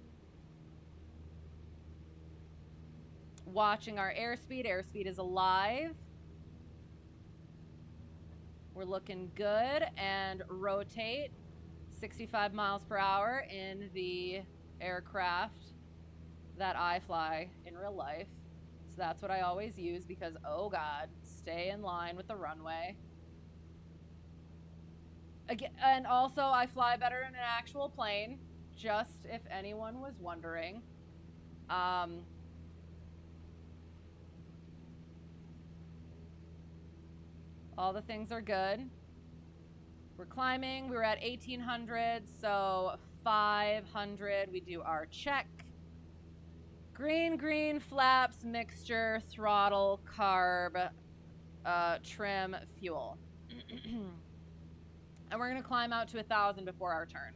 Watching our airspeed. Airspeed is alive. We're looking good, and rotate 65 miles per hour in the aircraft that I fly in real life. So that's what I always use because, oh God, stay in line with the runway. Again, and also I fly better in an actual plane, just if anyone was wondering. All the things are good. We're climbing. We were at 1800, so 500. We do our check. Green, green, flaps, mixture, throttle, carb, trim, fuel. And we're gonna climb out to 1,000 before our turn.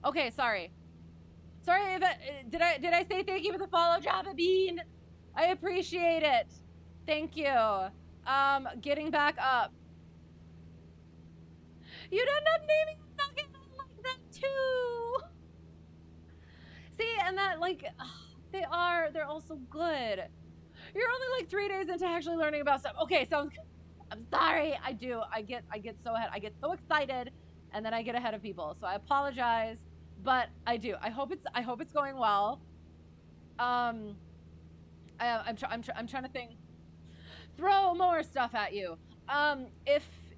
Okay, sorry. Sorry if did I say thank you for the follow, Java Bean? I appreciate it. Thank you. Getting back up. You'd end up naming a nugget like that too. See, and that like they're also good. You're only like 3 days into actually learning about stuff. Okay, sounds good. I'm sorry. I get so ahead. I get so excited, and then I get ahead of people. So I apologize, but I do. I hope it's going well. I'm trying to think. Throw more stuff at you.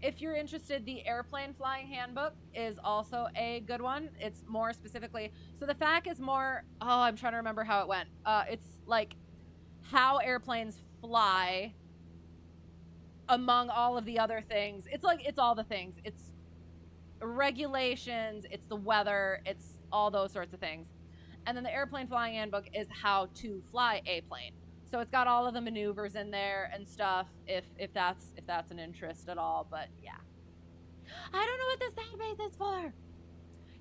If you're interested, the airplane flying handbook is also a good one. It's more specifically, so the FAQ is more, oh, I'm trying to remember how it went. It's like how airplanes fly among all of the other things. It's like, it's all the things. It's regulations, it's the weather, it's all those sorts of things. And then the airplane flying handbook is how to fly a plane. So it's got all of the maneuvers in there and stuff, if that's an interest at all. But yeah, I don't know what this database is for.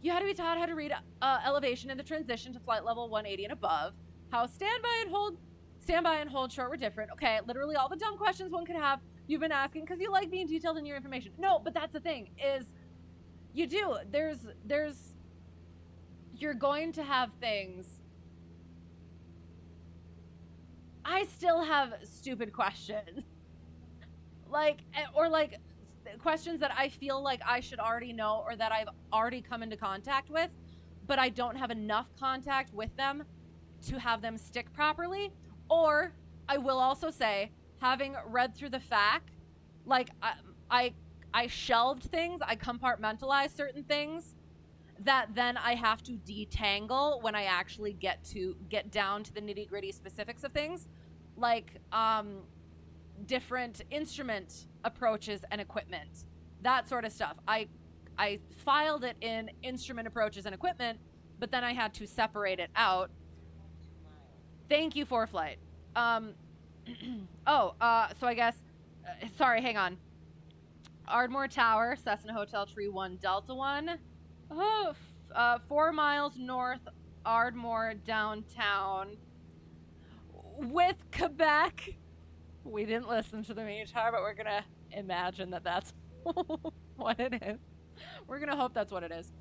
You had to be taught how to read elevation in the transition to flight level 180 and above. How standby and hold short were different. Okay, literally all the dumb questions one could have, you've been asking because you like being detailed in your information. No, but that's the thing is, you do. You're going to have things. I still have stupid questions. Or questions that I feel like I should already know or that I've already come into contact with, but I don't have enough contact with them to have them stick properly. Or I will also say, having read through the FAQ, like I shelved things, I compartmentalized certain things that then I have to detangle when I actually get down to the nitty-gritty specifics of things, like different instrument approaches and equipment, that sort of stuff. I filed it in instrument approaches and equipment, but then I had to separate it out. Thank you, Preflight. So I guess, sorry, hang on. Ardmore Tower, Cessna Hotel Tree 1 Delta 1. 4 miles north, Ardmore downtown. With Quebec. We didn't listen to the METAR, but we're gonna imagine that that's what it is. We're gonna hope that's what it is.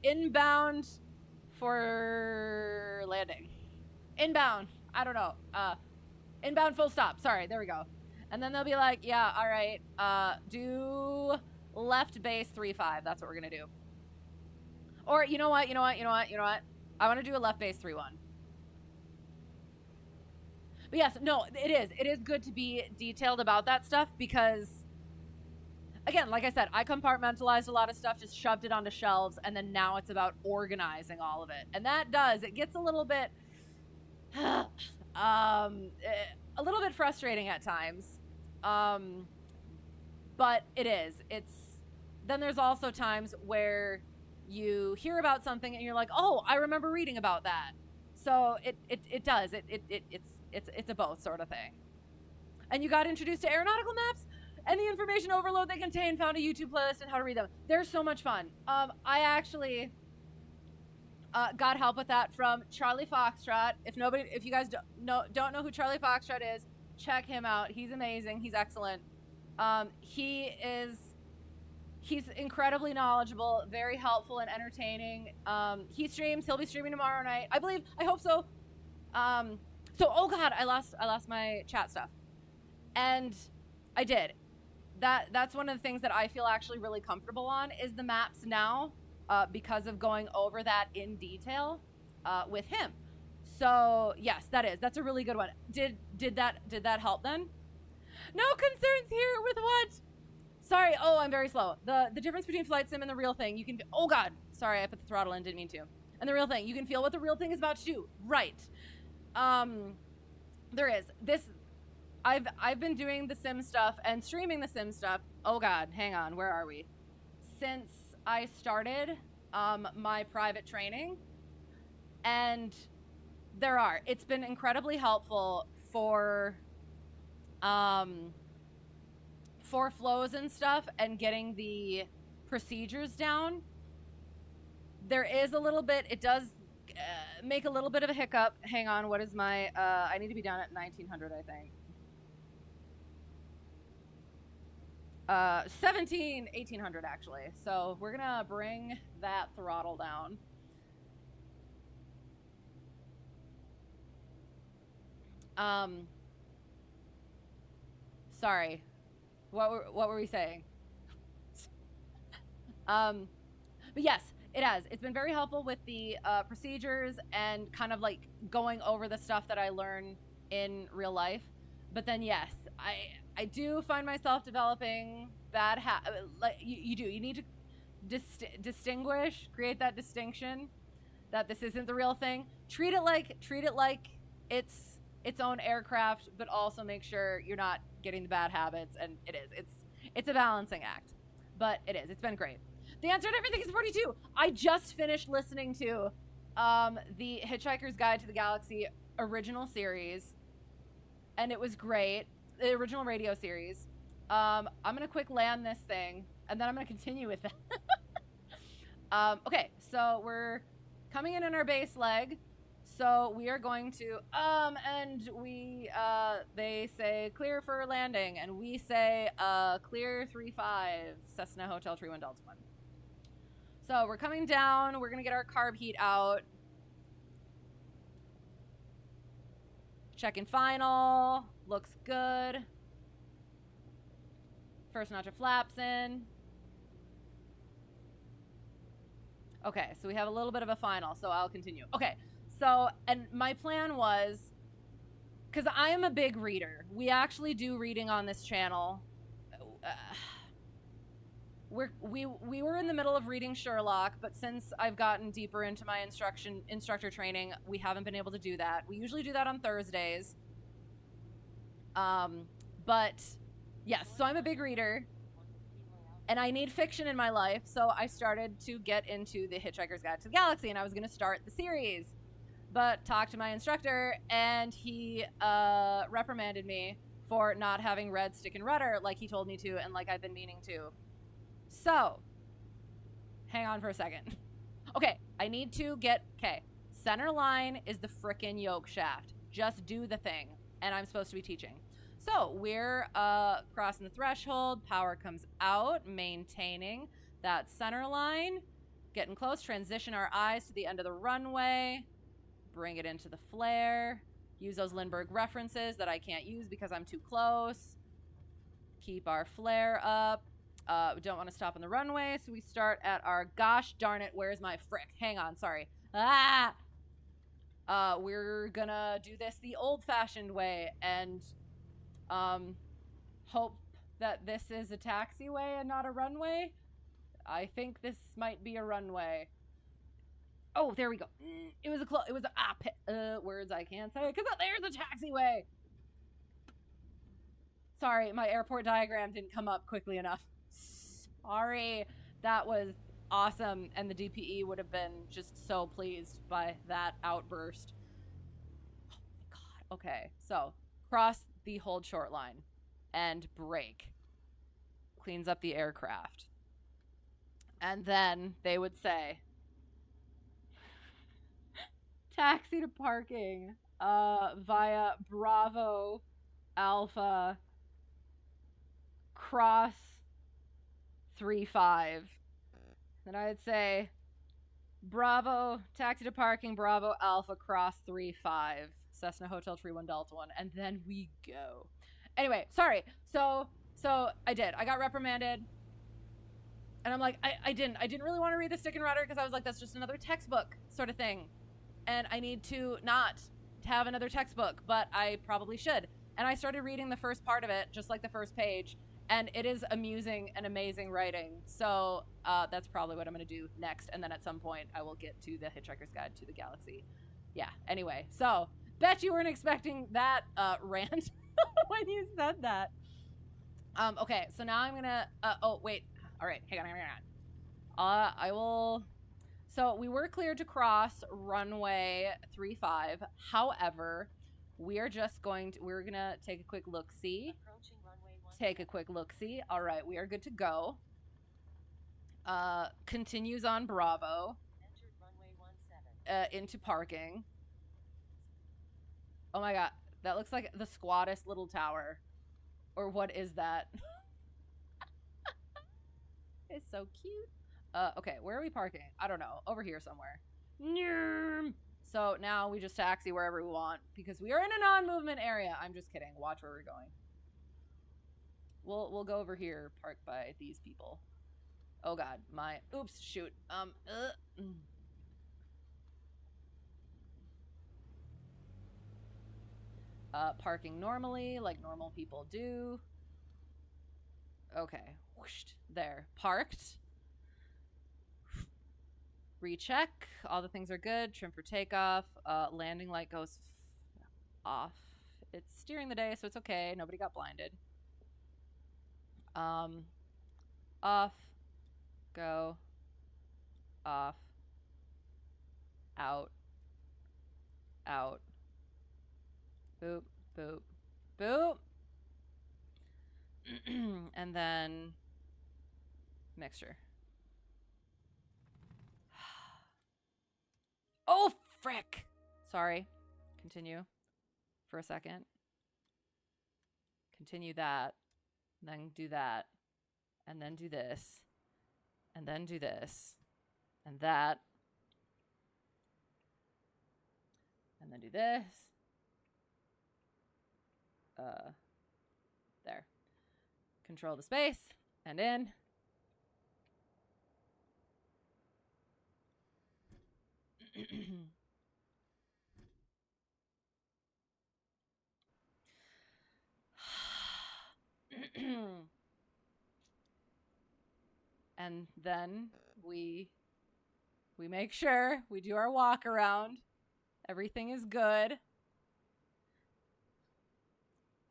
Inbound for landing. Inbound. I don't know. Inbound full stop. Sorry, there we go. And then they'll be like, yeah, all right, do left base 3-5. That's what we're gonna do. Or you know what? I want to do a left base 3-1. But yes, no, it is good to be detailed about that stuff because, again, like I said, I compartmentalized a lot of stuff, just shoved it onto shelves, and then now it's about organizing all of it. And that it gets a little bit frustrating at times. But then there's also times where you hear about something and you're like, oh, I remember reading about that. So it's a both sort of thing. and you got introduced to aeronautical maps and the information overload they contain, found a YouTube playlist and how to read them. They're so much fun. I actually got help with that from Charlie Foxtrot. If you guys don't know who Charlie Foxtrot is, check him out. He's amazing. He's excellent. He's incredibly knowledgeable, very helpful and entertaining. He streams. He'll be streaming tomorrow night, I believe. I hope so. Oh God, I lost my chat stuff, and I did. That's one of the things that I feel actually really comfortable on is the maps now, because of going over that in detail with him. So yes, that's a really good one. Did that help then? No concerns here with what? Sorry, I'm very slow. The difference between flight sim and the real thing, you can, oh God, sorry, I put the throttle in, didn't mean to. And the real thing, you can feel what the real thing is about to do. Right. There is this, I've been doing the sim stuff and streaming the sim stuff. Oh God, hang on, where are we? Since I started my private training, and it's been incredibly helpful for flows and stuff and getting the procedures down. There is a little bit, it does make a little bit of a hiccup. Hang on, what is my, I need to be down at 1900, I think. 1800 actually. So we're gonna bring that throttle down. Sorry. What were we saying? But yes, it has. It's been very helpful with the procedures and kind of like going over the stuff that I learn in real life. But then yes, I do find myself developing bad like you do. You need to distinguish, create that distinction that this isn't the real thing. Treat it like it's its own aircraft, but also make sure you're not getting the bad habits. And it's a balancing act, but it is. It's been great. The answer to everything is 42. I just finished listening to the Hitchhiker's Guide to the Galaxy original series, and it was great. The original radio series. I'm gonna quick land this thing, and then I'm gonna continue with that. Okay, so we're coming in our base leg. So we are going to, and we, they say clear for landing, and we say, clear 35, Cessna Hotel Tree 1 Delta 1. So we're coming down, we're gonna get our carb heat out. Check-in final, looks good. First notch of flaps in. Okay, so we have a little bit of a final, so I'll continue. Okay. So, and my plan was, because I am a big reader. We actually do reading on this channel. We were in the middle of reading Sherlock, but since I've gotten deeper into my instructor training, we haven't been able to do that. We usually do that on Thursdays. But yes, so I'm a big reader, and I need fiction in my life, so I started to get into the Hitchhiker's Guide to the Galaxy, and I was going to start the series. But talked to my instructor, and he reprimanded me for not having read Stick and Rudder like he told me to, and like I've been meaning to. So, hang on for a second. Okay, I need to get, okay, center line is the frickin' yoke shaft. Just do the thing, and I'm supposed to be teaching. So, we're crossing the threshold, power comes out, maintaining that center line, getting close, transition our eyes to the end of the runway, bring it into the flare, use those Lindbergh references that I can't use because I'm too close, keep our flare up. We don't want to stop on the runway, so we start at our, gosh darn it, where's my frick? Hang on, sorry. We're gonna do this the old-fashioned way and hope that this is a taxiway and not a runway. I think this might be a runway. Oh, there we go. It was words I can't say because there's a taxiway. Sorry, my airport diagram didn't come up quickly enough. Sorry. That was awesome, and the DPE would have been just so pleased by that outburst. Oh my God. Okay, so cross the hold short line and brake. Cleans up the aircraft. And then they would say, taxi to parking via Bravo Alpha cross 35. Then I would say, Bravo, taxi to parking, Bravo Alpha cross 35. Cessna Hotel Tree 1 Delta 1. And then we go. Anyway, sorry. So I did. I got reprimanded. And I'm like, I didn't really want to read the stick and rudder because I was like, that's just another textbook sort of thing. And I need to not have another textbook, but I probably should. And I started reading the first part of it, just like the first page. And it is amusing and amazing writing. So that's probably what I'm going to do next. And then at some point, I will get to the Hitchhiker's Guide to the Galaxy. Yeah, anyway. So, bet you weren't expecting that rant when you said that. Okay, so now I'm going to... oh, wait. All right, hang on. I will... So, we were cleared to cross runway 35. However, we're going to take a quick look-see. Take a quick look-see. All right, we are good to go. Continues on Bravo. Into parking. Oh my god, that looks like the squattest little tower. Or what is that? It's so cute. Okay, where are we parking? I don't know. Over here somewhere. So now we just taxi wherever we want because we are in a non-movement area. I'm just kidding. Watch where we're going. We'll go over here, park by these people. Oh god, oops, shoot. Parking normally, like normal people do. Okay, whoosh, there, parked. Recheck, all the things are good. Trim for takeoff. Landing light goes off. It's steering the day, so it's okay. Nobody got blinded. Off, go, off, out, boop, boop, boop, and then mixture. Oh, frick! Sorry. Continue for a second. Continue that. Then do that, and then do this, and then do this, and that, and then do this. There. Control the space, and in. And then we make sure we do our walk around. Everything is good.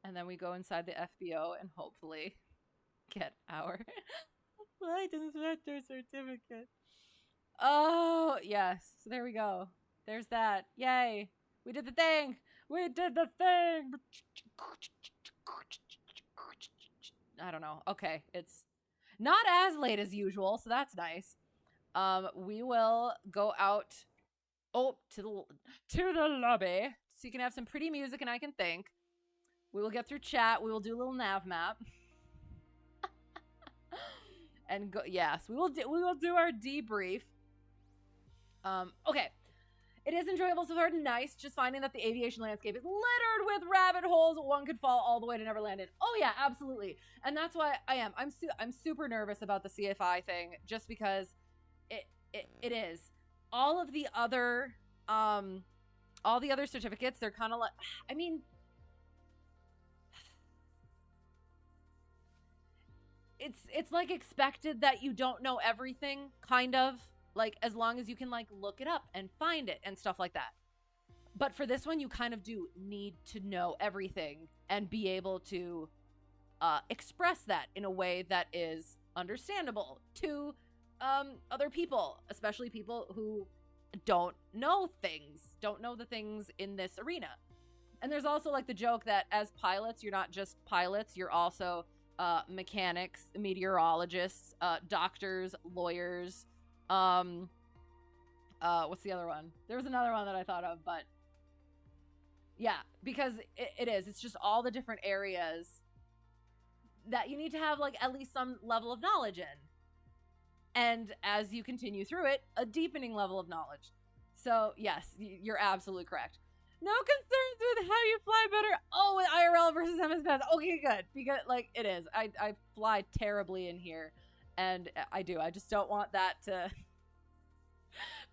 And then we go inside the FBO and hopefully get our flight instructor certificate. Oh, yes. So there we go. There's that. Yay. We did the thing. We did the thing. I don't know. Okay. It's not as late as usual, so that's nice. We will go out to the lobby so you can have some pretty music and I can think. We will get through chat. We will do a little nav map. And go, yes, we will do our debrief. Okay. It is enjoyable so far. Nice. Just finding that the aviation landscape is littered with rabbit holes. One could fall all the way to never land in. Oh yeah, absolutely. And that's why I'm super nervous about the CFI thing, just because it is. All the other certificates, they're kind of like, I mean, it's like expected that you don't know everything, kind of. Like, as long as you can, like, look it up and find it and stuff like that. But for this one, you kind of do need to know everything and be able to express that in a way that is understandable to other people, especially people who don't know the things in this arena. And there's also like the joke that as pilots, you're not just pilots, you're also mechanics, meteorologists, doctors, lawyers. What's the other one? There was another one that I thought of, but yeah, because it's just all the different areas that you need to have like at least some level of knowledge in. And as you continue through it, a deepening level of knowledge. So yes, you're absolutely correct. No concerns with how you fly better. Oh, with IRL versus MS Pass. Okay, good. Because like it is. I fly terribly in here. And I do. I just don't want that to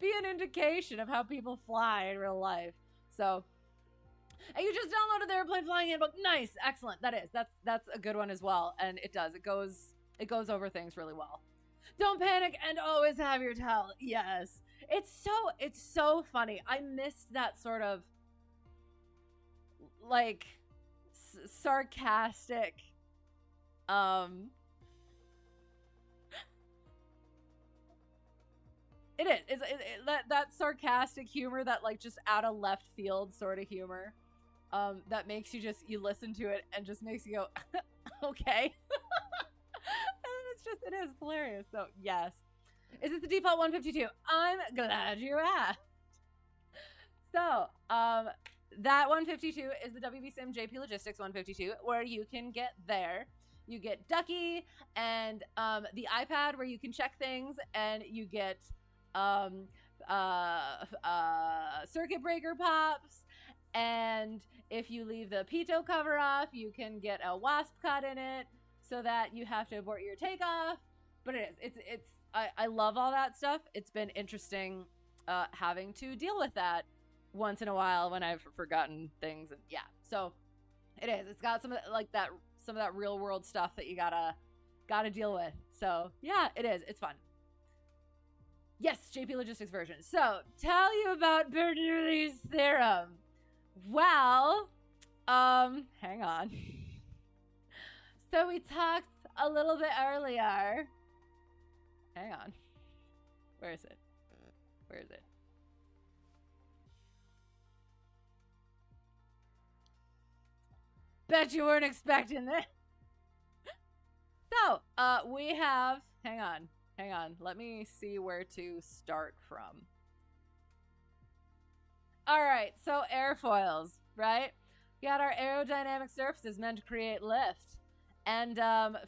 be an indication of how people fly in real life. So, and you just downloaded the Airplane Flying Handbook. Nice, excellent. That's a good one as well. And it does. It goes over things really well. Don't panic and always have your towel. Yes, it's so funny. I missed that sort of like sarcastic. It's that sarcastic humor, that like just out of left field sort of humor, that makes you listen to it and just makes you go, okay. And it is hilarious. So yes, is it the default 152? I'm glad you asked. So that 152 is the WB Sim JP Logistics 152, where you can get there. You get Ducky and the iPad where you can check things, and you get circuit breaker pops, and if you leave the pitot cover off, you can get a wasp cut in it so that you have to abort your takeoff. But I love all that stuff. It's been interesting having to deal with that once in a while when I've forgotten things. And yeah, so it's got some of that real world stuff that you gotta deal with. So yeah, it's fun. Yes, JP Logistics version. So, tell you about Bernoulli's theorem. Well, hang on. So we talked a little bit earlier. Hang on. Where is it? Bet you weren't expecting this. So, we have, hang on. Let me see where to start from. All right, so airfoils, right? We got our aerodynamic surfaces meant to create lift. And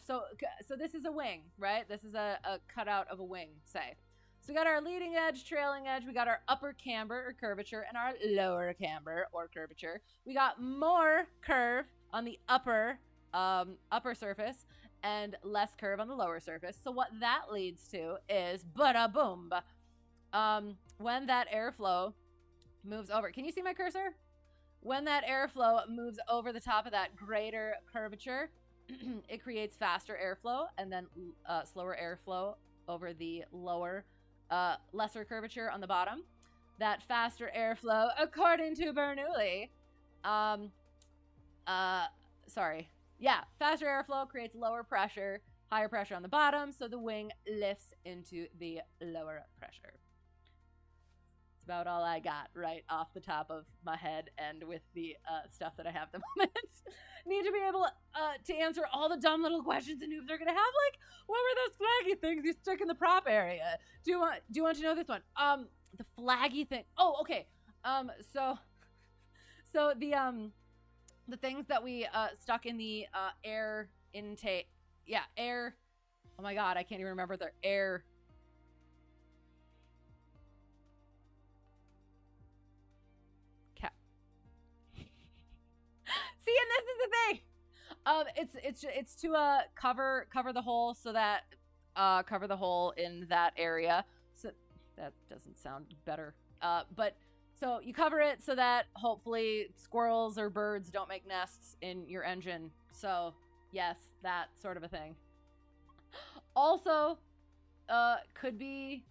so this is a wing, right? This is a cutout of a wing, say. So we got our leading edge, trailing edge. We got our upper camber or curvature and our lower camber or curvature. We got more curve on the upper surface and less curve on the lower surface. So what that leads to is bada boom. When that airflow moves over, can you see my cursor? When that airflow moves over the top of that greater curvature, it creates faster airflow, and then slower airflow over the lower, lesser curvature on the bottom. That faster airflow, according to Bernoulli, faster airflow creates lower pressure, higher pressure on the bottom, so the wing lifts into the lower pressure. It's about all I got right off the top of my head, and with the stuff that I have at the moment. Need to be able to answer all the dumb little questions and noobs are gonna have. Like, what were those flaggy things you stuck in the prop area? Do you want to know this one? The flaggy thing. Oh, okay. So the things that we stuck in the air intake. Yeah, air. Oh my god, I can't even remember the air. See, and this is the thing. It's to cover the hole, so that cover the hole in that area. So that doesn't sound better. But so you cover it so that hopefully squirrels or birds don't make nests in your engine. So yes, that sort of a thing. Also, could be.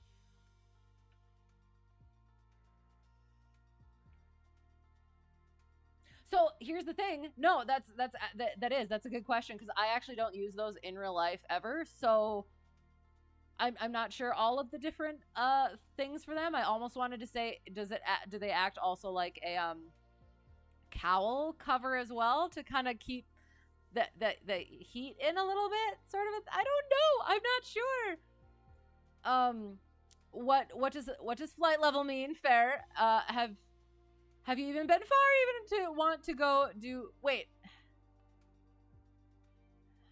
So here's the thing. No, that's a good question, because I actually don't use those in real life ever. So I'm not sure all of the different things for them. I almost wanted to say, do they act also like a cowl cover as well to kind of keep the heat in a little bit, sort of. I don't know. I'm not sure. What does flight level mean? Fair. Have you even been far even to want to go do? Wait.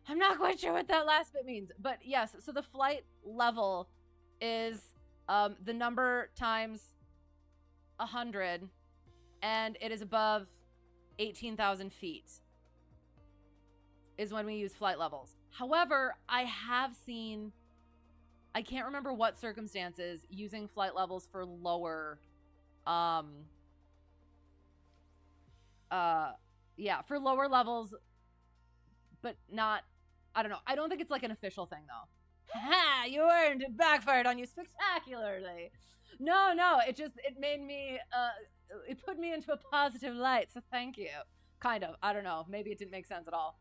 I'm not quite sure what that last bit means, but yes. So the flight level is the number times 100, and it is above 18,000 feet. Is when we use flight levels. However, I have seen, I can't remember what circumstances, using flight levels for lower, for lower levels, but not, I don't know. I don't think it's like an official thing though. Ha! You earned it, backfired on you spectacularly. No, it made me, it put me into a positive light, so thank you. Kind of. I don't know. Maybe it didn't make sense at all.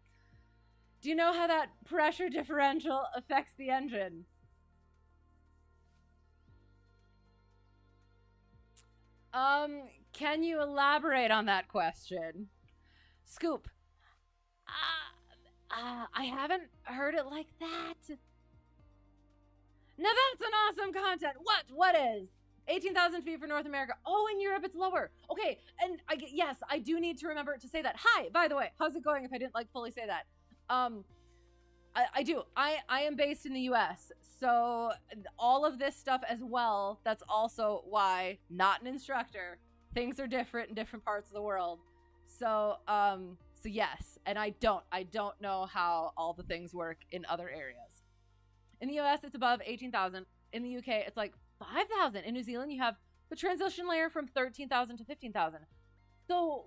Do you know how that pressure differential affects the engine? Can you elaborate on that question? Scoop. I haven't heard it like that. Now that's an awesome content. What is? 18,000 feet for North America. Oh, in Europe it's lower. Okay, and yes, I do need to remember to say that. Hi, by the way, how's it going if I didn't like fully say that? I do. I am based in the US, so all of this stuff as well, that's also why, not an instructor, things are different in different parts of the world. So yes, and I don't know how all the things work in other areas. In the US, it's above 18,000. In the UK, it's like 5,000. In New Zealand, you have the transition layer from 13,000 to 15,000. So,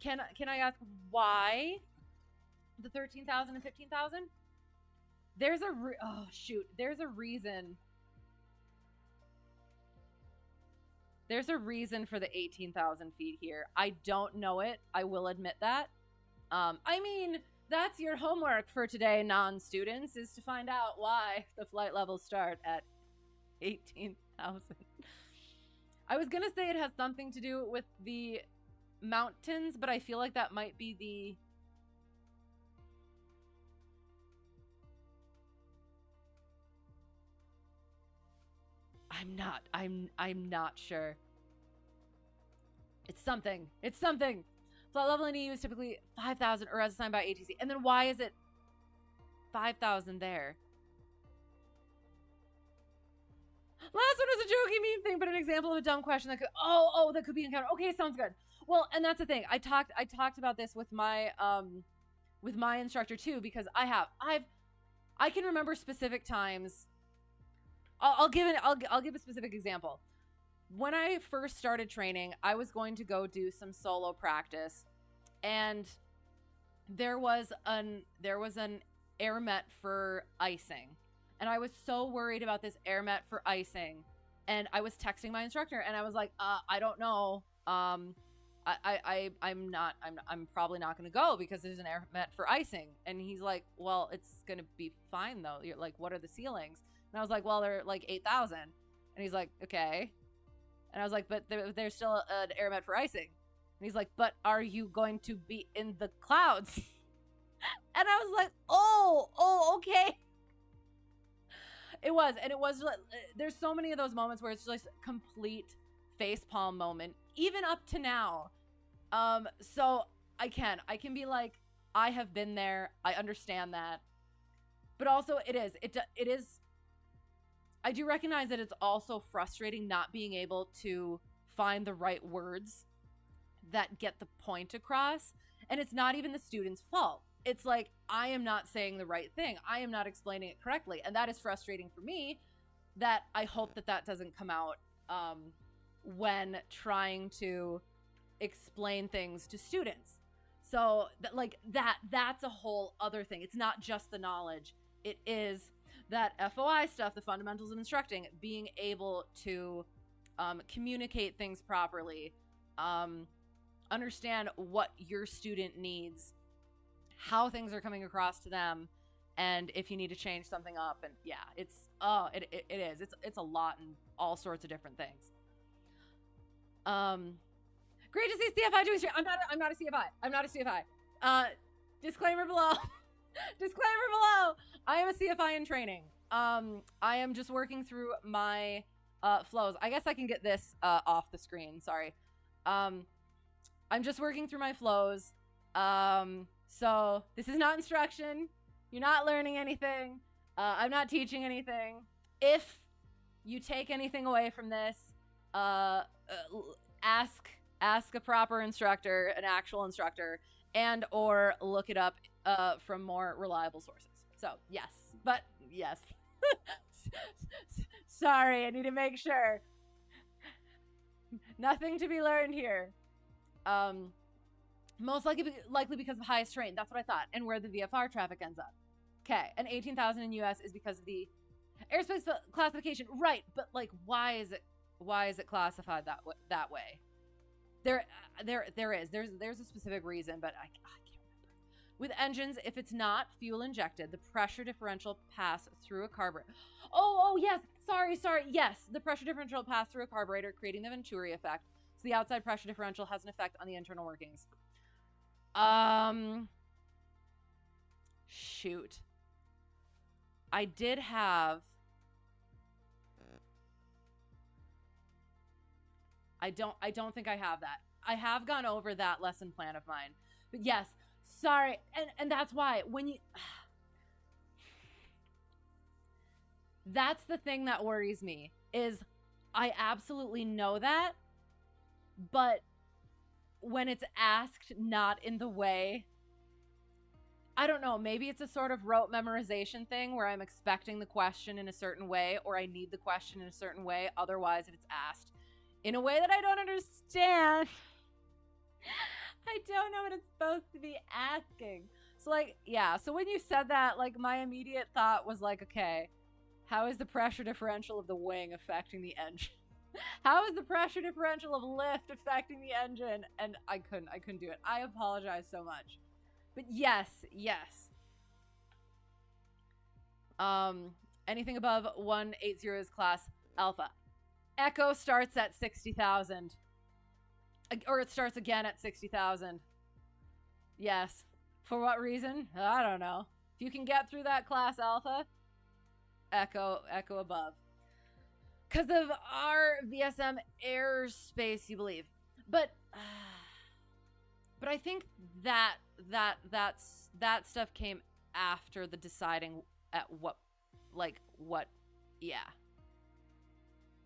can I ask why the 13,000 and 15,000? There's a reason. There's a reason for the 18,000 feet here. I don't know it. I will admit that. I mean, that's your homework for today, non-students, is to find out why the flight levels start at 18,000. I was gonna say it has something to do with the mountains, but I feel like that might be the... I'm not sure. It's something. Flight level in EU is typically 5,000 or as assigned by ATC. And then why is it 5,000 there? Last one was a jokey mean thing, but an example of a dumb question that could that could be encountered. Okay, sounds good. Well, and that's the thing. I talked about this with my instructor too, because I can remember specific times. I'll give a specific example. When I first started training, I was going to go do some solo practice, and there was an air met for icing, and I was so worried about this air met for icing, and I was texting my instructor, and I was like, I don't know, I'm probably not going to go because there's an air met for icing, and he's like, well, it's going to be fine though. You're like, what are the ceilings? And I was like, well, they're like 8,000. And he's like, okay. And I was like, but there's still an air met for icing. And he's like, but are you going to be in the clouds? And I was like, oh, okay. It was there's so many of those moments where it's just complete facepalm moment, even up to now. So I can be like, I have been there. I understand that. But also it is, I do recognize that it's also frustrating not being able to find the right words that get the point across. And it's not even the student's fault. It's like, I am not saying the right thing. I am not explaining it correctly. And that is frustrating for me, that I hope that doesn't come out when trying to explain things to students. So that's a whole other thing. It's not just the knowledge. It is that FOI stuff, the fundamentals of instructing, being able to communicate things properly, understand what your student needs, how things are coming across to them, and if you need to change something up. And yeah, it is. It's a lot in all sorts of different things. Great to see CFI doing stream. I'm not a CFI. I'm not a CFI. Disclaimer below. Disclaimer below. I am a CFI in training. I am just working through my flows. I guess I can get this off the screen. Sorry. I'm just working through my flows. So this is not instruction. You're not learning anything. I'm not teaching anything. If you take anything away from this, ask a proper instructor, an actual instructor, and or look it up from more reliable sources. So yes, but yes. Sorry, I need to make sure. Nothing to be learned here. Most likely because of highest terrain. That's what I thought, and where the VFR traffic ends up. Okay, and 18,000 in US is because of the airspace classification, right? But like, why is it classified that way? There's a specific reason, but I can't remember. With engines, if it's not fuel injected, the pressure differential pass through a carburetor. Oh yes, sorry. Yes, the pressure differential pass through a carburetor, creating the Venturi effect. So the outside pressure differential has an effect on the internal workings. Shoot. I did have. I don't think I have that. I have gone over that lesson plan of mine. But yes, sorry. And that's why when you that's the thing that worries me is I absolutely know that, but when it's asked not in the way, I don't know, maybe it's a sort of rote memorization thing where I'm expecting the question in a certain way, or I need the question in a certain way. Otherwise, if it's asked in a way that I don't understand, I don't know what it's supposed to be asking. So like, yeah, so when you said that, like my immediate thought was like, okay, how is the pressure differential of the wing affecting the engine? How is the pressure differential of lift affecting the engine? And I couldn't do it. I apologize so much. But yes. Anything above 180 is class alpha. Echo starts at 60,000. Or it starts again at 60,000. Yes. For what reason? I don't know. If you can get through that class alpha, Echo above. Because of our VSM airspace, you believe. But I think that stuff came after the deciding at what, yeah.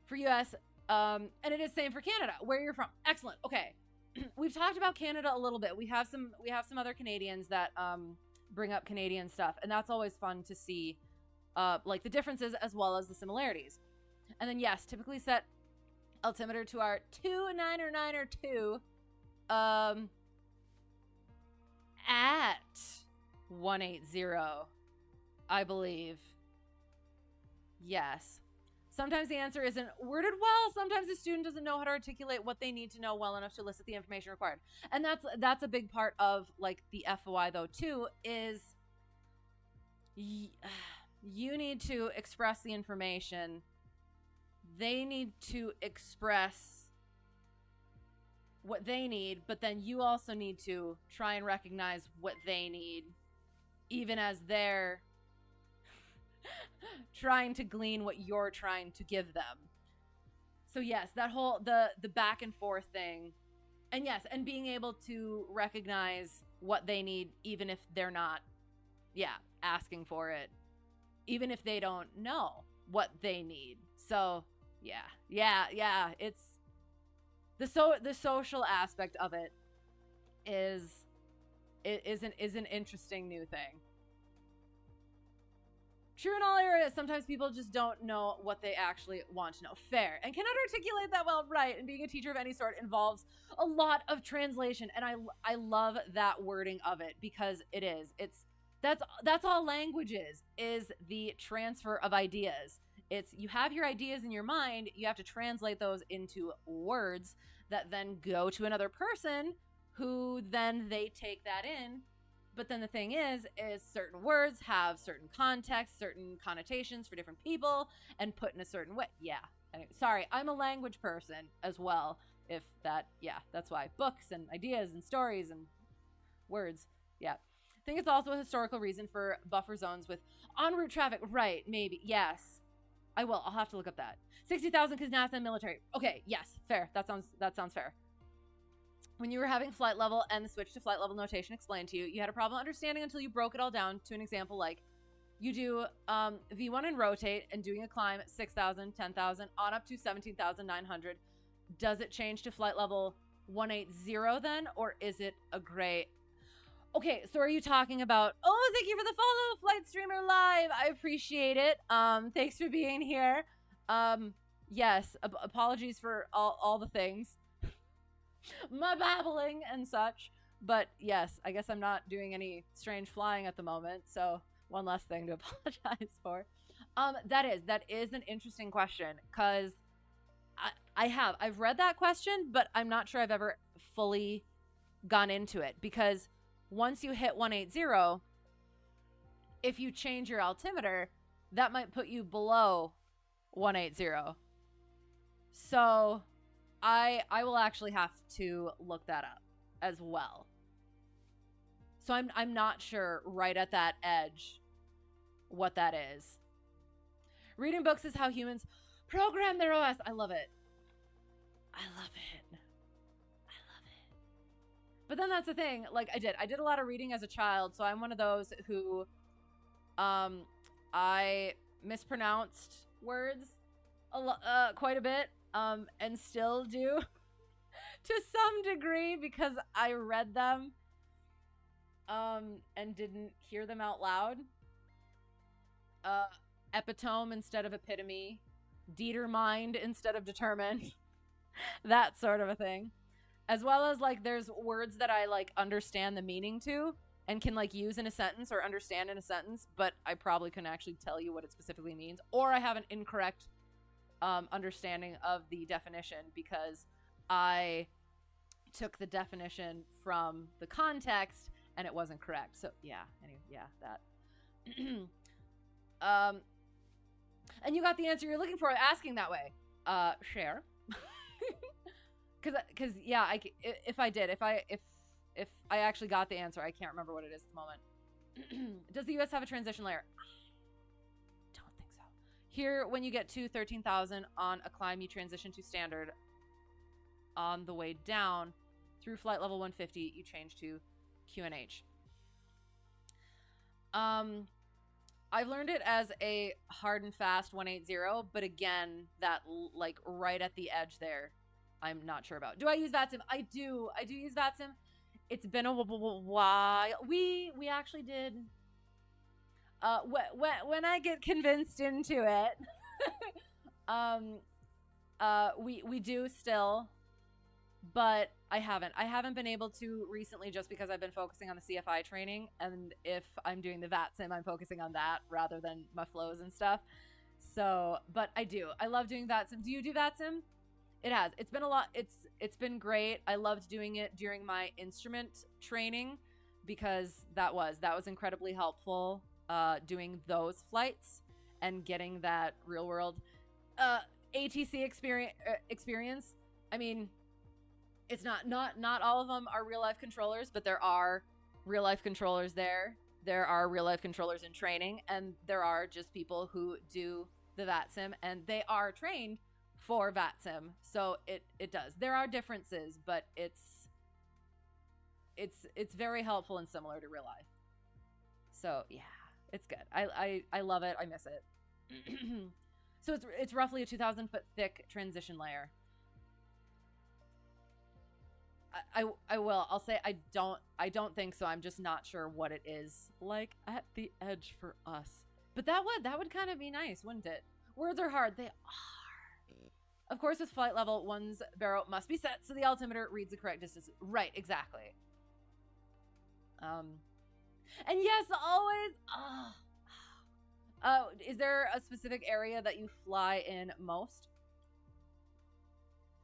For US, and it is same for Canada, where you're from. Excellent. Okay. We've talked about Canada a little bit. We have some other Canadians that bring up Canadian stuff, and that's always fun to see like the differences as well as the similarities. And then yes, typically set altimeter to our 2992 at 180, I believe. Yes. Sometimes the answer isn't worded well. Sometimes the student doesn't know how to articulate what they need to know well enough to elicit the information required. And that's a big part of like the FOI though too, is you need to express the information. They need to express what they need, but then you also need to try and recognize what they need, even as they're trying to glean what you're trying to give them. So yes, that whole the back and forth thing, and yes, and being able to recognize what they need even if they're not asking for it, even if they don't know what they need. So yeah, it's the social aspect of it is an interesting new thing. True in all areas, sometimes people just don't know what they actually want to know. Fair. And cannot articulate that well, right. And being a teacher of any sort involves a lot of translation. And I love that wording of it, because that's all language is the transfer of ideas. It's you have your ideas in your mind, you have to translate those into words that then go to another person who then they take that in. But then the thing is certain words have certain context, certain connotations for different people, and put in a certain way. Yeah. Anyway, sorry, I'm a language person as well. if that, yeah, that's why. Books and ideas and stories and words. Yeah. I think it's also a historical reason for buffer zones with en route traffic. Right, maybe. Yes. I will. I'll have to look up that. 60,000 because NASA and military. Okay, yes, fair. That sounds fair. When you were having flight level and the switch to flight level notation explained to you, you had a problem understanding until you broke it all down to an example like you do V1 and rotate and doing a climb at 6,000, 10,000, on up to 17,900. Does it change to flight level 180 then, or is it a gray? Okay, so are you talking about, oh, thank you for the follow, Flight Streamer Live. I appreciate it. Thanks for being here. Yes, apologies for all the things. My babbling and such. But yes, I guess I'm not doing any strange flying at the moment, so one less thing to apologize for. That is an interesting question, because I've read that question, but I'm not sure I've ever fully gone into it, because once you hit 180, if you change your altimeter, that might put you below 180. So I will actually have to look that up as well. So I'm not sure right at that edge what that is. Reading books is how humans program their OS. I love it. I love it. I love it. But then that's the thing. Like I did a lot of reading as a child, so I'm one of those who I mispronounced words quite a bit, and still do to some degree because I read them and didn't hear them out loud. Epitome instead of epitome, determined instead of determined, that sort of a thing. As well as like there's words that I like understand the meaning to and can like use in a sentence or understand in a sentence, but I probably couldn't actually tell you what it specifically means, or I have an incorrect understanding of the definition because I took the definition from the context and it wasn't correct. So yeah, anyway, yeah, that. And you got the answer you're looking for asking that way. Share. Because yeah, if I actually got the answer, I can't remember what it is at the moment. Does the US have a transition layer? I don't think so. Here, when you get to 13,000 on a climb, you transition to standard. On the way down through flight level 150, you change to QNH. I've learned it as a hard and fast 180, but again, that like right at the edge there, I'm not sure about. Do I use VATSIM? I do use VATSIM. It's been a while. We actually did. When I get convinced into it, we do still, but I haven't been able to recently just because I've been focusing on the CFI training, and if I'm doing the VATSIM, I'm focusing on that rather than my flows and stuff. So, but I love doing VATSIM. Do you do VATSIM? It has. It's been a lot. It's been great. I loved doing it during my instrument training because that was incredibly helpful, doing those flights and getting that real world ATC experience. I mean, it's not all of them are real life controllers, but there are real life controllers there. There are real life controllers in training, and there are just people who do the VATSIM, and they are trained for VATSIM. So it does. There are differences, but it's very helpful and similar to real life. So yeah, it's good. I love it. I miss it. So it's roughly a 2,000 foot thick transition layer. I will. I'll say I don't think so. I'm just not sure what it is like at the edge for us. But that would kind of be nice, wouldn't it? Words are hard. They are. Of course, with flight level, one's barrel must be set so the altimeter reads the correct distance. Right, exactly. And yes, always. Is there a specific area that you fly in most?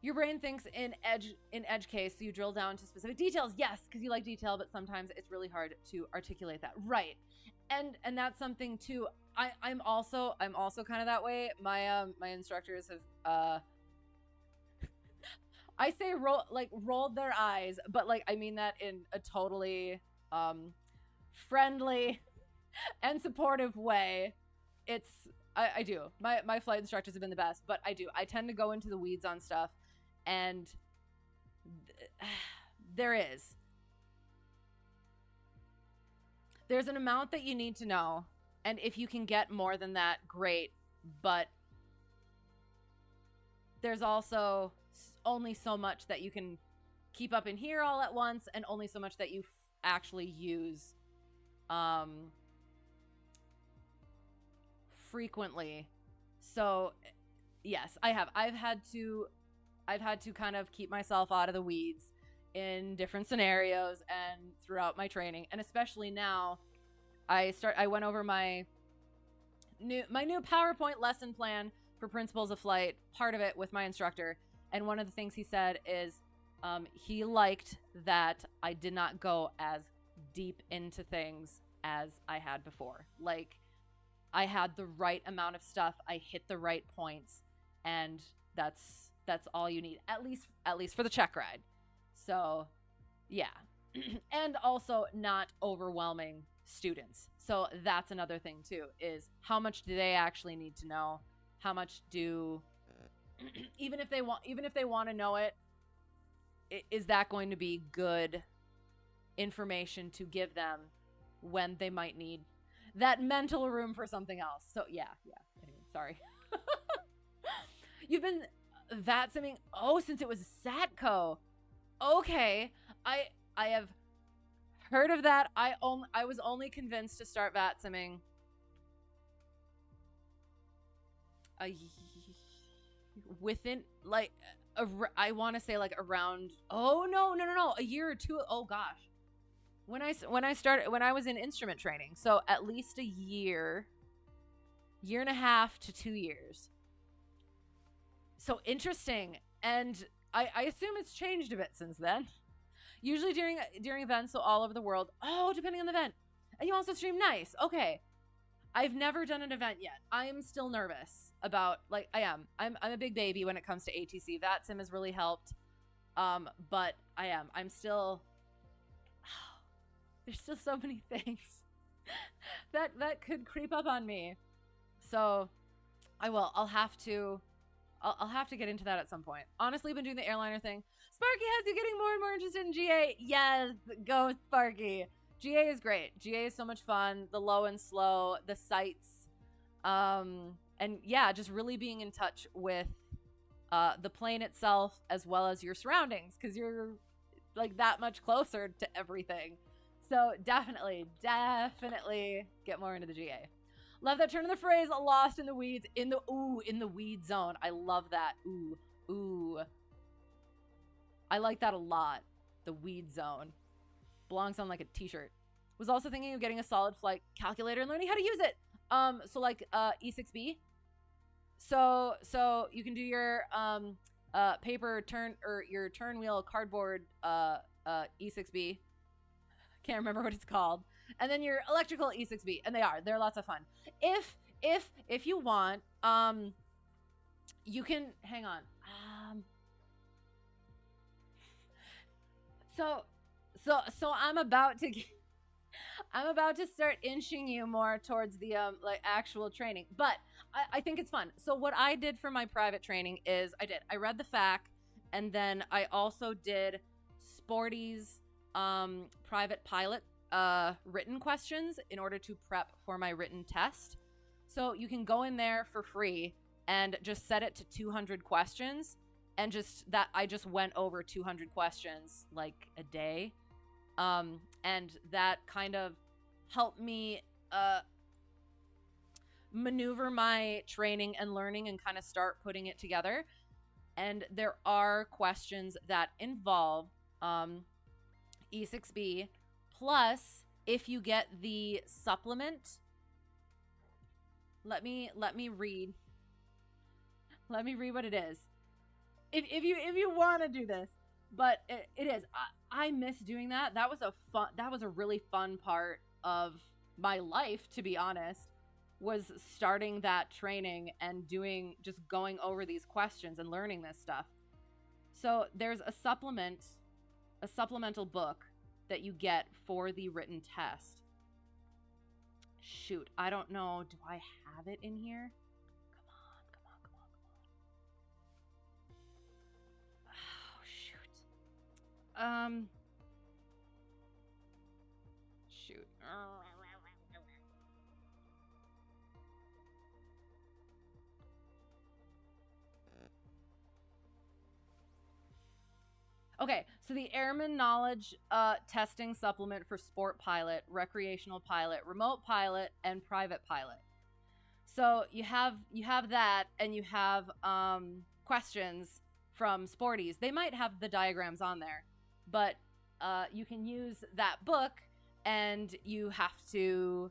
Your brain thinks in edge case, so you drill down to specific details. Yes, because you like detail, but sometimes it's really hard to articulate that. Right, and that's something too. I'm also kind of that way. My instructors have I say rolled their eyes, but like I mean that in a totally friendly and supportive way. I do. My flight instructors have been the best, but I tend to go into the weeds on stuff, and there's an amount that you need to know, and if you can get more than that, great, but there's also only so much that you can keep up in here all at once, and only so much that you actually use frequently. So yes, I've had to kind of keep myself out of the weeds in different scenarios and throughout my training, and especially now I went over my new PowerPoint lesson plan for Principles of Flight, part of it with my instructor, and one of the things he said is he liked that I did not go as deep into things as I had before. Like, I had the right amount of stuff, I hit the right points, and that's all you need, at least for the check ride. So yeah. And also not overwhelming students. So that's another thing too, is how much do they actually need to know? How much do even if they want to know it, is that going to be good information to give them when they might need that mental room for something else? So yeah. Anyway, sorry. You've been VAT simming since it was SATCO. Okay, I have heard of that. I was only convinced to start VAT simming within like I want to say like around a year or two. Oh gosh, when I was in instrument training, so at least a year and a half to 2 years. So interesting. And I assume it's changed a bit since then. Usually during events, so all over the world. Oh, depending on the event. And you also stream. Nice. Okay. I've never done an event yet. I'm still nervous about, like, I am. I'm a big baby when it comes to ATC. That sim has really helped. But I'm still, there's still so many things that could creep up on me. So I'll have to get into that at some point. Honestly, been doing the airliner thing. Sparky has you getting more and more interested in GA. Yes, go Sparky. GA is great. GA is so much fun. The low and slow, the sights, and yeah, just really being in touch with the plane itself as well as your surroundings, because you're like that much closer to everything. So definitely get more into the GA. Love that turn of the phrase, lost in the weeds, in the weed zone. I love that. Ooh. I like that a lot. The weed zone. Belongs on like a t-shirt. Was also thinking of getting a solid flight calculator and learning how to use it. So like E6B. So you can do your paper turn or your turn wheel cardboard E6B. Can't remember what it's called. And then your electrical E6B, and they're lots of fun. If you want, you can hang on. So I'm about to start inching you more towards the like actual training, but I think it's fun. So what I did for my private training is I read the FAQ, and then I also did Sporty's private pilot written questions in order to prep for my written test. So you can go in there for free and just set it to 200 questions, and I just went over 200 questions like a day, and that kind of helped me maneuver my training and learning and kind of start putting it together. And there are questions that involve E6B. Plus, if you get the supplement, let me read what it is. If you want to do this, but it is. I miss doing that. That was a really fun part of my life, to be honest, was starting that training and just going over these questions and learning this stuff. So there's a supplemental book that you get for the written test. Shoot, I don't know. Do I have it in here? Come on. Oh, shoot. Shoot. Okay, so the Airman Knowledge Testing Supplement for Sport Pilot, Recreational Pilot, Remote Pilot, and Private Pilot. So you have that, and you have questions from Sporties. They might have the diagrams on there, but you can use that book, and you have to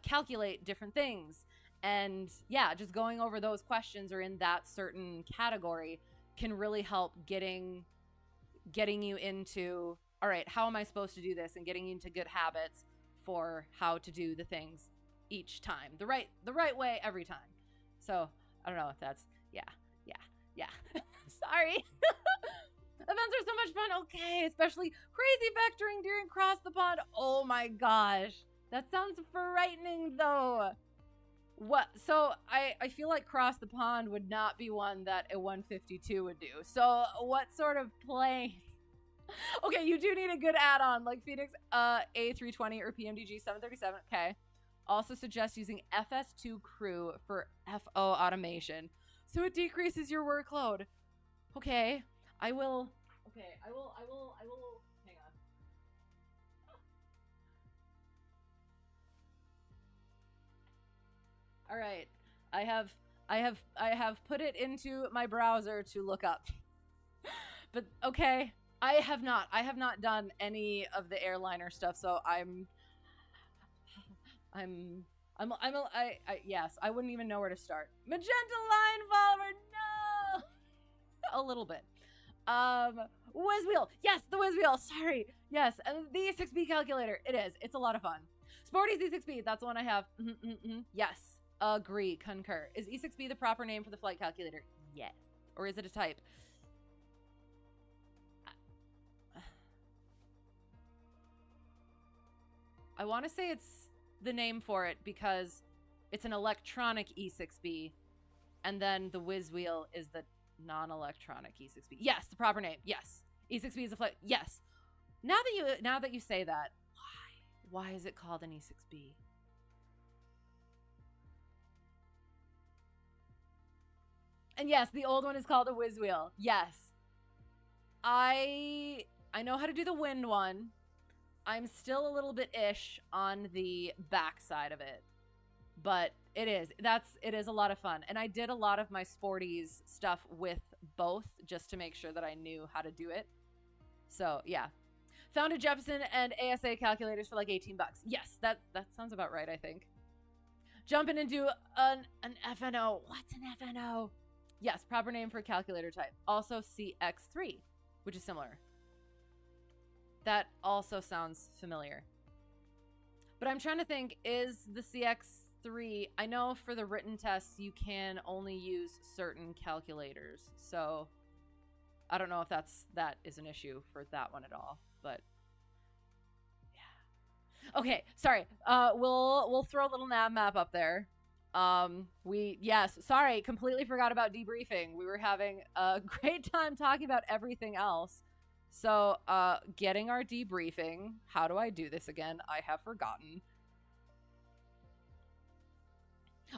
calculate different things. And yeah, just going over those questions or in that certain category can really help getting you into, all right, how am I supposed to do this, and getting you into good habits for how to do the things each time, the right way every time. So I don't know if that's yeah. Sorry. Events are so much fun. Okay, especially crazy vectoring during cross the pond. Oh my gosh, that sounds frightening though. What? So I feel like cross the pond would not be one that a 152 would do. So what sort of plane? Okay, you do need a good add-on like Phoenix A320 or PMDG 737. Okay. Also suggest using FS2 Crew for FO automation, so it decreases your workload. Okay, I will. Hang on. All right, I have put it into my browser to look up. But okay, I have not done any of the airliner stuff, so yes, I wouldn't even know where to start. Magenta line follower, no. A little bit. Whiz wheel, yes, the whiz wheel. Sorry, yes, and the E6B calculator. It's a lot of fun. Sporty E6B, that's the one I have. Yes, agree, concur. Is E6B the proper name for the flight calculator? Yes, or is it a type? I want to say it's the name for it because it's an electronic E6B, and then the whiz wheel is the non-electronic E6B. Yes, the proper name. Yes, E6B is a flight. Yes. Now that you say that, why is it called an E6B? And yes, the old one is called a whiz wheel. Yes. I know how to do the wind one. I'm still a little bit ish on the back side of it, but it is a lot of fun. And I did a lot of my Sporties stuff with both just to make sure that I knew how to do it. So yeah, found a Jefferson and ASA calculators for like $18. Yes, that sounds about right, I think. Jump in and do an FNO. What's an FNO? Yes, proper name for calculator type. Also CX3, which is similar. That also sounds familiar. But I'm trying to think, is the CX3... I know for the written tests, you can only use certain calculators. So I don't know if that is an issue for that one at all. But yeah. Okay, sorry. We'll throw a little nav map up there. Sorry, completely forgot about debriefing. We were having a great time talking about everything else. So, getting our debriefing. How do I do this again? I have forgotten.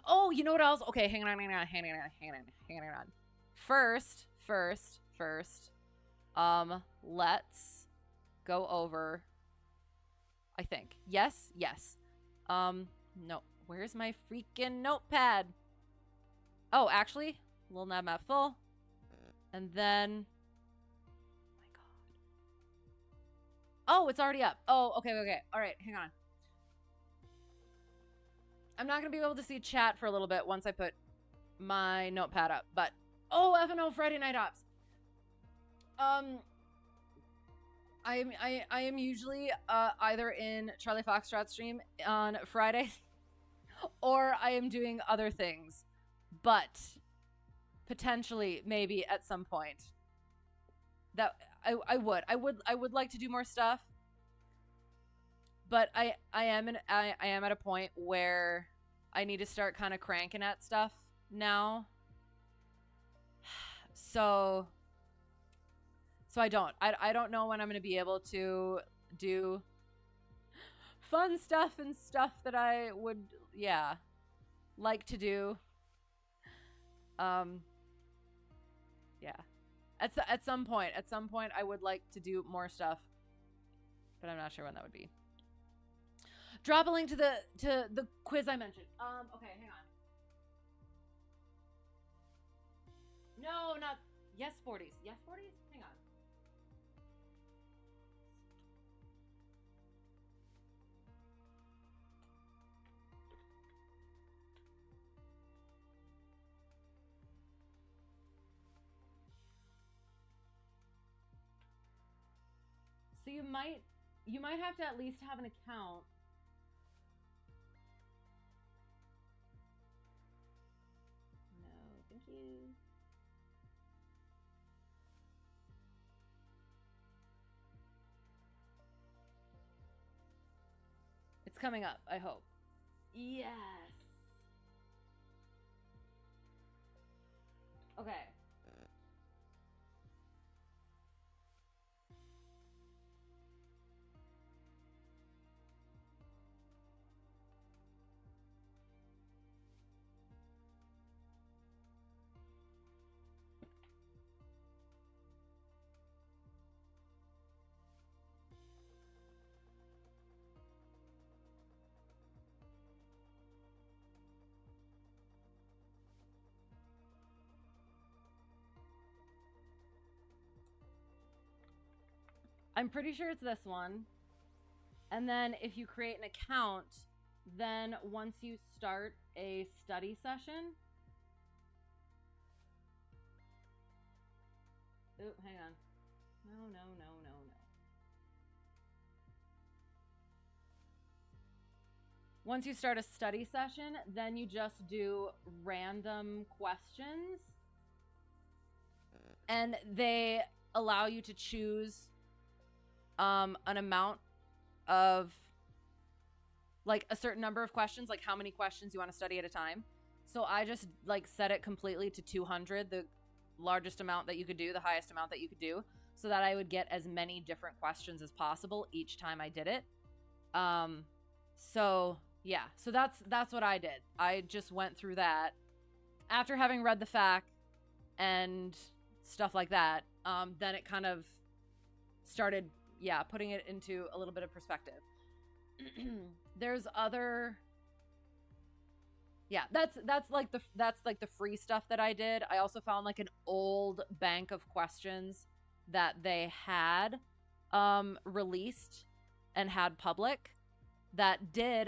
Oh, you know what else? Okay, hang on. First, let's go over, I think. Yes. No. Where's my freaking notepad? Oh, actually, LittleNavMap full. And then... Oh, it's already up. Oh, okay. All right, hang on. I'm not going to be able to see chat for a little bit once I put my notepad up, but... Oh, FNO Friday Night Ops. I am usually either in Charlie Foxtrot stream on Friday, or I am doing other things, but potentially, maybe at some point. that I would like to do more stuff, but I am at a point where I need to start kind of cranking at stuff now. So I don't know when I'm going to be able to do fun stuff and stuff that I would like to do. At some point I would like to do more stuff, but I'm not sure when that would be. Drop a link to the quiz I mentioned. Okay, hang on. No, not yes 40s. Yes 40s? Hang on. So you might have to at least have an account. No, thank you. It's coming up, I hope. Yes. Okay. I'm pretty sure it's this one. And then if you create an account, then once you start a study session. Oh, hang on. No. Once you start a study session, then you just do random questions. And they allow you to choose an amount of, like, a certain number of questions, like how many questions you want to study at a time. So I just like set it completely to 200, the largest amount that you could do, the highest amount that you could do, so that I would get as many different questions as possible each time I did it. So yeah, so that's what I did. I just went through that after having read the FAQ and stuff like that. Then it kind of started, putting it into a little bit of perspective. There's other, that's like the free stuff that I did. I also found like an old bank of questions that they had released and had public that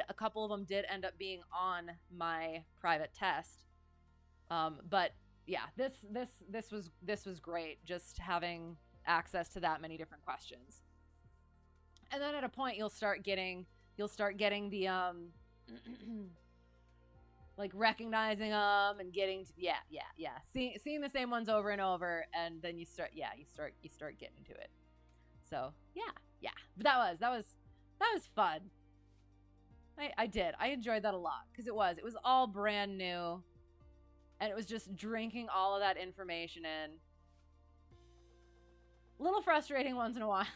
a couple of them did end up being on my private test. But yeah, this was great, just having access to that many different questions. And then at a point you'll start getting the like recognizing them and getting to, seeing the same ones over and over, and then you start getting into it. So yeah, but that was fun. I enjoyed that a lot, because it was all brand new, and it was just drinking all of that information in. A little frustrating once in a while.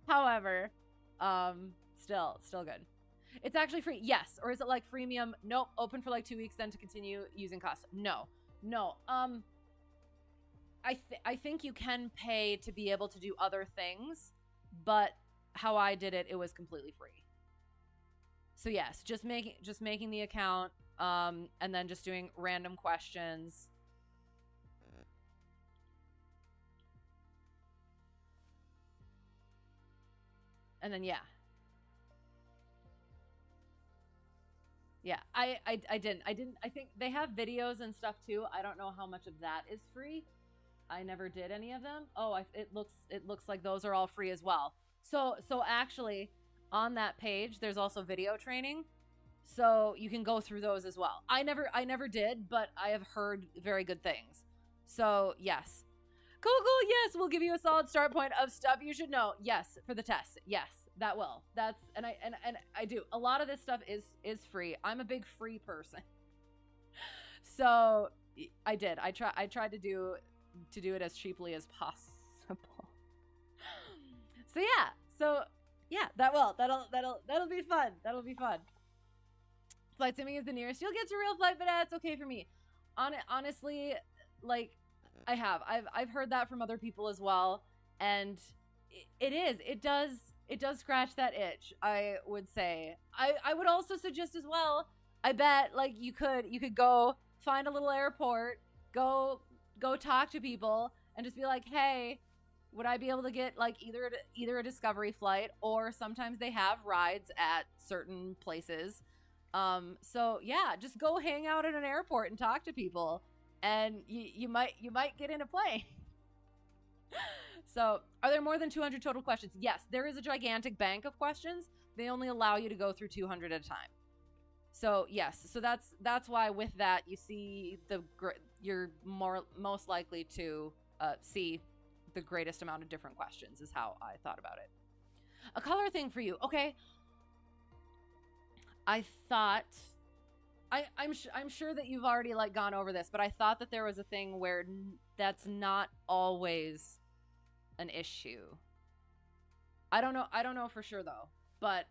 However, still good. It's actually free. Yes. Or is it like freemium? Nope. Open for like 2 weeks, then to continue using cost. No. I think you can pay to be able to do other things, but how I did it, it was completely free. So yes, just making the account, and then just doing random questions. And then I didn't. I think they have videos and stuff too. I don't know how much of that is free. I never did any of them. Oh, it looks like those are all free as well. So actually, on that page, there's also video training, so you can go through those as well. I never did, but I have heard very good things. So yes, Google, yes, we'll give you a solid start point of stuff you should know. Yes, for the test. Yes, that will. That's and I do. A lot of this stuff is free. I'm a big free person. So I did. I tried to do it as cheaply as possible. So yeah. That'll be fun. That'll be fun. Flight simming is the nearest you'll get to real flight, but it's okay for me. Honestly, like I've heard that from other people as well, and it does scratch that itch. I would say. I would also suggest as well. I bet like you could go find a little airport, go talk to people, and just be like, hey, would I be able to get like either a discovery flight, or sometimes they have rides at certain places. So yeah, just go hang out at an airport and talk to people, and you might get in a plane. So, are there more than 200 total questions? Yes, there is a gigantic bank of questions. They only allow you to go through 200 at a time. So yes, so that's why with that you see you're most likely to see the greatest amount of different questions is how I thought about it. A color thing for you, okay? I thought I'm sure that you've already like gone over this, but I thought that there was a thing where that's not always an issue. I don't know for sure though, but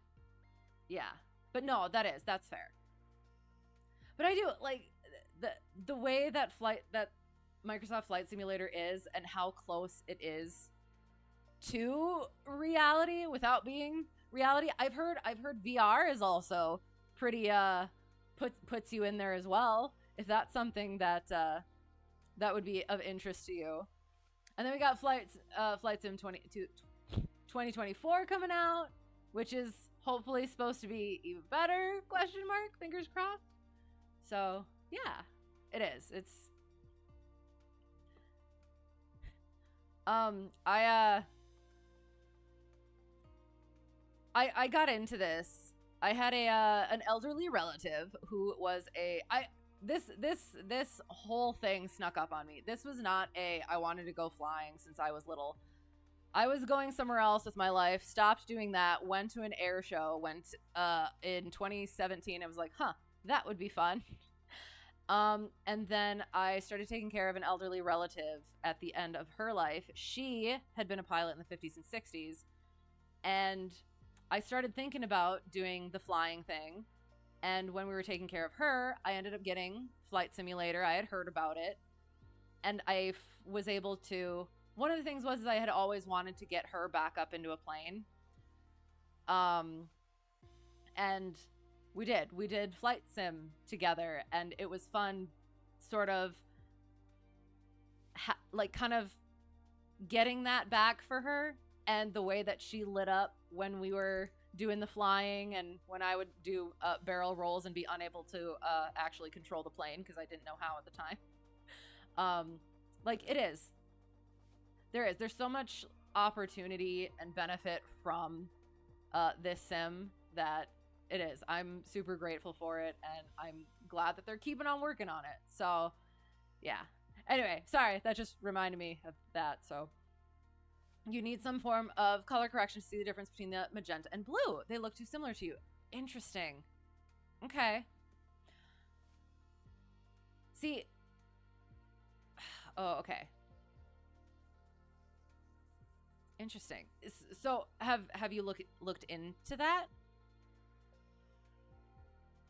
yeah. But no, that's fair. But I do like the way that Microsoft Flight Simulator is and how close it is to reality without being reality. I've heard VR is also pretty puts you in there as well, if that's something that that would be of interest to you. And then we got Flight Sim 2024 coming out, which is hopefully supposed to be even better, ? Fingers crossed. So yeah, it is. It's I got into this. I had an elderly relative who was this whole thing snuck up on me. This was not I wanted to go flying since I was little. I was going somewhere else with my life, stopped doing that, went to an air show, went in 2017. I was like, that would be fun. And then I started taking care of an elderly relative at the end of her life. She had been a pilot in the 50s and 60s, and I started thinking about doing the flying thing. And when we were taking care of her, I ended up getting Flight Simulator. I had heard about it, and I was able to. One of the things was I had always wanted to get her back up into a plane. And we did Flight Sim together, and it was fun sort of kind of getting that back for her, and the way that she lit up when we were doing the flying, and when I would do barrel rolls and be unable to actually control the plane because I didn't know how at the time. There's so much opportunity and benefit from this sim that it is. I'm super grateful for it, and I'm glad that they're keeping on working on it. So yeah. Anyway, sorry, that just reminded me of that. So you need some form of color correction to see the difference between the magenta and blue. They look too similar to you. Interesting. Okay. See. Oh, okay. Interesting. So have you looked into that?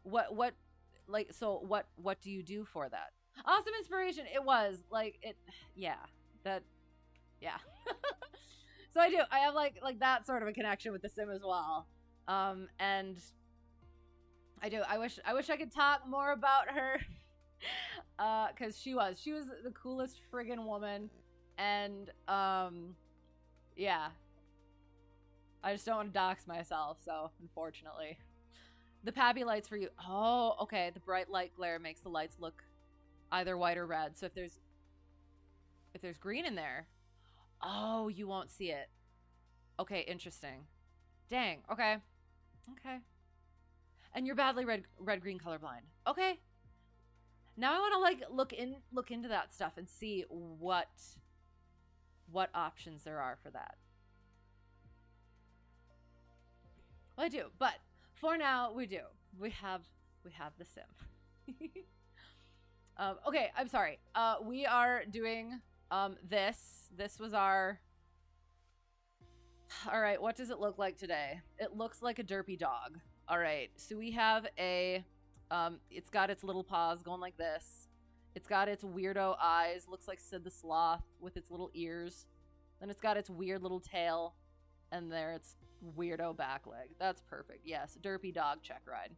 What do you do for that? Awesome inspiration. It was like it. Yeah. Yeah. So I have like that sort of a connection with the sim as well. And I wish I could talk more about her. Cause she was the coolest friggin' woman. And yeah. I just don't want to dox myself, so unfortunately. The Pappy lights for you. Oh, okay. The bright light glare makes the lights look either white or red. So if there's green in there, oh, you won't see it. Okay, interesting. Dang. Okay. And you're badly red-green colorblind. Okay. Now I want to like look into that stuff and see what what options there are for that. Well, I do, but for now we do. We have the sim. Okay, I'm sorry. We are doing this. This was our. All right, what does it look like today? It looks like a derpy dog. All right, so we have a. It's got its little paws going like this. It's got its weirdo eyes. Looks like Sid the Sloth with its little ears. Then it's got its weird little tail, and there its weirdo back leg. That's perfect. Yes, derpy dog checkride.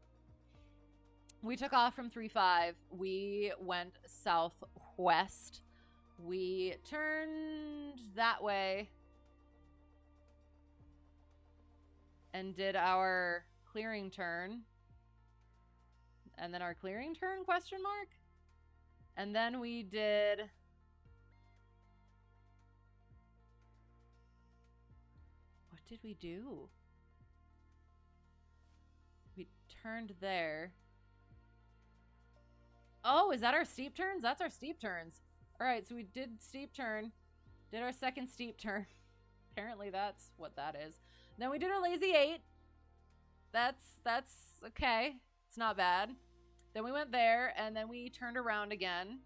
We took off from 3-5. We went southwest. We turned that way and did our clearing turn. And then our clearing turn, question mark? And then we did... What did we do? We turned there. Oh, is that our steep turns? That's our steep turns. All right, so we did steep turn. Did our second steep turn. Apparently that's what that is. Then we did our lazy 8. That's okay. It's not bad. Then we went there, and then we turned around again.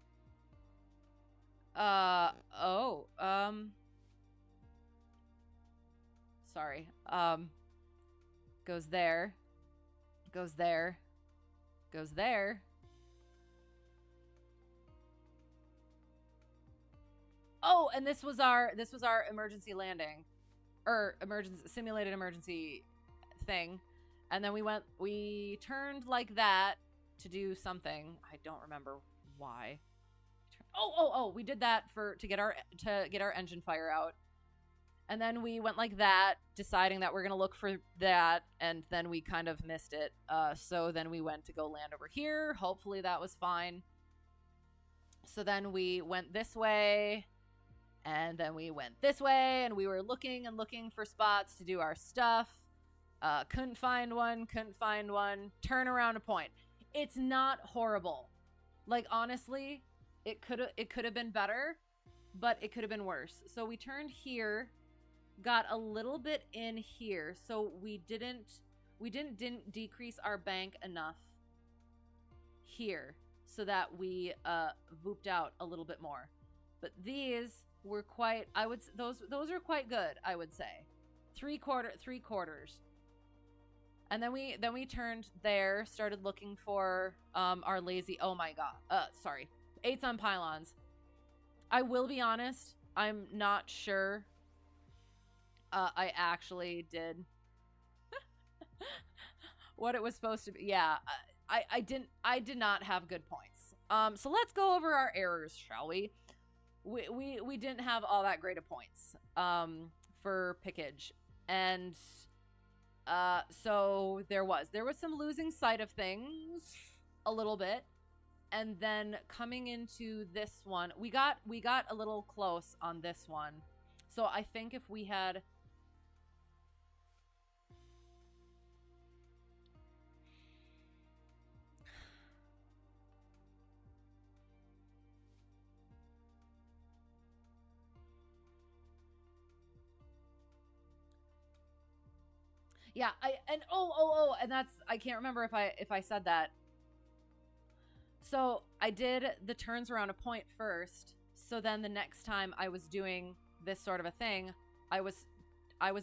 Sorry. Goes there. Goes there. Goes there. Oh, and this was our emergency landing, or simulated emergency thing, and then we turned like that to do something. I don't remember why. Oh, we did that to get our engine fire out, and then we went like that, deciding that we're gonna look for that, and then we kind of missed it. So then we went to go land over here. Hopefully that was fine. So then we went this way. And then we went this way, and we were looking for spots to do our stuff. Couldn't find one. Turn around a point. It's not horrible. Like, honestly, it could have been better, but it could have been worse. So we turned here, got a little bit in here, so we didn't decrease our bank enough here so that we vooped out a little bit more. But these were quite, those are quite good, I would say. Three quarters. And then we turned there, started looking for our lazy, oh my god, sorry, 8s on pylons. I will be honest, I'm not sure I actually did what it was supposed to be. Yeah, I did not have good points. So let's go over our errors, shall we? We didn't have all that great of points for pickage, and so there was some losing sight of things a little bit, and then coming into this one, we got a little close on this one. So I think if we had and that's, I can't remember if I said that. So I did the turns around a point first. So then the next time I was doing this sort of a thing, I was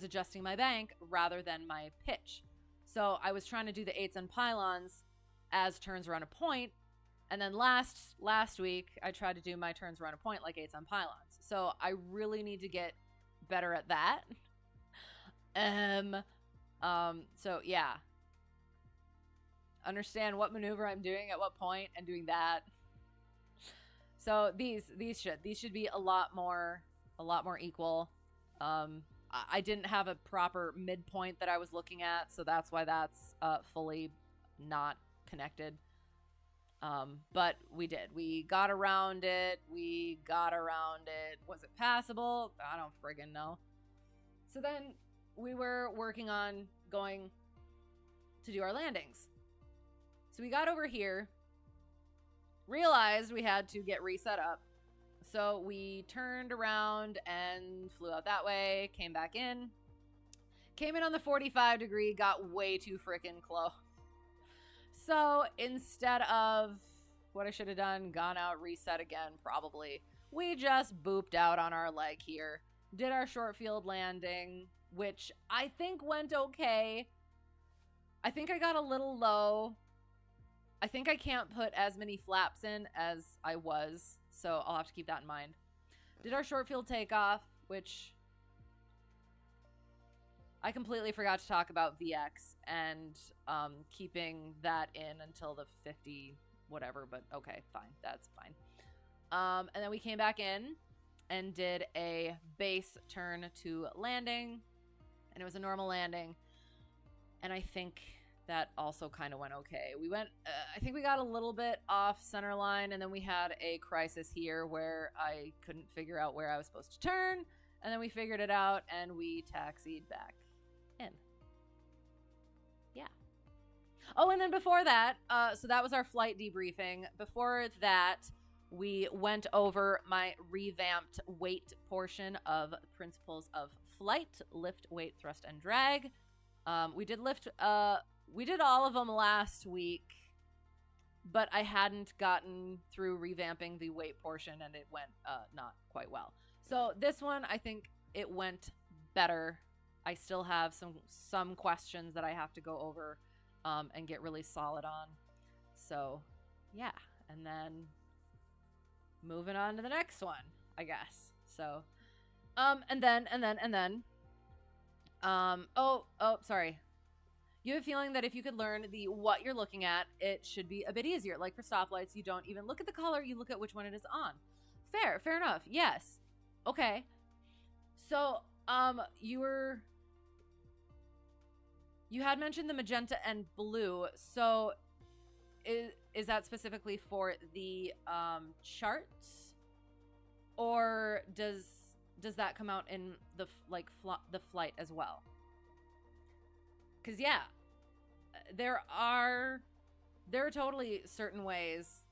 adjusting my bank rather than my pitch. So I was trying to do the 8s and pylons as turns around a point. And then last week I tried to do my turns around a point like 8s on pylons. So I really need to get better at that. So yeah, understand what maneuver I'm doing at what point and doing that. So these should be a lot more equal. I didn't have a proper midpoint that I was looking at, so that's why that's fully not connected. But we did. We got around it. Was it passable? I don't friggin' know. So then we were working on going to do our landings. So we got over here, realized we had to get reset up. So we turned around and flew out that way, came back in. Came in on the 45 degree, got way too freaking close. So instead of what I should have done, gone out, reset again, probably, we just booped out on our leg here. Did our short field landing, which I think went okay. I think I got a little low. I think I can't put as many flaps in as I was, so I'll have to keep that in mind. Did our short field takeoff, which I completely forgot to talk about VX and keeping that in until the 50 whatever, but okay, fine. That's fine. And then we came back in and did a base turn to landing, and it was a normal landing. And I think that also kind of went okay. We went, I think we got a little bit off center line, and then we had a crisis here where I couldn't figure out where I was supposed to turn, and then we figured it out, and we taxied back in. Yeah. Oh, and then before that, so that was our flight debriefing. Before that, we went over my revamped weight portion of Principles of Flight, lift, weight, thrust, and drag. We did lift, we did all of them last week, but I hadn't gotten through revamping the weight portion, and it went not quite well. So this one, I think it went better. I still have some questions that I have to go over and get really solid on. So yeah, and then moving on to the next one, I guess. So and then sorry. You have a feeling that if you could learn the what you're looking at, it should be a bit easier. Like for stoplights, you don't even look at the color, you look at which one it is on. Fair enough. Yes. Okay. So, you had mentioned the magenta and blue. So is that specifically for the charts, or does that come out in the the flight as well? Because yeah, there are totally certain ways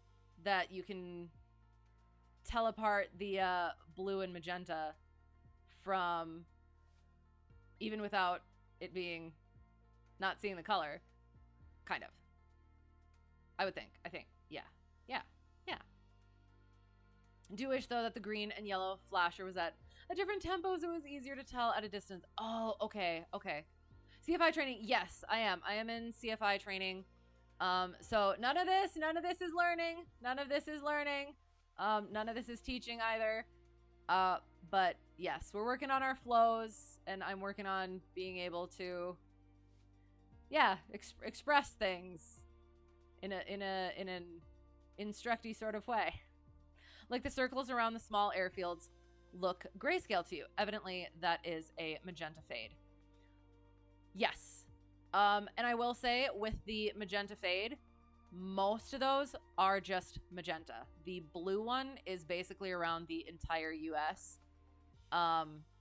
that you can tell apart the blue and magenta from, even without it being not seeing the color, kind of. I would think. I think. Yeah. Do wish though that the green and yellow flasher was at a different tempo, so it was easier to tell at a distance. Oh, okay. CFI training, yes, I am in CFI training. So none of this is learning. None of this is teaching either. But yes, we're working on our flows, and I'm working on being able to, express things in an instructy sort of way. Like the circles around the small airfields look grayscale to you. Evidently, that is a magenta fade. Yes. And I will say, with the magenta fade, most of those are just magenta. The blue one is basically around the entire US.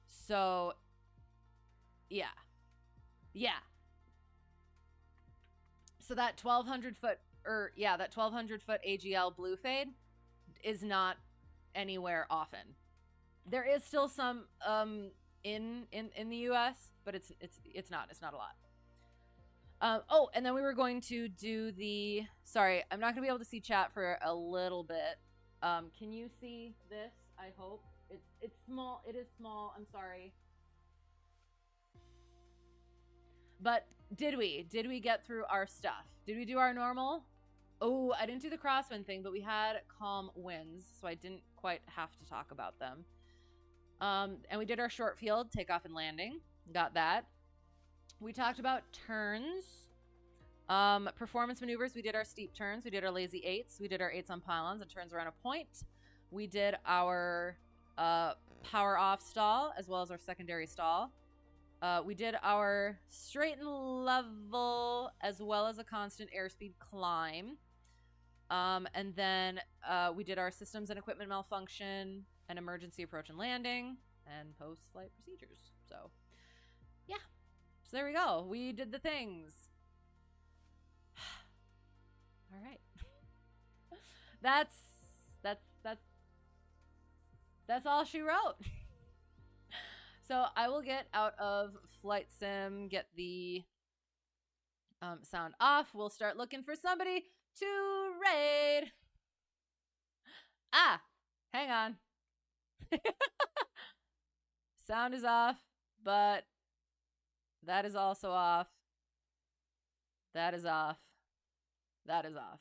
So yeah. So that 1200 foot AGL blue fade is not anywhere often. There is still some in the US, but it's not a lot. Oh, and then we were going to do the, sorry, I'm not gonna be able to see chat for a little bit. Can you see this? I hope. It's small. It is small. I'm sorry. But did we get through our stuff? Did we do our normal? Oh, I didn't do the crosswind thing, but we had calm winds, so I didn't quite have to talk about them. And we did our short field, takeoff and landing. Got that. We talked about turns. Performance maneuvers, we did our steep turns. We did our lazy eights. We did our eights on pylons and turns around a point. We did our power off stall, as well as our secondary stall. We did our straight and level, as well as a constant airspeed climb. And then we did our systems and equipment malfunction and emergency approach and landing and post-flight procedures. So, yeah. So there we go. We did the things. All right. That's That's all she wrote. So I will get out of Flight Sim, get the sound off. We'll start looking for somebody to raid. Ah, hang on. Sound is off, but that is also off. That is off. That is off.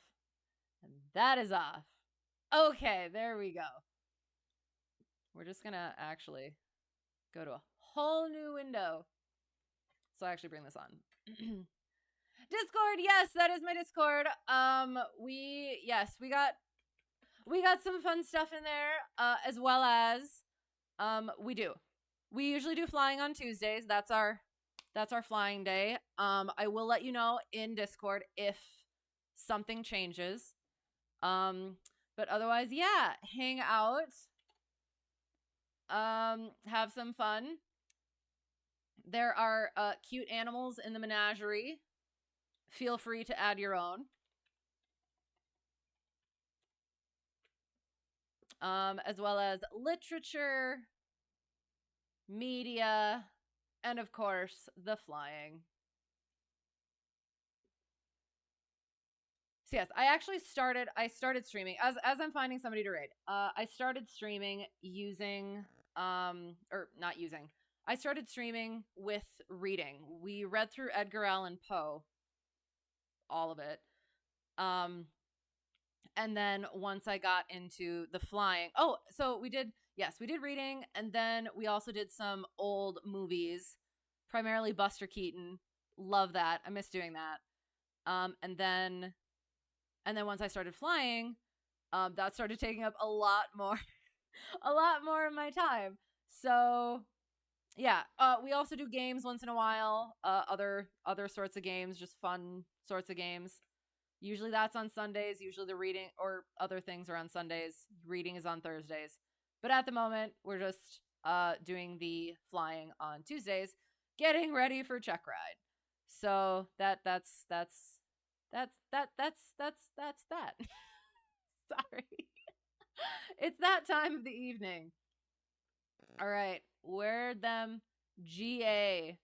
And that is off. Okay, there we go. We're just gonna actually go to a whole new window. So I actually bring this on. Discord, yes, that is my Discord. We got some fun stuff in there, as well as we usually do flying on Tuesdays. That's our flying day. I will let you know in Discord if something changes. But otherwise, yeah, hang out. Have some fun. There are cute animals in the menagerie. Feel free to add your own. As well as literature, media, and of course, the flying. So yes, I started streaming as I'm finding somebody to raid. I started streaming using or not using. I started streaming with reading. We read through Edgar Allan Poe, all of it. And then once I got into the flying, so we did reading, and then we also did some old movies, primarily Buster Keaton. Love that. I miss doing that. And then once I started flying, that started taking up a lot more of my time. So yeah, we also do games once in a while, other sorts of games, just fun sorts of games. Usually that's on Sundays. Usually the reading or other things are on Sundays. Reading is on Thursdays. But at the moment, we're just doing the flying on Tuesdays, getting ready for Checkride. So that's that. Sorry. It's that time of the evening. All right. Where them GA.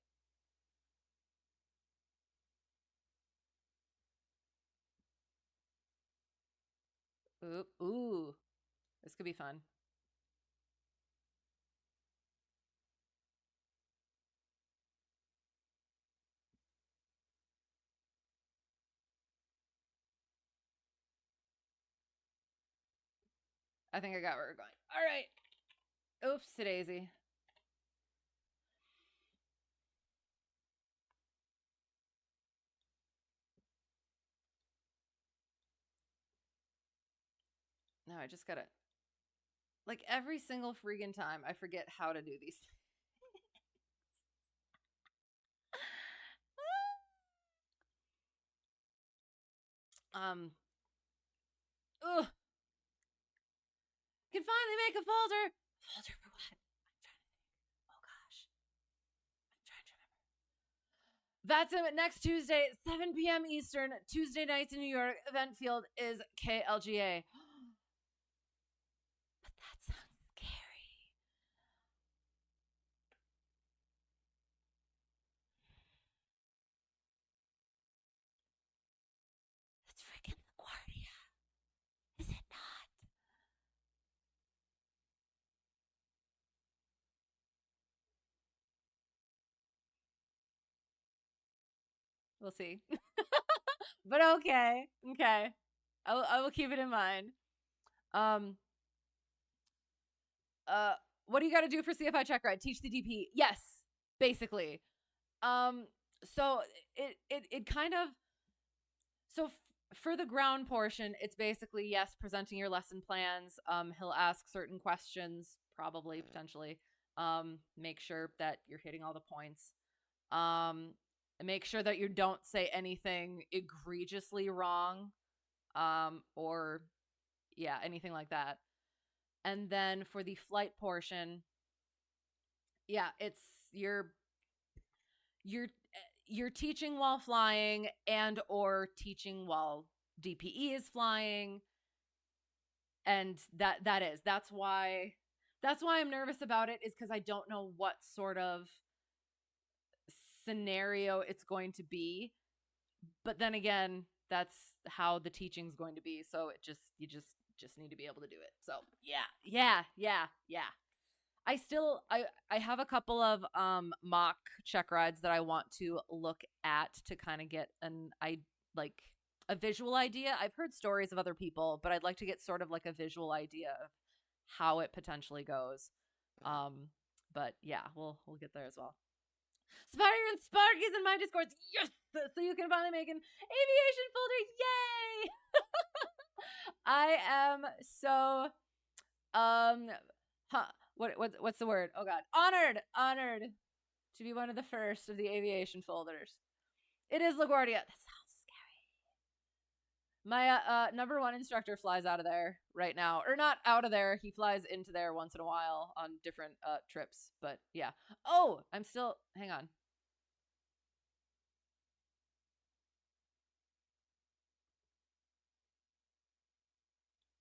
Ooh. This could be fun. I think I got where we're going. All right. Oops, daisy. No, I just gotta. Like every single freaking time, I forget how to do these. Ugh. Can finally make a folder. Folder for what? I'm trying to think. Oh gosh. I'm trying to remember. That's it. Next Tuesday, 7 p.m. Eastern. Tuesday nights in New York. Event field is KLGA. But that sounds scary. That's freaking LaGuardia. Is it not? We'll see. But okay. I will keep it in mind. What do you got to do for CFI Checkride? Teach the DP. Yes, basically. So it kind of for the ground portion, it's basically yes, presenting your lesson plans. He'll ask certain questions, probably potentially. Make sure that you're hitting all the points. Make sure that you don't say anything egregiously wrong, or yeah, anything like that. And then for the flight portion, yeah, it's you're teaching while flying and or teaching while DPE is flying. And that's why That's why I'm nervous about it, is because I don't know what sort of scenario it's going to be. But then again, that's how the teaching's going to be. So you just need to be able to do it. So yeah. I have a couple of mock check rides that I want to look at to kind of get like a visual idea. I've heard stories of other people, but I'd like to get sort of like a visual idea of how it potentially goes. But yeah, we'll get there as well. Sparky and Sparky's in my Discords. Yes! So you can finally make an aviation folder. Yay! I am so what's the word? Oh god. Honored to be one of the first of the aviation folders. It is LaGuardia. That sounds scary. My number one instructor flies out of there right now. Or not out of there. He flies into there once in a while on different trips. But yeah. Oh, I'm still hang on.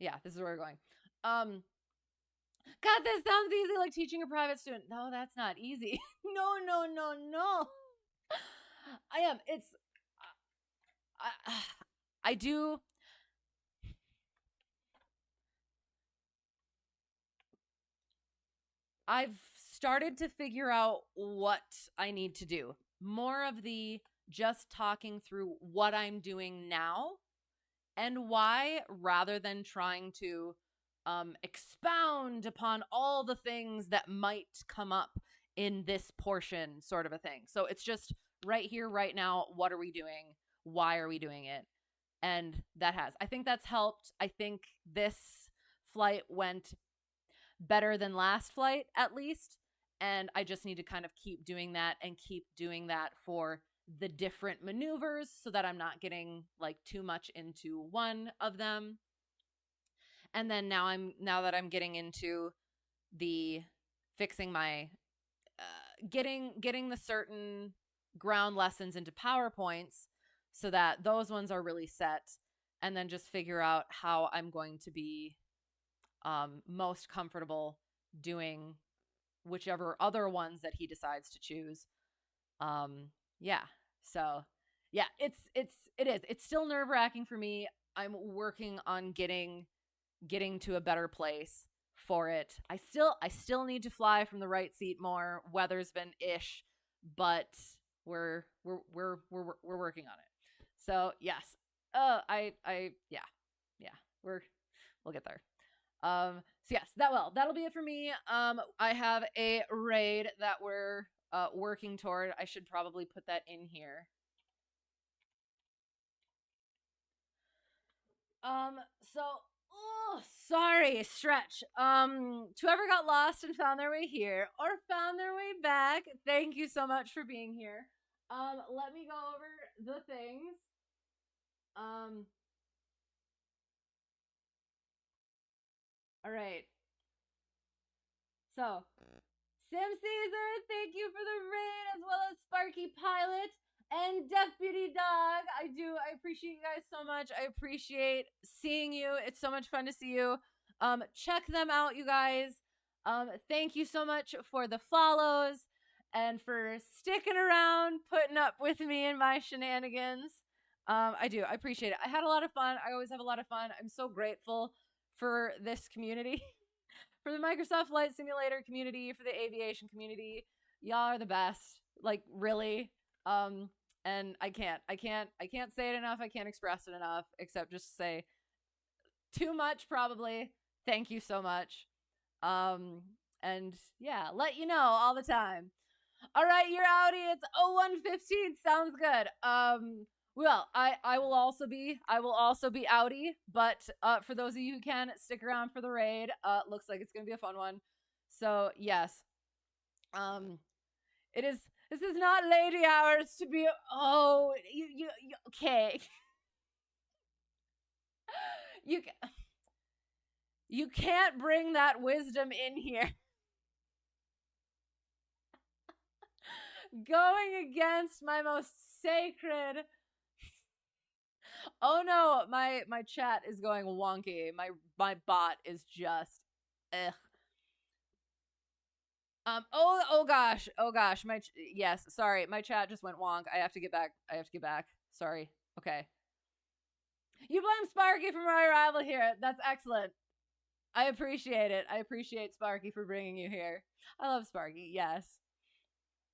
Yeah, this is where we're going. God, this sounds easy, like teaching a private student. No, that's not easy. No. I am. It's. I do. I've started to figure out what I need to do. More of the just talking through what I'm doing now and why, rather than trying to expound upon all the things that might come up in this portion, sort of a thing. So it's just right here, right now. What are we doing? Why are we doing it? And I think that's helped. I think this flight went better than last flight, at least. And I just need to kind of keep doing that and keep doing that for the different maneuvers so that I'm not getting like too much into one of them. And then now that I'm getting into the fixing my getting the certain ground lessons into PowerPoints so that those ones are really set, and then just figure out how I'm going to be most comfortable doing whichever other ones that he decides to choose. Yeah. So yeah, it is. It's still nerve-wracking for me. I'm working on getting to a better place for it. I still need to fly from the right seat more. Weather's been ish, but we're working on it. So yes. Yeah. We'll get there. So yes, that'll be it for me. I have a raid that we're working toward. I should probably put that in here. So sorry, stretch. To whoever got lost and found their way here or found their way back, thank you so much for being here. Let me go over the things. All right. So, Sim Caesar, thank you for the raid, as well as Sparky Pilot and Deputy Dog. I appreciate you guys so much. I appreciate seeing you. It's so much fun to see you. Check them out, you guys. Thank you so much for the follows and for sticking around, putting up with me and my shenanigans. I appreciate it. I had a lot of fun. I always have a lot of fun. I'm so grateful for this community. For the Microsoft Flight Simulator community, for the aviation community. Y'all are the best. Like, really. And I can't say it enough. I can't express it enough, except just say too much, probably. Thank you so much. And yeah, let you know all the time. All right, you're outie. It's 01:15. Sounds good. Well, I will also be outie, but for those of you who can stick around for the raid, looks like it's gonna be a fun one. So yes, it is. This is not lady hours to be. Oh, you okay? You can't bring that wisdom in here. Going against my most sacred. Oh no, my chat is going wonky. My bot is just ugh. Oh gosh. Yes. Sorry, my chat just went wonk. I have to get back. Sorry. Okay. You blame Sparky for my arrival here. That's excellent. I appreciate it. I appreciate Sparky for bringing you here. I love Sparky. Yes.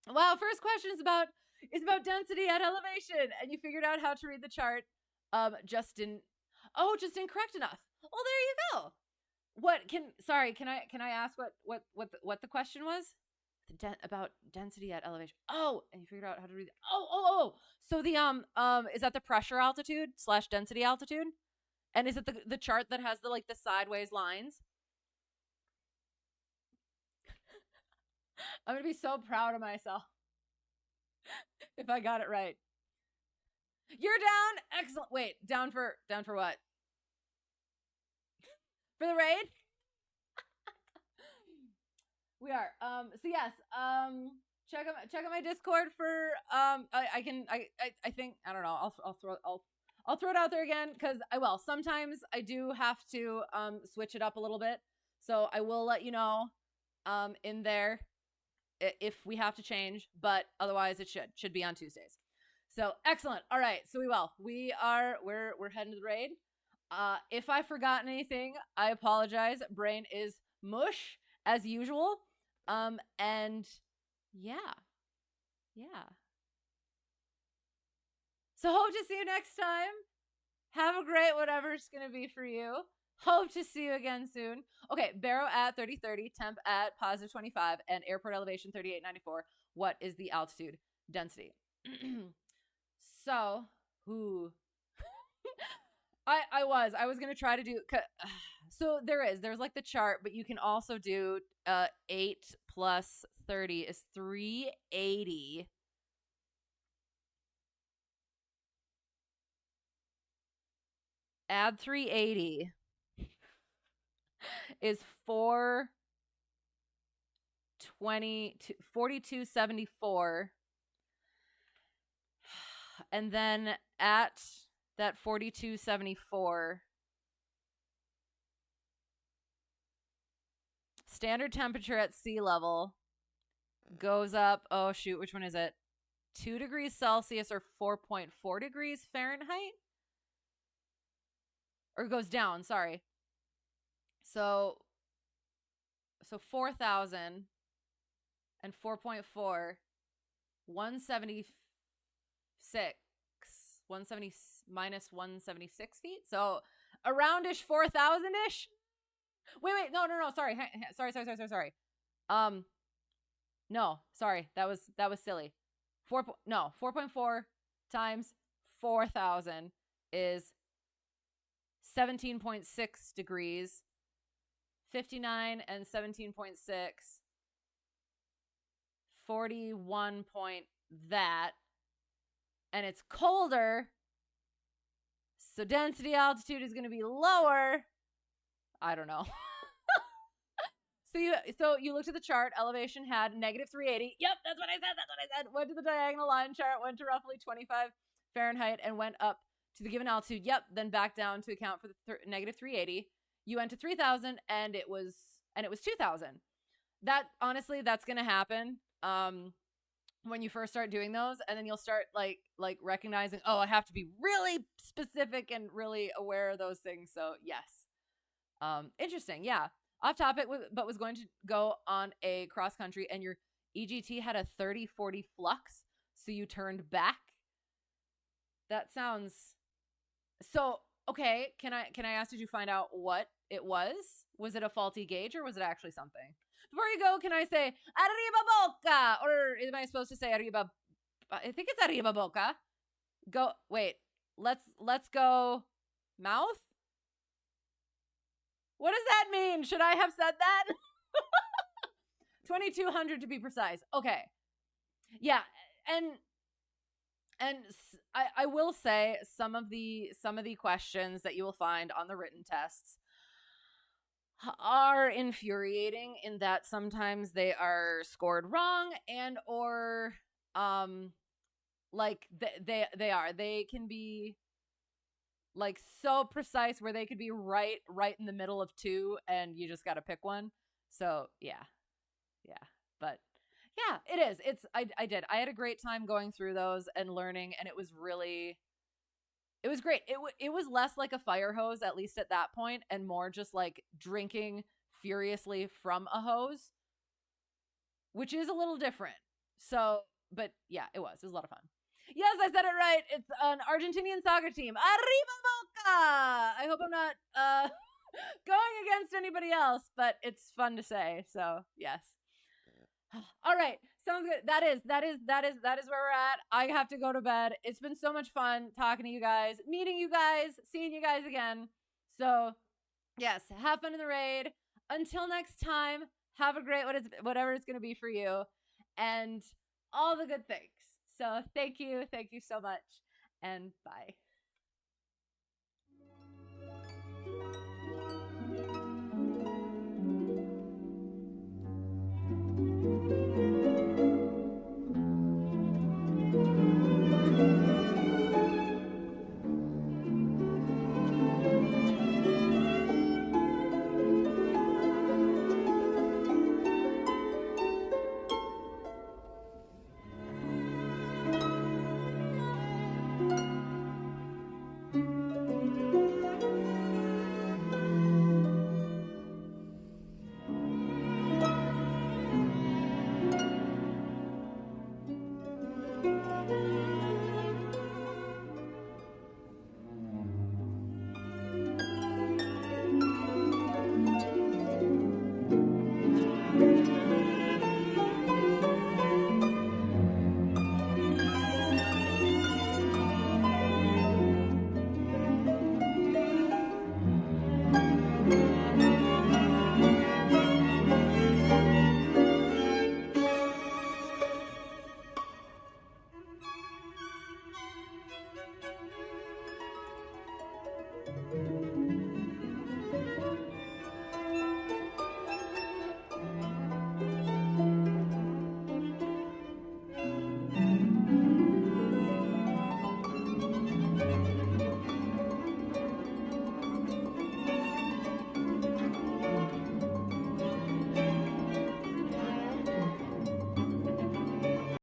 Wow. First question is about density at elevation, and you figured out how to read the chart. Just didn't correct enough. Well, there you go. Can I ask what the question was? About density at elevation. Oh, and you figured out how to read. Oh. So the is that the pressure altitude / density altitude? And is it the chart that has the sideways lines? I'm gonna be so proud of myself if I got it right. You're down. Excellent. Wait, down for what? For the raid? We are. So yes. Check out my Discord for I think I don't know. I'll throw it out there again because I will. Sometimes I do have to switch it up a little bit. So I will let you know in there if we have to change, but otherwise it should be on Tuesdays. So excellent. All right. So we're heading to the raid. If I forgotten anything, I apologize. Brain is mush as usual. And yeah. So hope to see you next time. Have a great whatever it's going to be for you. Hope to see you again soon. Okay, Barrow at 3030, temp at positive 25, and airport elevation 3894. What is the altitude density? So, I was going to try to do, so there's the chart, but you can also do 8 plus 30 is 380. Add 380 is 4274. And then at that 4274, standard temperature at sea level goes up. Oh shoot, which one is it? 2 degrees Celsius or 4.4 degrees Fahrenheit? Or goes down, sorry. So 4,000 and 4.4, 176, 170 minus 176 feet. So aroundish 4,000-ish. Wait, no, sorry. No, sorry, that was silly. 4.4 times 4,000 is 17.6 degrees. 59 and 17.6, 41 point that, and it's colder, so density altitude is going to be lower. I don't know. So you looked at the chart. Elevation had negative 380. Yep, that's what I said. Went to the diagonal line chart, went to roughly 25 Fahrenheit, and went up to the given altitude. Yep, then back down to account for the negative 380. You went to 3,000 and it was 2,000. That honestly, that's going to happen when you first start doing those, and then you'll start like recognizing, oh, I have to be really specific and really aware of those things. So yes. Interesting. Yeah. Off topic, but was going to go on a cross country, and your EGT had a 30-40 flux, so you turned back. That sounds so. Okay, can I ask, did you find out what it was? Was it a faulty gauge, or was it actually something? Before you go, can I say arriba boca, or am I supposed to say arriba? I think it's arriba boca. Go. Wait. Let's go. Mouth. What does that mean? Should I have said that? 2,200 to be precise. Okay. Yeah, and I will say some of the questions that you will find on the written tests are infuriating in that sometimes they are scored wrong, and or they can be like so precise where they could be right in the middle of two, and you just got to pick one. So yeah. But yeah, it is. I did. I had a great time going through those and learning, and it was great. It was less like a fire hose, at least at that point, and more just like drinking furiously from a hose, which is a little different. So, but yeah, it was a lot of fun. Yes, I said it right. It's an Argentinian soccer team. Arriba Boca! I hope I'm not going against anybody else, but it's fun to say. So, yes. All right. Sounds good. That is where we're at. I have to go to bed. It's been so much fun talking to you guys, meeting you guys, seeing you guys again. So, yes, have fun in the raid. Until next time, have a great whatever it's going to be for you, and all the good things. So, thank you so much, and bye.